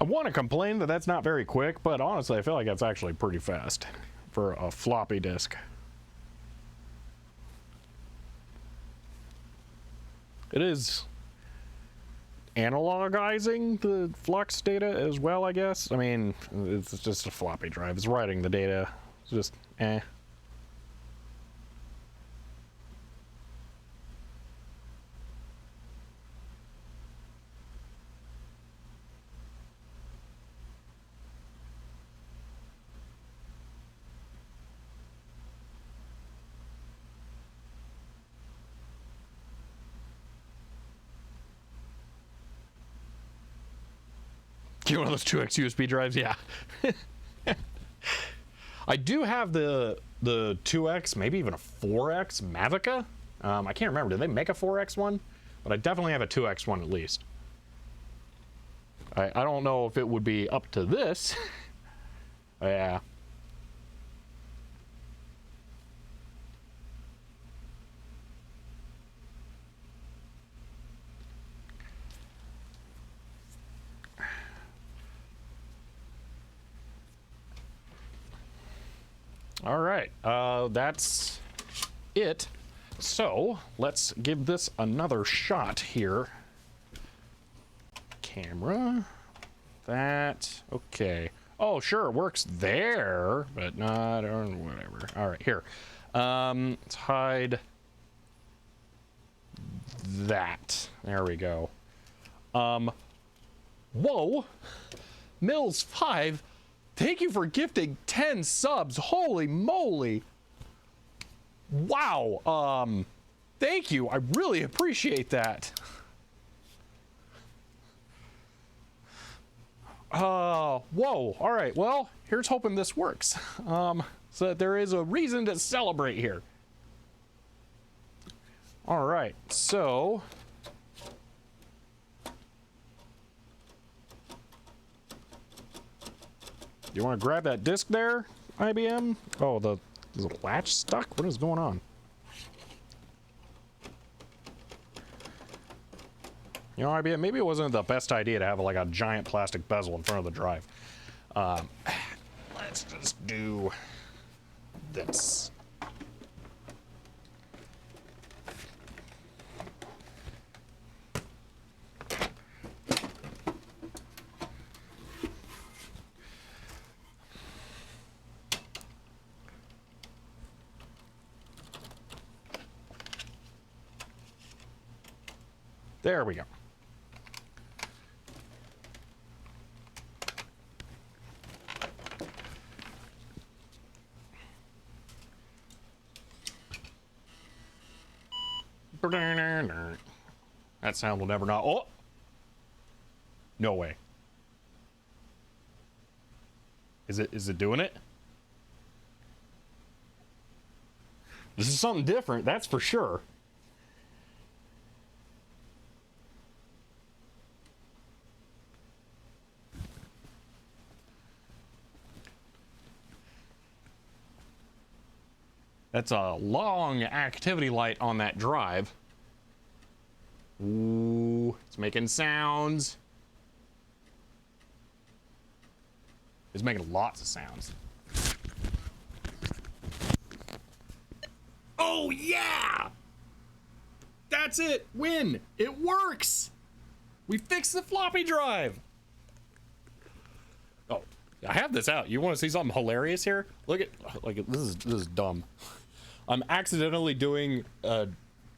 I want to complain that that's not very quick, but honestly, I feel like that's actually pretty fast for a floppy disk. It is analogizing the flux data as well, I guess. I mean, it's just a floppy drive. It's writing the data. It's just, eh. Get one of those 2x USB drives, yeah. I do have the 2x, maybe even a 4x Mavica. I can't remember. Did they make a 4x one? But I definitely have a 2x one at least. I don't know if it would be up to this. Yeah. All right, that's it. So let's give this another shot here. Camera, that, okay. Oh, sure, it works there, but not, or whatever. All right, here. Let's hide that. There we go. Whoa, Mills 5. Thank you for gifting 10 subs. Holy moly. Wow. Thank you. I really appreciate that. Whoa. All right. Well, here's hoping this works. So that there is a reason to celebrate here. All right. So you want to grab that disc there, IBM? Oh, is the latch stuck? What is going on? You know, IBM, maybe it wasn't the best idea to have like a giant plastic bezel in front of the drive. Let's just do this. There we go. That sound will never not. Oh! No way. Is it doing it? This is something different, that's for sure. That's a long activity light on that drive. Ooh, it's making sounds. It's making lots of sounds. Oh yeah! That's it, win! It works! We fixed the floppy drive! Oh, I have this out. You want to see something hilarious here? Look at, like, this is dumb. I'm accidentally doing a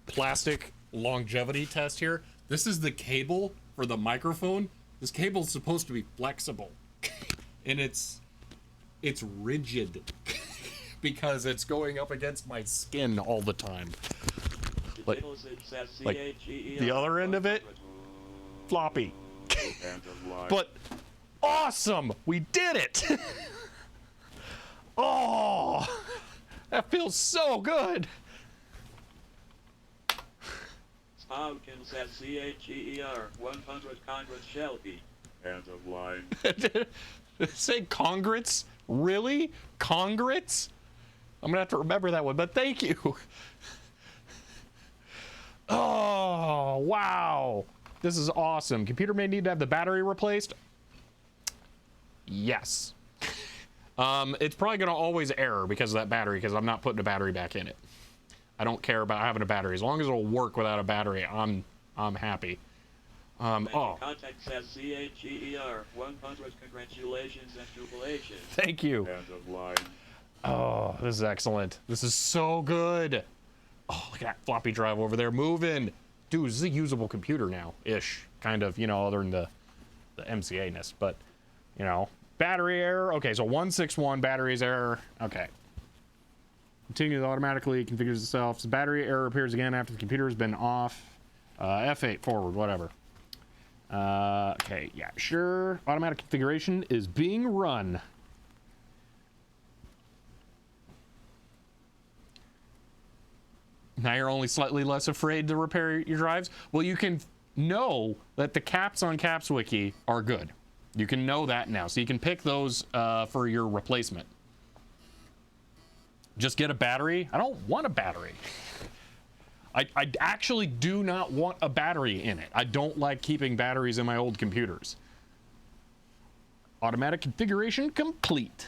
plastic longevity test here. This is the cable for the microphone. This cable is supposed to be flexible, and it's rigid. because it's going up against my skin all the time. Like the other end of it, floppy. But awesome, we did it. Oh, that feels so good. Hopkins says CHEER 100 Congress Shelby. End of line. Say congrats? Really? Congrats? I'm gonna have to remember that one, but thank you. Oh, wow. This is awesome. Computer may need to have the battery replaced. Yes. It's probably gonna always error because of that battery, because I'm not putting a battery back in it. I don't care about having a battery. As long as it'll work without a battery, I'm happy. Contact says CHEER 100 congratulations and jubilations. Thank you. End of line. Oh, this is excellent. This is so good. Oh, look at that floppy drive over there moving. Dude, this is a usable computer now, ish. Kind of, you know, other than the MCA-ness. But, you know, battery error. Okay, so 161 batteries error. Okay. Continues automatically, configures itself. So battery error appears again after the computer has been off. F8 forward, whatever. Okay, yeah, sure. Automatic configuration is being run. Now you're only slightly less afraid to repair your drives? Well, you can know that the caps on Caps Wiki are good. You can know that now, so you can pick those for your replacement. Just get a battery? I don't want a battery. I actually do not want a battery in it. I don't like keeping batteries in my old computers. Automatic configuration complete.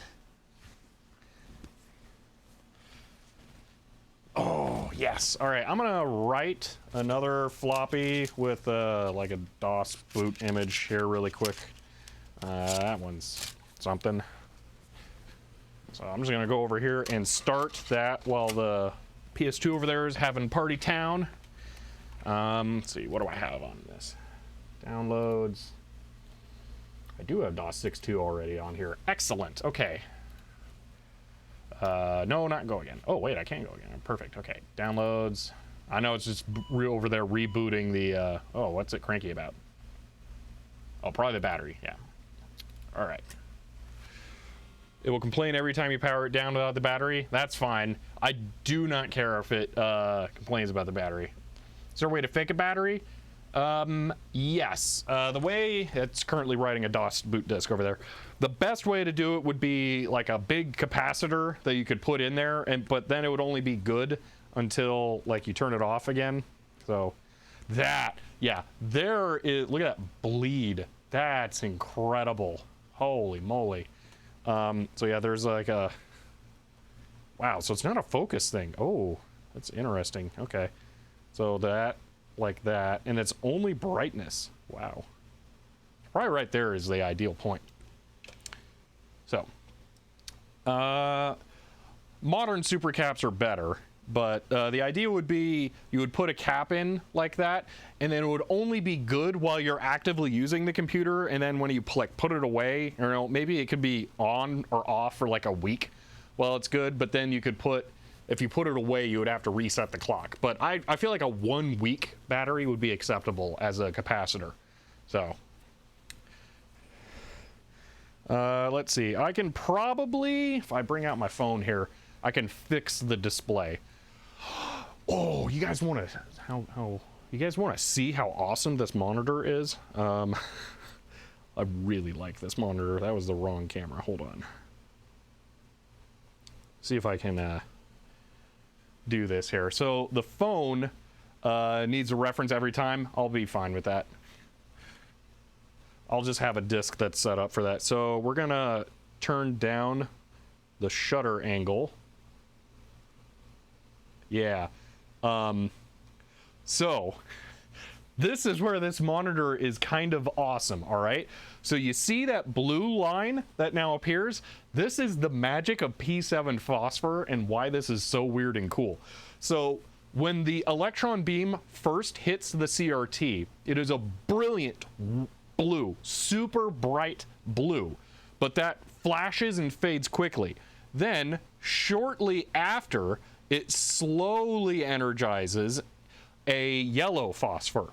Oh, yes. All right, I'm gonna write another floppy with like a DOS boot image here really quick. That one's something. So I'm just gonna go over here and start that while the PS2 over there is having party town. Let's see, what do I have on this? Downloads. I do have DOS 6.2 already on here. Excellent. Okay. No, not go again. Oh, wait, I can go again. Perfect. Okay. Downloads. I know it's just over there rebooting the, oh, what's it cranky about? Oh, probably the battery. Yeah. All right. It will complain every time you power it down without the battery. That's fine. I do not care if it complains about the battery. Is there a way to fake a battery? Yes. The way it's currently writing a DOS boot disk over there. The best way to do it would be like a big capacitor that you could put in there, but then it would only be good until like you turn it off again. So that, yeah, there is. Look at that bleed. That's incredible. Holy moly. So yeah, there's like a, wow, so it's not a focus thing. Oh, that's interesting. Okay. So that, like that, and it's only brightness. Wow. Probably right there is the ideal point. So, modern super caps are better, but the idea would be you would put a cap in like that, and then it would only be good while you're actively using the computer, and then when you like put it away, or, you know, maybe it could be on or off for like a week while it's good, but then you could put, if you put it away, you would have to reset the clock. But I feel like a 1 week battery would be acceptable as a capacitor. So, let's see. I can probably, if I bring out my phone here, I can fix the display. Oh, you guys want to you guys want to see how awesome this monitor is? I really like this monitor. That was the wrong camera. Hold on. See if I can do this here. So the phone needs a reference every time. I'll be fine with that. I'll just have a disk that's set up for that. So we're gonna turn down the shutter angle. Yeah. So this is where this monitor is kind of awesome, all right? So you see that blue line that now appears? This is the magic of P7 phosphor and why this is so weird and cool. So when the electron beam first hits the CRT, it is a brilliant blue, super bright blue, but that flashes and fades quickly. Then, shortly after, it slowly energizes a yellow phosphor.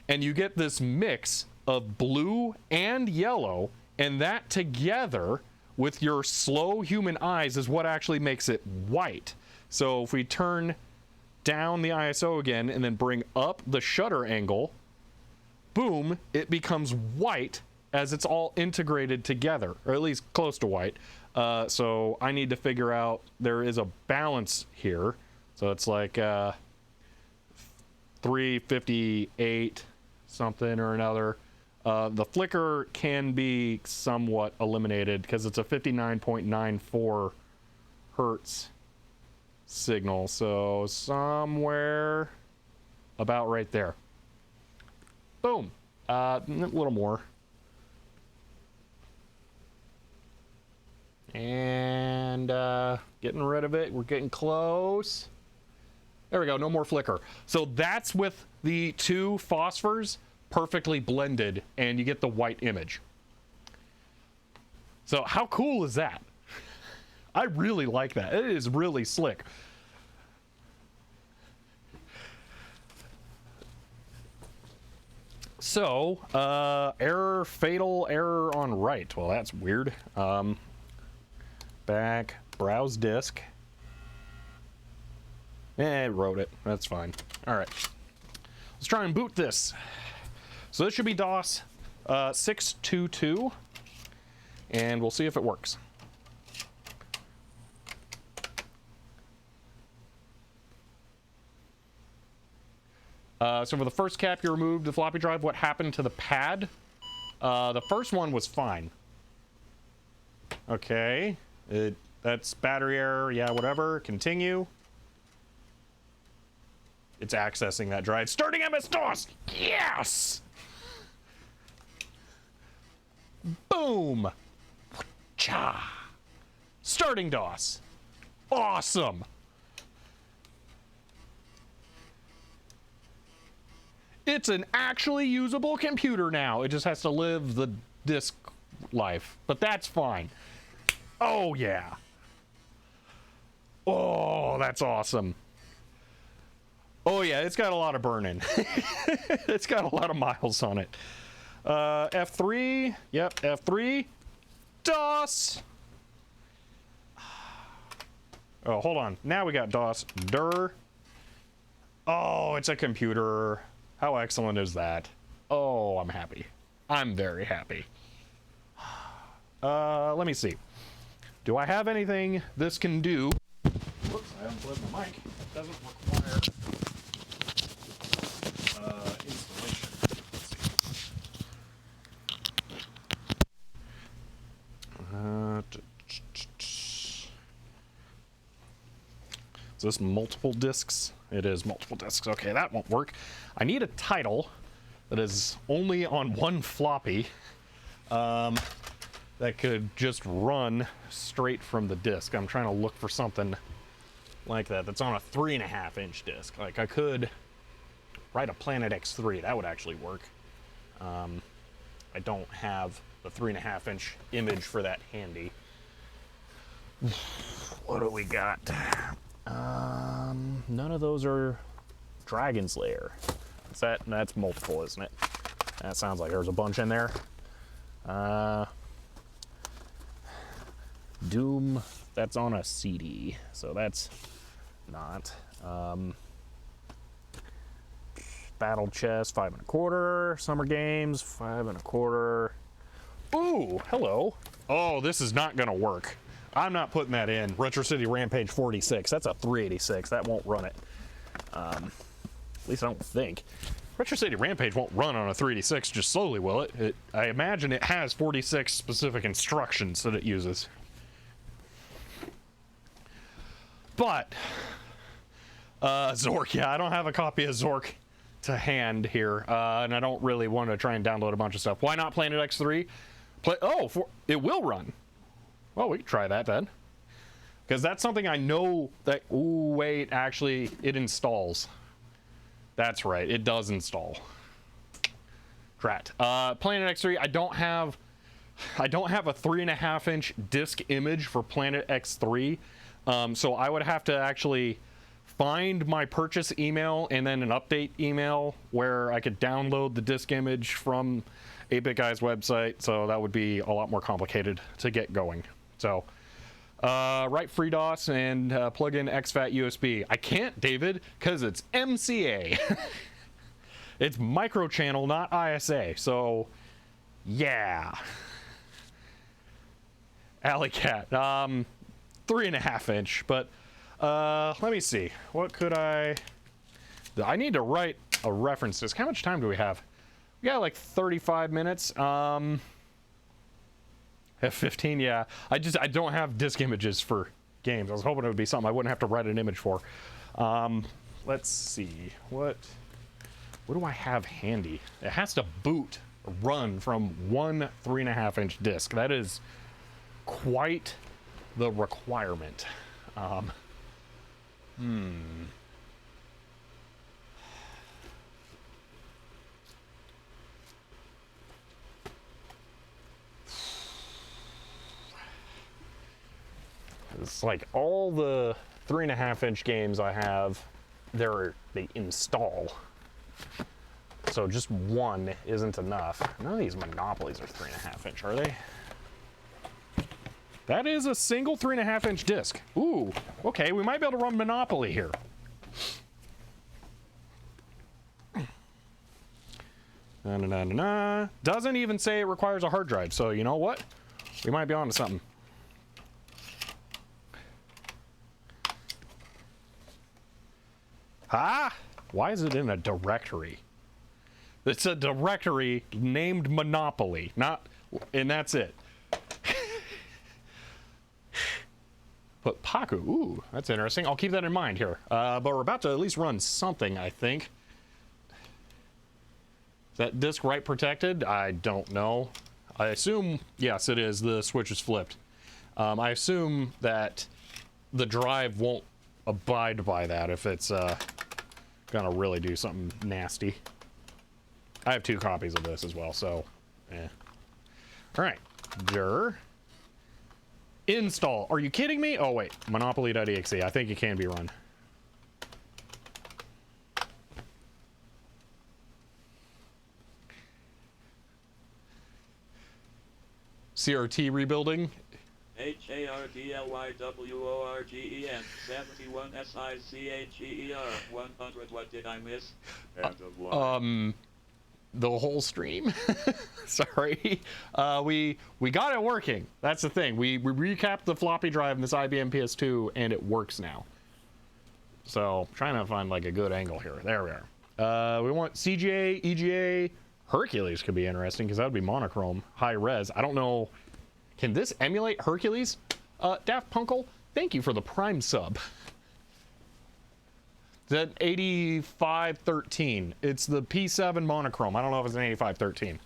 And you get this mix of blue and yellow, and that together with your slow human eyes is what actually makes it white. So if we turn down the ISO again and then bring up the shutter angle, boom, it becomes white as it's all integrated together, or at least close to white. So I need to figure out, there is a balance here. So it's like 358 something or another. The flicker can be somewhat eliminated because it's a 59.94 hertz signal. So somewhere about right there. Boom. A little more. And getting rid of it. We're getting close. There we go. No more flicker. So that's with the two phosphors perfectly blended, and you get the white image. So how cool is that? I really like that. It is really slick. So, error, fatal error on write. Well, that's weird. Back, browse disk. It wrote it. That's fine. All right. Let's try and boot this. So this should be DOS 622, and we'll see if it works. So for the first cap you removed the floppy drive, what happened to the pad? The first one was fine. Okay, that's battery error, yeah, whatever, continue. It's accessing that drive. Starting MS-DOS! Yes! Boom! Cha! Starting DOS. Awesome! It's an actually usable computer now. It just has to live the disk life, but that's fine. Oh, yeah. Oh, that's awesome. Oh, yeah, it's got a lot of burn-in. It's got a lot of miles on it. F3. Yep, F3. DOS. Oh, hold on. Now we got DOS. Dir. Oh, it's a computer. How excellent is that? Oh, I'm happy. I'm very happy. Let me see. Do I have anything this can do? Whoops, I unplugged my mic. It doesn't require installation. Let's see. Is this multiple discs? It is multiple discs. Okay, that won't work. I need a title that is only on one floppy that could just run straight from the disk. I'm trying to look for something like that that's on a 3.5-inch disc. Like I could write a Planet X3. That would actually work. I don't have the 3.5-inch image for that handy. What do we got? None of those are Dragon's Lair. That's multiple, isn't it? That sounds like there's a bunch in there. Doom, that's on a CD, so that's not. Battle Chest, 5 1/4. Summer Games, 5 1/4. Ooh, hello. Oh, this is not gonna work. I'm not putting that in. Retro City Rampage 46. That's a 386. That won't run it. At least I don't think. Retro City Rampage won't run on a 386 just slowly, will it? I imagine it has 46 specific instructions that it uses. But Zork, yeah, I don't have a copy of Zork to hand here, and I don't really want to try and download a bunch of stuff. Why not Planet X3? It will run. Well, we can try that then. Because that's something I know that... Ooh, wait, actually, it installs. That's right, it does install. Drat. Planet X3, I don't have I don't have a 3.5-inch disk image for Planet X3, so I would have to actually find my purchase email and then an update email where I could download the disk image from 8-Bit Guy's website, so that would be a lot more complicated to get going. So write FreeDOS and plug in exFAT USB. I can't, David, because it's MCA. It's microchannel, not ISA, so yeah. Alley Cat, 3.5-inch, but let me see. What could I need to write a reference disk. How much time do we have? We got like 35 minutes. Have 15, yeah. I don't have disk images for games. I was hoping it would be something I wouldn't have to write an image for. Let's see. What do I have handy? It has to boot, run from one 3.5-inch disk. That is quite the requirement. It's like all the 3.5-inch games I have, they install. So just one isn't enough. None of these Monopolies are 3.5-inch, are they? That is a single 3.5-inch disc. Ooh, okay, we might be able to run Monopoly here. Doesn't even say it requires a hard drive, so you know what? We might be onto something. Ah! Why is it in a directory? It's a directory named Monopoly, and that's it. But Paku, ooh, that's interesting. I'll keep that in mind here. But we're about to at least run something, I think. Is that disk write protected? I don't know. I assume, yes, it is. The switch is flipped. I assume that the drive won't abide by that if it's gonna really do something nasty. I have 2 copies of this as well, so all right, install. Are you kidding me? Oh wait, monopoly.exe. I think it can be run. CRT rebuilding. HARDLYWORGEN 71 SICHER 100. What did I miss? The whole stream. Sorry. We got it working. That's the thing. We recapped the floppy drive in this IBM PS2 and it works now. So trying to find like a good angle here. There we are. We want CGA, EGA, Hercules could be interesting because that would be monochrome, high res. I don't know. Can this emulate Hercules? Daft Punkle, thank you for the Prime sub. That 8513. It's the P7 monochrome. I don't know if it's an 8513.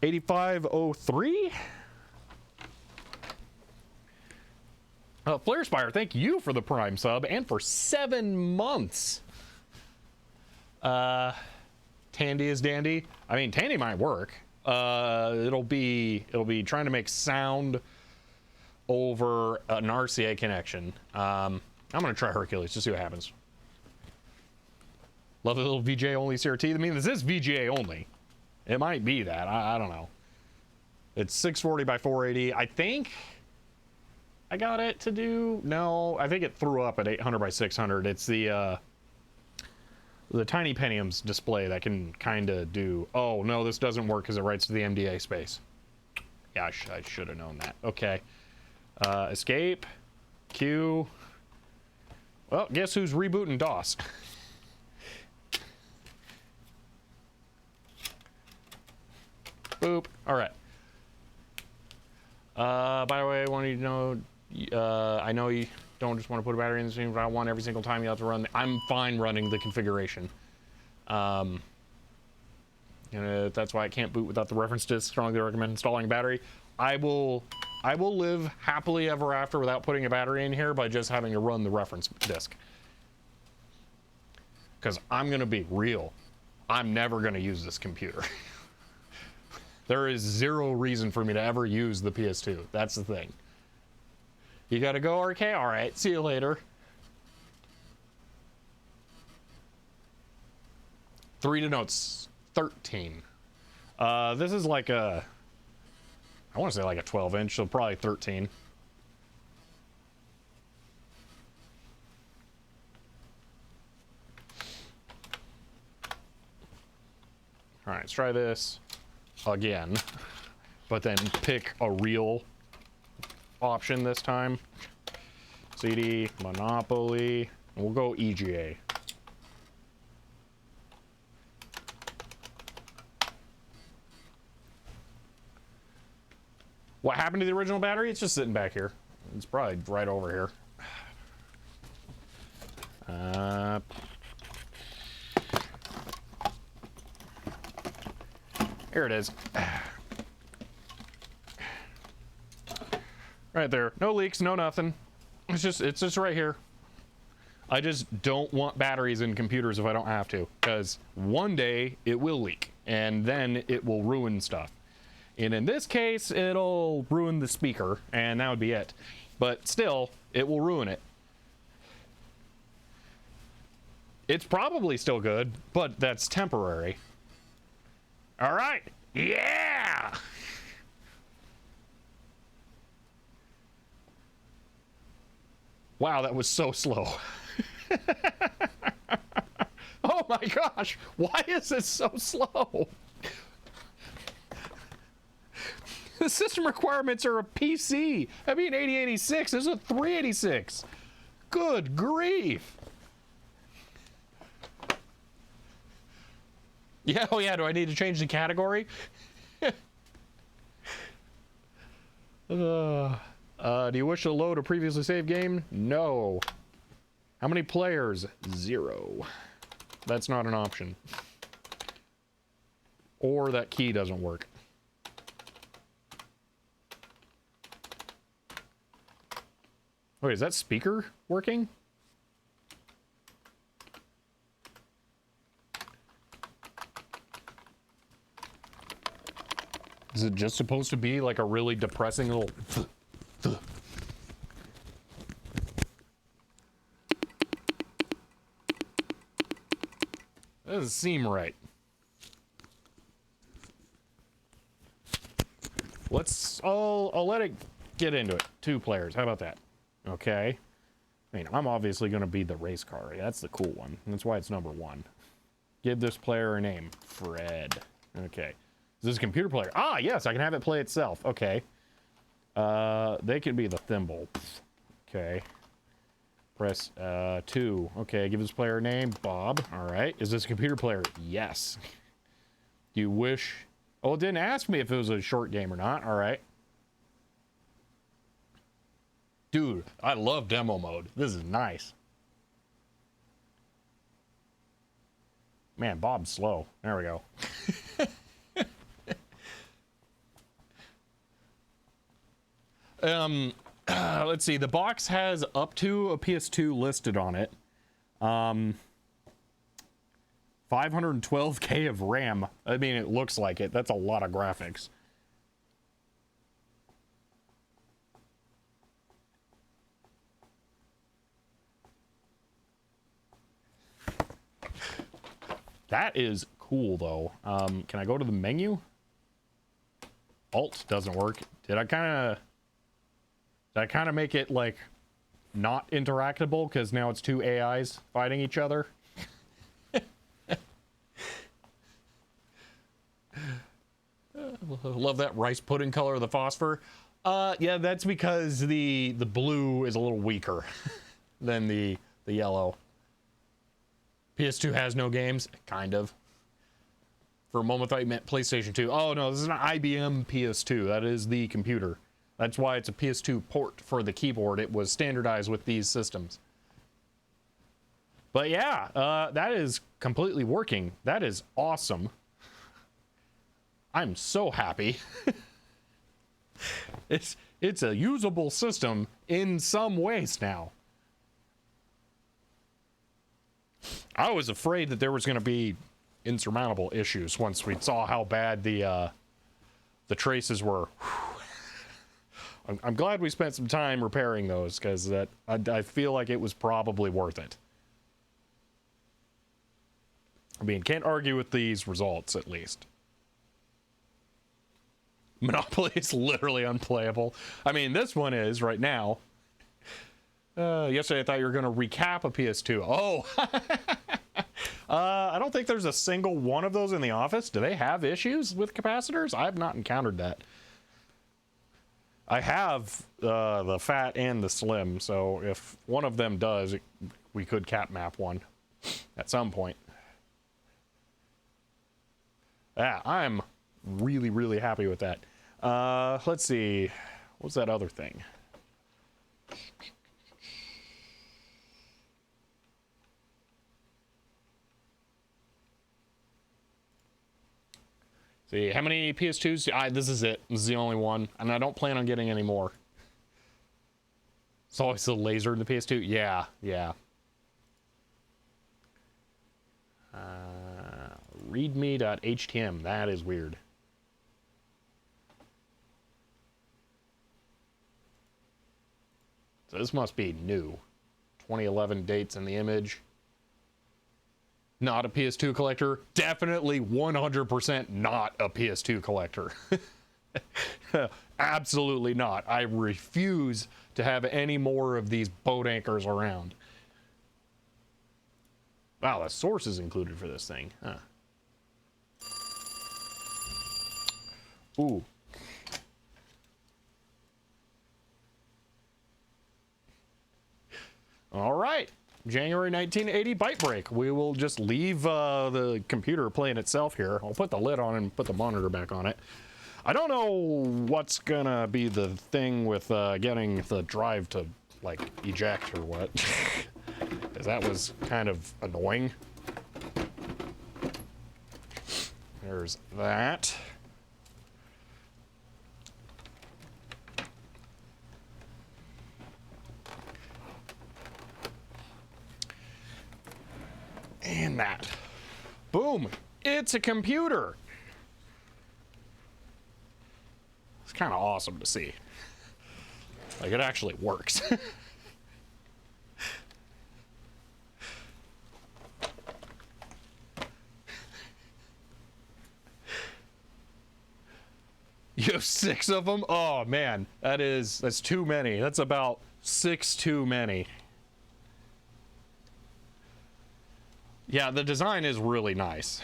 8503. Flare Spire, thank you for the Prime sub and for 7 months. Tandy is dandy. I mean, Tandy might work. It'll be trying to make sound over an RCA connection. I'm gonna try Hercules to see what happens. Love the little VGA only CRT. I mean, this is VGA only. It might be that. I don't know. It's 640 by 480. I think I got it to do. No, I think it threw up at 800 by 600. It's the Tiny Pentium's display that can kind of do. Oh no, this doesn't work because it writes to the MDA space. Yeah, I should have known that. Okay. Escape. Q. Well, guess who's rebooting DOS? Boop. All right. By the way, I wanted you to know, I know you don't just want to put a battery in the stream, but I want every single time you have to run. I'm fine running the configuration. You know, that's why I can't boot without the reference disk. Strongly recommend installing a battery. I will live happily ever after without putting a battery in here by just having to run the reference disk. Because I'm going to be real I'm never going to use this computer. There is zero reason for me to ever use the PS2. That's the thing. You got to go, RK? All right, see you later. 3 to notes, 13. This is like a, I want to say like a 12-inch, so probably 13. All right, let's try this again, but then pick a real option this time. CD, Monopoly, and we'll go EGA. What happened to the original battery? It's just sitting back here. It's probably right over here. Here it is. Right there. No leaks, no nothing. It's just right here. I just don't want batteries in computers if I don't have to, because one day it will leak and then it will ruin stuff. And in this case, it'll ruin the speaker, and that would be it. But still, it will ruin it. It's probably still good, but that's temporary. All right. Yeah! Wow, that was so slow. Oh my gosh, why is it so slow? The system requirements are a PC. I mean 8086, this is a 386. Good grief. Yeah, oh yeah, do I need to change the category? Do you wish to load a previously saved game? No. How many players? 0. That's not an option. Or that key doesn't work. Wait, is that speaker working? Is it just supposed to be like a really depressing little... That doesn't seem right. I'll let it get into it. 2 players, how about that? Okay. I mean, I'm obviously going to be the race car. That's the cool one. That's why it's number 1. Give this player a name. Fred. Okay. Is this a computer player? Ah, yes, I can have it play itself. Okay. They can be the thimble. Okay. Press 2. Okay, give this player a name. Bob. All right. Is this a computer player? Yes. Do you wish... Oh, it didn't ask me if it was a short game or not. All right. Dude, I love demo mode. This is nice. Man, Bob's slow. There we go. Let's see. The box has up to a PS2 listed on it. 512K of RAM. I mean, it looks like it. That's a lot of graphics. That is cool, though. Can I go to the menu? Alt doesn't work. Did I kind of make it, like, not interactable? Because now it's 2 AIs fighting each other? Love that rice pudding color of the phosphor. Yeah, that's because the blue is a little weaker than the yellow. PS2 has no games? Kind of. For a moment, I thought you meant PlayStation 2. Oh, no, this is an IBM PS2. That is the computer. That's why it's a PS2 port for the keyboard. It was standardized with these systems. But yeah, that is completely working. That is awesome. I'm so happy. It's a usable system in some ways now. I was afraid that there was going to be insurmountable issues once we saw how bad the traces were. I'm glad we spent some time repairing those, because I feel like it was probably worth it. I mean, can't argue with these results, at least. Monopoly is literally unplayable. I mean, this one is right now. Yesterday I thought you were going to recap a PS2. Oh! I don't think there's a single one of those in the office. Do they have issues with capacitors? I have not encountered that. I have the fat and the slim, so if one of them does, we could cap map one at some point. Yeah, I'm really, really happy with that. Let's see. What's that other thing? See, how many PS2s? This is it. This is the only one, and I don't plan on getting any more. It's always the laser in the PS2. Yeah, yeah. Readme.htm. That is weird. So this must be new. 2011 dates in the image. Not a PS2 collector. Definitely 100% not a PS2 collector. Absolutely not. I refuse to have any more of these boat anchors around. Wow, the source is included for this thing. Huh. Ooh. All right. January 1980 byte break. We will just leave the computer playing itself here. I'll put the lid on and put the monitor back on it. I don't know what's gonna be the thing with getting the drive to like eject or what. Because that was kind of annoying. There's that. And that. Boom. It's a computer. It's kind of awesome to see. Like, it actually works. You have 6 of them? Oh, man. That's too many. That's about 6 too many. Yeah, the design is really nice.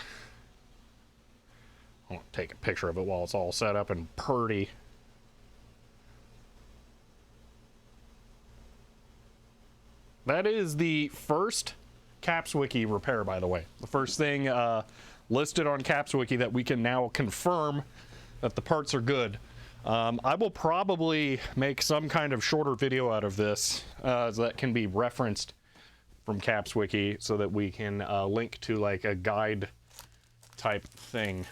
I'll take a picture of it while it's all set up and purty. That is the first CapsWiki repair, by the way. The first thing listed on CapsWiki that we can now confirm that the parts are good. I will probably make some kind of shorter video out of this that can be referenced from CapsWiki so that we can link to like a guide type thing.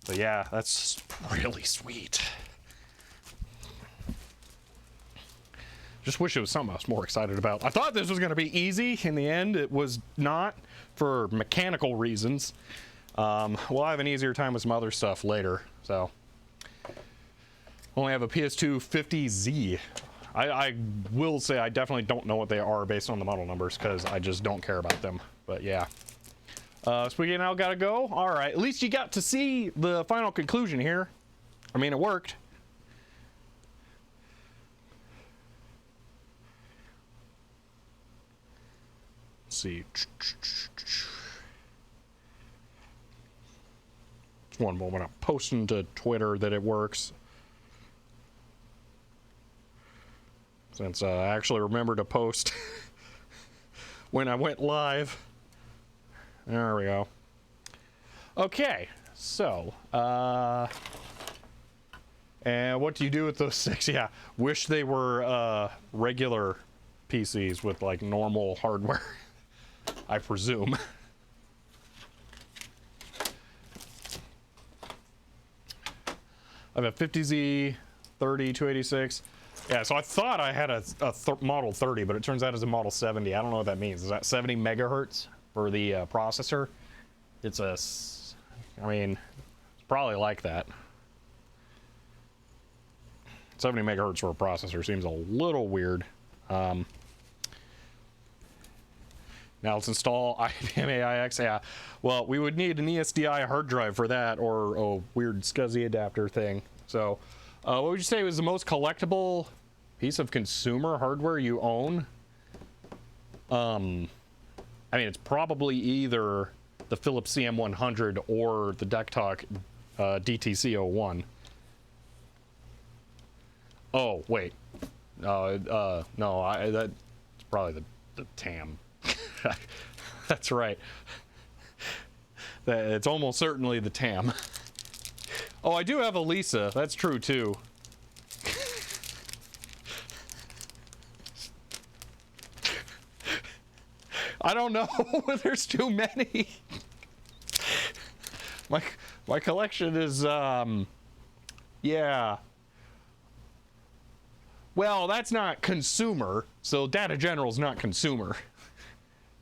But yeah, that's really sweet. Just wish it was something I was more excited about. I thought this was going to be easy. In the end, it was not, for mechanical reasons. We'll have an easier time with some other stuff later. So, only have a PS2 50Z. I will say I definitely don't know what they are based on the model numbers because I just don't care about them. But yeah. Spaghetti now gotta go. All right, at least you got to see the final conclusion here. I mean, it worked. Let's see. Just one moment. I'm posting to Twitter that it works. Since I actually remember to post when I went live. There we go. Okay, so, and what do you do with those 6? Yeah, wish they were regular PCs with like normal hardware, I presume. I have a 50Z 286. Yeah, so I thought I had a Model 30, but it turns out it's a Model 70. I don't know what that means. Is that 70 megahertz for the processor? it's I mean, it's probably like that. 70 megahertz for a processor seems a little weird. Now let's install IBM AIX. Yeah, well, we would need an ESDI hard drive for that, or a weird SCSI adapter thing. So, what would you say was the most collectible piece of consumer hardware you own? I mean, it's probably either the Philips CM100 or the DeckTalk DTC01. Oh, wait. No, that's probably the TAM. That's right. It's almost certainly the TAM. Oh, I do have a Lisa. That's true, too. I don't know. There's too many. My collection is, yeah. Well, that's not consumer, so Data General is not consumer.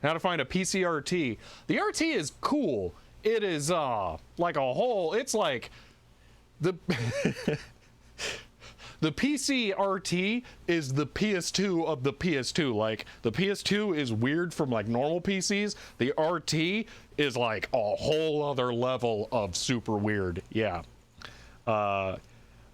How to find a PCRT. The RT is cool. It is like a whole, it's like the the PCRT is the PS2 of the PS2. Like the PS2 is weird from like normal PCs. The RT is like a whole other level of super weird. Yeah.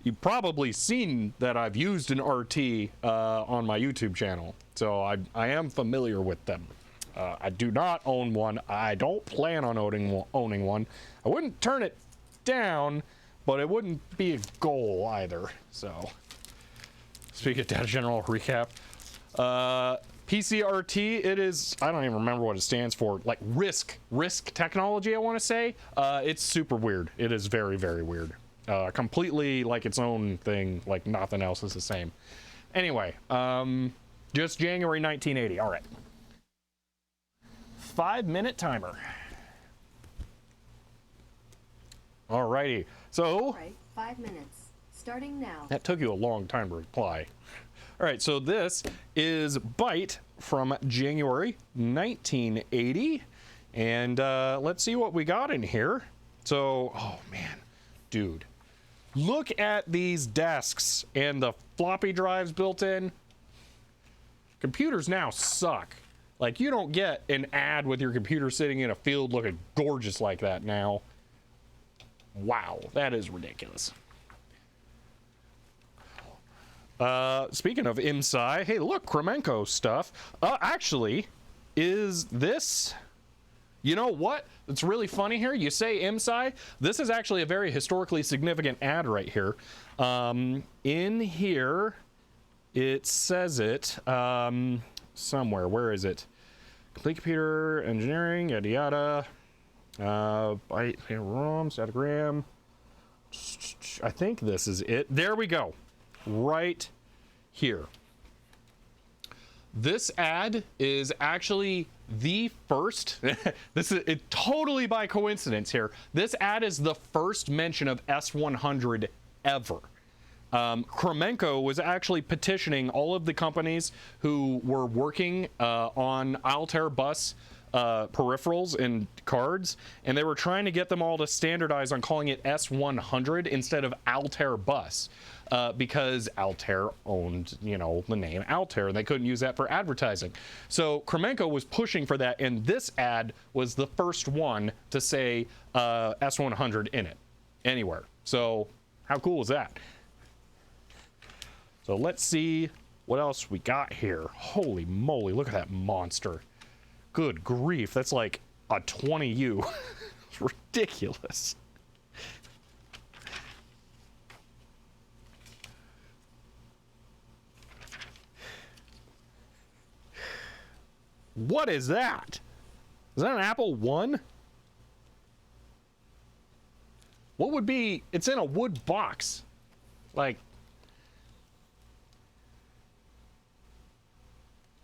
You've probably seen that I've used an RT on my YouTube channel, so I am familiar with them. I do not own one. I don't plan on owning one. I wouldn't turn it down, but it wouldn't be a goal either. So, speaking of Data General recap, PCRT, it is, I don't even remember what it stands for, like RISC technology, I want to say. It's super weird. It is very, very weird. Completely like its own thing, like nothing else is the same. Anyway, just January 1980. All right. 5-minute timer. All righty. So. All right, 5 minutes. Starting now. That took you a long time to reply. All right, so this is Byte from January 1980. And let's see what we got in here. So, oh man, dude. Look at these desks and the floppy drives built in. Computers now suck. Like, you don't get an ad with your computer sitting in a field looking gorgeous like that now. Wow, that is ridiculous. Speaking of IMSI, hey, look, Kremenko stuff. Actually, is this... You know what? It's really funny here. You say IMSI. This is actually a very historically significant ad right here. In here, it says it somewhere. Where is it? Complete computer engineering, yada yada. Byte, ROM, statogram. I think this is it. There we go. Right here. This ad is actually the first. This is it totally by coincidence here. This ad is the first mention of S100 ever. Kremenko was actually petitioning all of the companies who were working on Altair bus peripherals and cards, and they were trying to get them all to standardize on calling it S100 instead of Altair bus. Because Altair owned, you know, the name Altair, and they couldn't use that for advertising. So Kremenko was pushing for that, and this ad was the first one to say S100 in it, anywhere. So how cool is that? So let's see what else we got here. Holy moly, look at that monster. Good grief, that's like a 20U. It's ridiculous. What is that? Is that an Apple One? What would be, it's in a wood box. Like,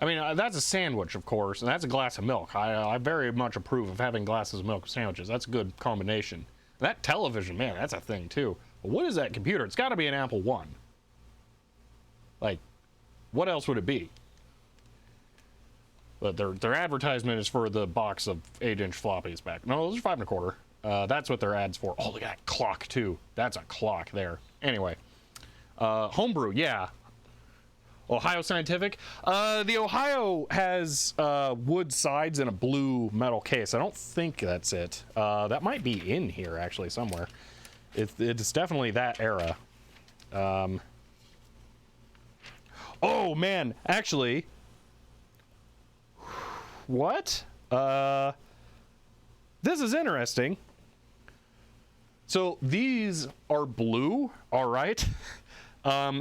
I mean, that's a sandwich, of course, and that's a glass of milk. I very much approve of having glasses of milk with sandwiches. That's a good combination. That television, man, that's a thing, too. But what is that computer? It's got to be an Apple One. Like, what else would it be? But their advertisement is for the box of 8-inch floppies back. No, those are 5 1/4. That's what their ad's for. Oh, look at that clock too. That's a clock there. Anyway, homebrew, yeah. Ohio Scientific. The Ohio has wood sides and a blue metal case. I don't think that's it. That might be in here actually somewhere. It's definitely that era. Oh man, actually. What? This is interesting. So these are blue, all right?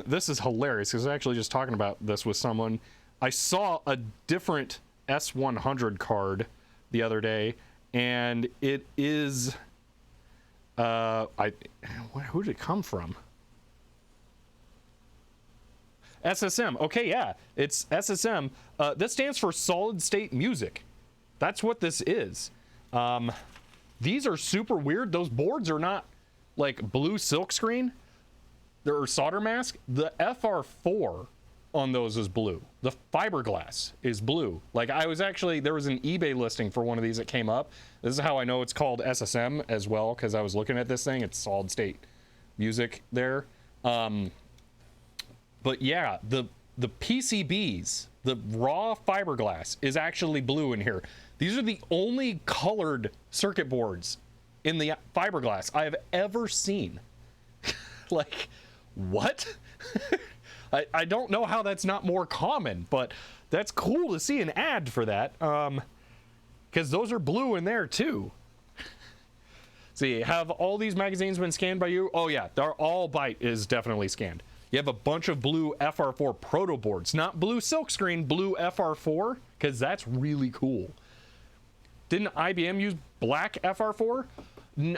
This is hilarious because I was actually just talking about this with someone. I saw a different S100 card the other day, and it is, who did it come from? SSM. Okay, yeah, it's SSM. This stands for Solid State Music. That's what this is. These are super weird. Those boards are not like blue silkscreen. They're solder mask. The FR4 on those is blue. The fiberglass is blue. Like there was an eBay listing for one of these that came up. This is how I know it's called SSM as well, because I was looking at this thing. It's Solid State Music there. But yeah, the PCBs, the raw fiberglass is actually blue in here. These are the only colored circuit boards in the fiberglass I have ever seen. Like, what? I don't know how that's not more common, but that's cool to see an ad for that. Because those are blue in there too. See, have all these magazines been scanned by you? Oh yeah, all Byte is definitely scanned. You have a bunch of blue FR4 proto boards, not blue silkscreen, blue FR4, because that's really cool. Didn't IBM use black FR4?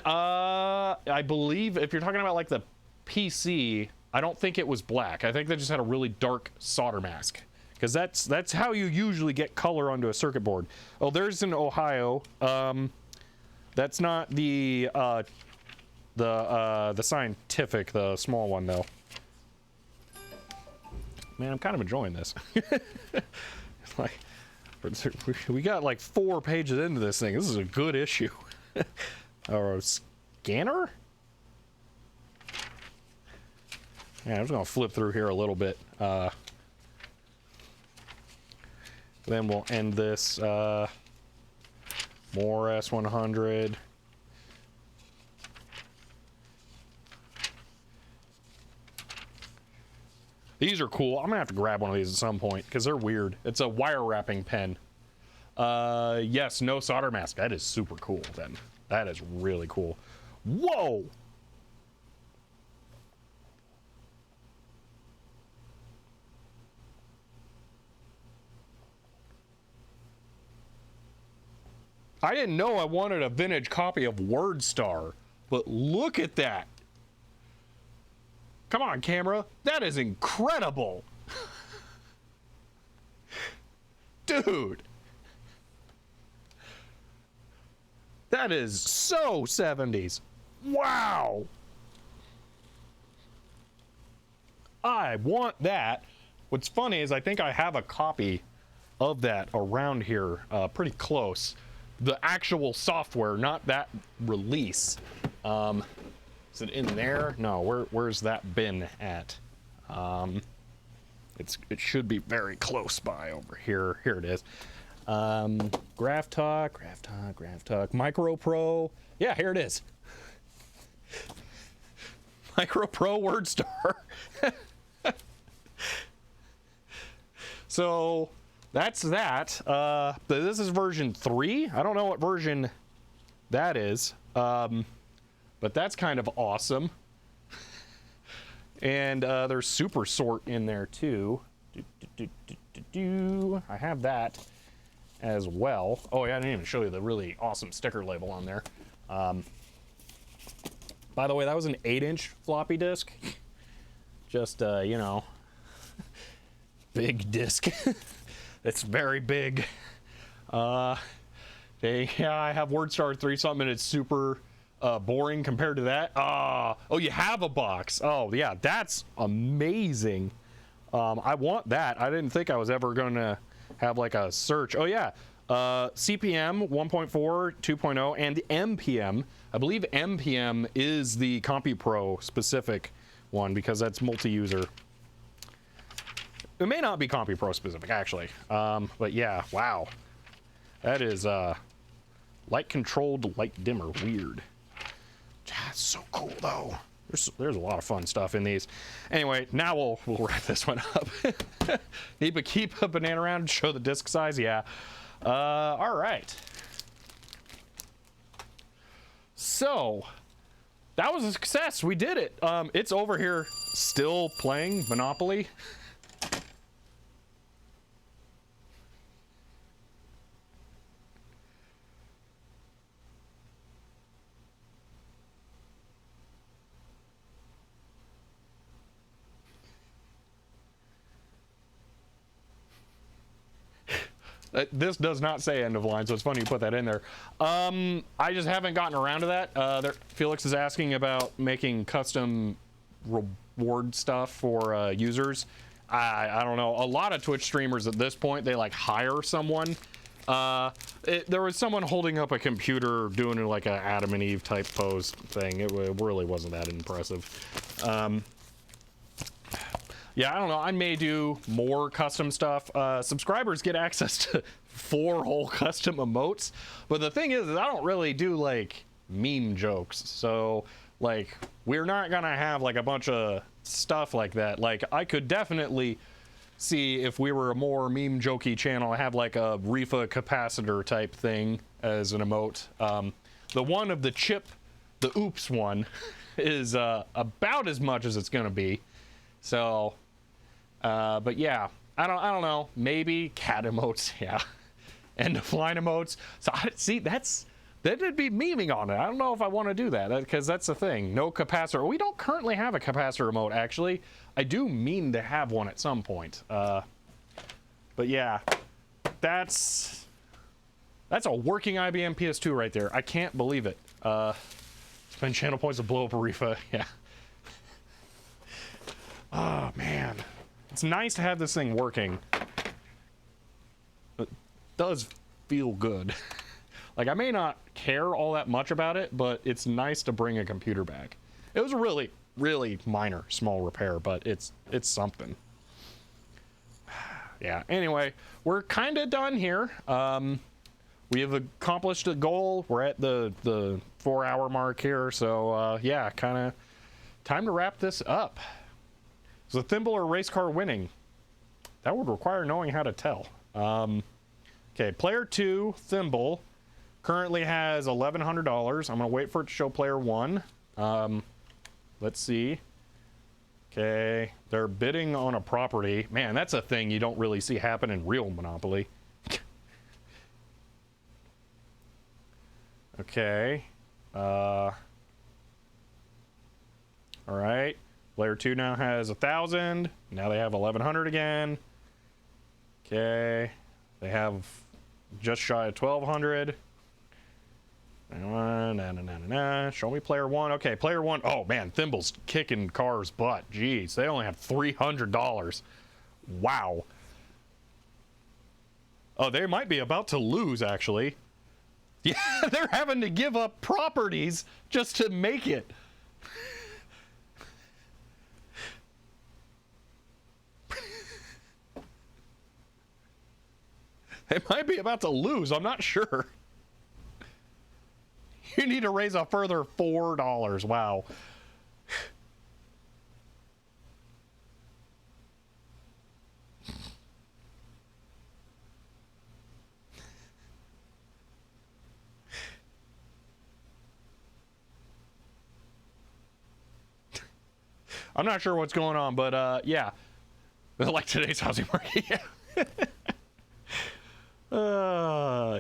I believe if you're talking about like the PC, I don't think it was black. I think they just had a really dark solder mask, because that's how you usually get color onto a circuit board. Oh, there's an Ohio. That's not the scientific, the small one though. Man, I'm kind of enjoying this. Like, we got like 4 pages into this thing. This is a good issue. Or a scanner? Yeah, I'm just gonna flip through here a little bit. Then we'll end this. More S100. These are cool. I'm gonna have to grab one of these at some point because they're weird. It's a wire wrapping pen. Yes, no solder mask. That is super cool then. That is really cool. Whoa! I didn't know I wanted a vintage copy of WordStar, but look at that. Come on, camera. That is incredible. Dude. That is so 70s. Wow. I want that. What's funny is I think I have a copy of that around here, pretty close. The actual software, not that release. Is it in there? No, where's that bin at? It should be very close by over here. Here it is. Graph Talk, Micro Pro. Yeah, here it is. Micro Pro WordStar. So that's that. This is version 3. I don't know what version that is. But that's kind of awesome. And there's Super Sort in there too. I have that as well. Oh yeah, I didn't even show you the really awesome sticker label on there. By the way, that was an 8-inch floppy disk. Just, you know, big disk. It's very big. Yeah, I have WordStar 3 something and it's super boring compared to that. Oh, you have a box. Oh yeah, that's amazing. I want that. I didn't think I was ever gonna have like a search. Oh yeah, CPM 1.4, 2.0, and MPM. I believe MPM is the CompuPro specific one because that's multi-user. It may not be CompuPro specific actually, but yeah, wow, that is light controlled light dimmer. Weird. That's so cool though. There's a lot of fun stuff in these. Anyway, now we'll wrap this one up. Need to keep a banana around and show the disc size. Yeah. All right. So that was a success. We did it. It's over here still playing Monopoly. This does not say end of line, so it's funny you put that in there. I just haven't gotten around to that. Felix is asking about making custom reward stuff for users. I don't know. A lot of Twitch streamers at this point, they like hire someone. There was someone holding up a computer doing like a Adam and Eve type pose thing. It really wasn't that impressive. Yeah, I don't know. I may do more custom stuff. Subscribers get access to 4 whole custom emotes. But the thing is I don't really do like meme jokes. So like we're not gonna have like a bunch of stuff like that. Like I could definitely see if we were a more meme jokey channel, have like a Refa capacitor type thing as an emote. The one of the chip, the oops one, is about as much as it's gonna be. So but yeah, I don't know, maybe cat emotes, yeah, end of line emotes. So see, that'd be memeing on it. I don't know if I want to do that because that's the thing. No capacitor. We don't currently have a capacitor emote actually. I do mean to have one at some point. But yeah, that's a working IBM PS2 right there. I can't believe it. Spend channel points to blow up a Refa. Yeah. Oh man. It's nice to have this thing working. It does feel good. Like I may not care all that much about it, but it's nice to bring a computer back. It was a really, really minor, small repair, but it's something. Yeah, anyway, we're kind of done here. We have accomplished a goal. We're at the 4-hour mark here, so yeah, kind of time to wrap this up. Is a thimble or race car winning? That would require knowing how to tell. Okay, player 2, thimble, currently has $1,100. I'm gonna wait for it to show player 1. Let's see. Okay, they're bidding on a property. Man, that's a thing you don't really see happen in real Monopoly. Okay. All right. Player 2 now has 1,000. Now they have 1,100 again. Okay. They have just shy of 1,200. Show me player 1. Okay, player 1. Oh man, Thimble's kicking Car's butt. Jeez, they only have $300. Wow. Oh, they might be about to lose actually. Yeah, they're having to give up properties just to make it. They might be about to lose. I'm not sure. You need to raise a further $4. Wow. I'm not sure what's going on, but yeah. Like today's housing market.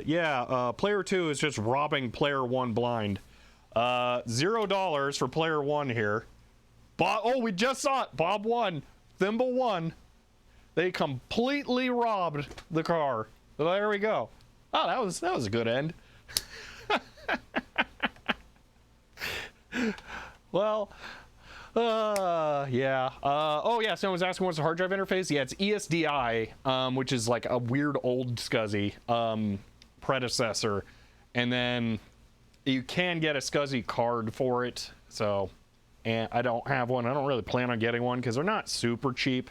Yeah. Player 2 is just robbing player 1 blind. $0 for player 1 here. Bob, oh, we just saw it. Bob won. Thimble won. They completely robbed the car. So there we go. Oh, that was a good end. Well, Yeah. Oh yeah, someone was asking what's the hard drive interface. Yeah, it's ESDI, which is like a weird old SCSI predecessor, and then you can get a SCSI card for it. So, and I don't have one. I don't really plan on getting one because they're not super cheap.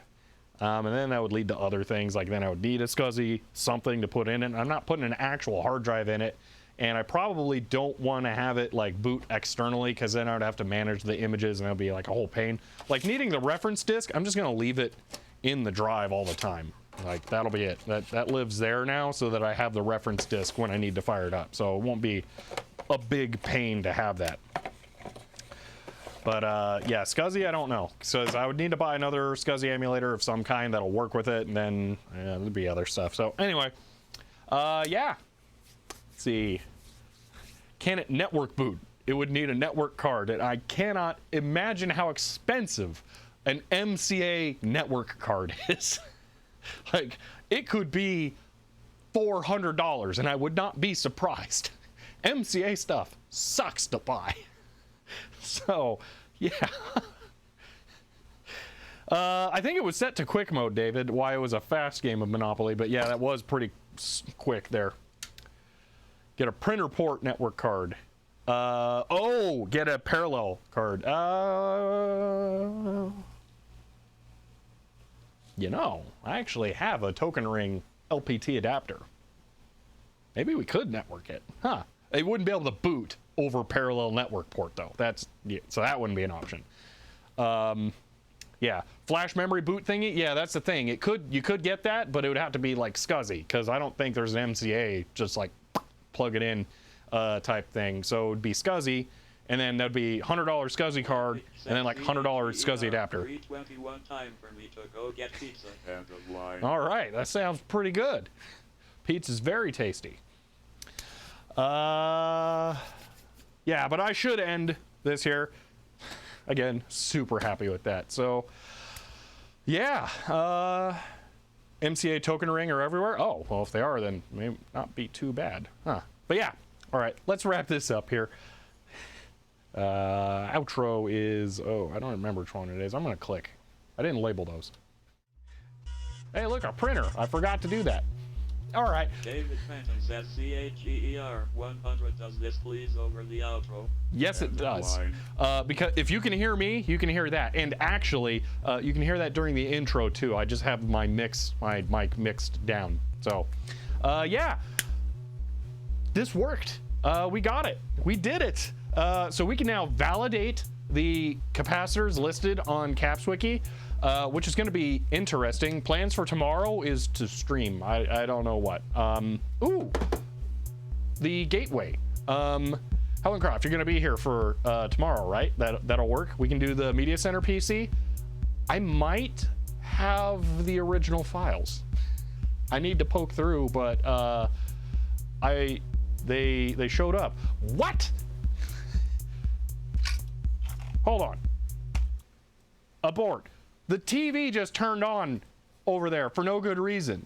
And then that would lead to other things, like then I would need a SCSI something to put in it. I'm not putting an actual hard drive in it, and I probably don't want to have it like boot externally because then I would have to manage the images and it'll be like a whole pain. Like needing the reference disk, I'm just gonna leave it in the drive all the time. Like that'll be it. That lives there now so that I have the reference disk when I need to fire it up. So it won't be a big pain to have that. But yeah, SCSI, I don't know. So I would need to buy another SCSI emulator of some kind that'll work with it, and then there'll be other stuff. So anyway, yeah. Let's see. Can it network boot? It would need a network card, and I cannot imagine how expensive an MCA network card is. Like, it could be $400, and I would not be surprised. MCA stuff sucks to buy. So, yeah. I think it was set to quick mode, David, why it was a fast game of Monopoly, but yeah, that was pretty quick there. Get a printer port network card. Oh, get a parallel card. You know, I actually have a token ring LPT adapter. Maybe we could network it. Huh. It wouldn't be able to boot over parallel network port though. Yeah, so that wouldn't be an option. Yeah, flash memory boot thingy. Yeah, that's the thing. You could get that, but it would have to be like SCSI because I don't think there's an MCA just like plug it in type thing. So it would be SCSI, and then there'd be $100 SCSI card, and then like $100 SCSI adapter. 321 time for me to go get pizza. End of line. All right, that sounds pretty good. Pizza's very tasty. Yeah, but I should end this here. Again, super happy with that. So, yeah, MCA token ring are everywhere. Oh, well, if they are, then it may not be too bad. Huh. But yeah, all right, let's wrap this up here. Outro is, oh, I don't remember which one it is. I'm going to click. I didn't label those. Hey, look, a printer. I forgot to do that. All right. David Fenton says CHEER 100. Does this please over the outro? Yes, it does. Because if you can hear me, you can hear that. And actually, you can hear that during the intro too. I just have my mic mixed down. So, yeah. This worked. We got it. We did it. So we can now validate the capacitors listed on CapsWiki. Which is going to be interesting. Plans for tomorrow is to stream. I don't know what. Ooh, the gateway. Helen Croft, you're going to be here for tomorrow, right? That'll work. We can do the Media Center PC. I might have the original files. I need to poke through, but they showed up. What? Hold on. Abort. The TV just turned on over there for no good reason.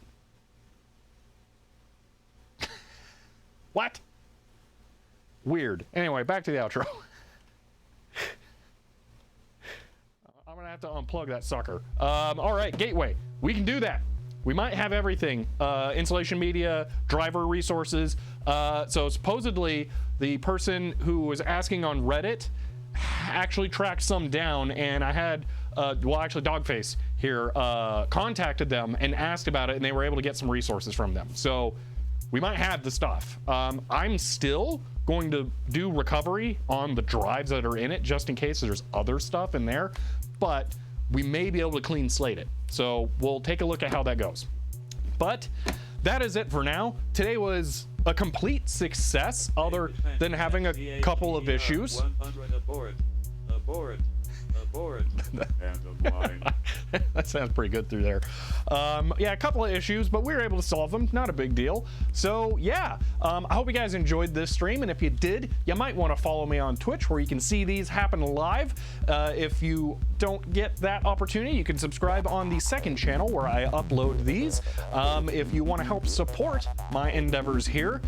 What? Weird. Anyway, back to the outro. I'm gonna have to unplug that sucker. All right, gateway. We can do that. We might have everything. Installation media, driver resources. So supposedly the person who was asking on Reddit actually tracked some down, and I had well, actually Dogface here contacted them and asked about it, and they were able to get some resources from them. So we might have the stuff. I'm still going to do recovery on the drives that are in it just in case there's other stuff in there, but we may be able to clean slate it. So we'll take a look at how that goes. But that is it for now. Today was a complete success other than having a couple of issues. 100 abort. Abort. Abort. End of line. That sounds pretty good through there. Yeah, a couple of issues, but we were able to solve them. Not a big deal. So yeah, I hope you guys enjoyed this stream, and if you did, you might want to follow me on Twitch where you can see these happen live. If you don't get that opportunity, you can subscribe on the second channel where I upload these. If you want to help support my endeavors here,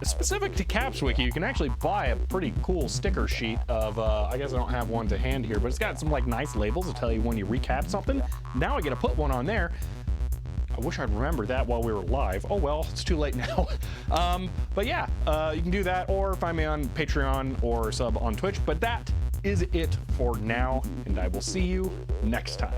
specific to CapsWiki, you can actually buy a pretty cool sticker sheet of, I guess I don't have one to hand here, but it's got some like nice labels to tell you when you recap something. Now I get to put one on there. I wish I'd remembered that while we were live. Oh well, it's too late now. But yeah, you can do that or find me on Patreon or sub on Twitch. But that is it for now, and I will see you next time.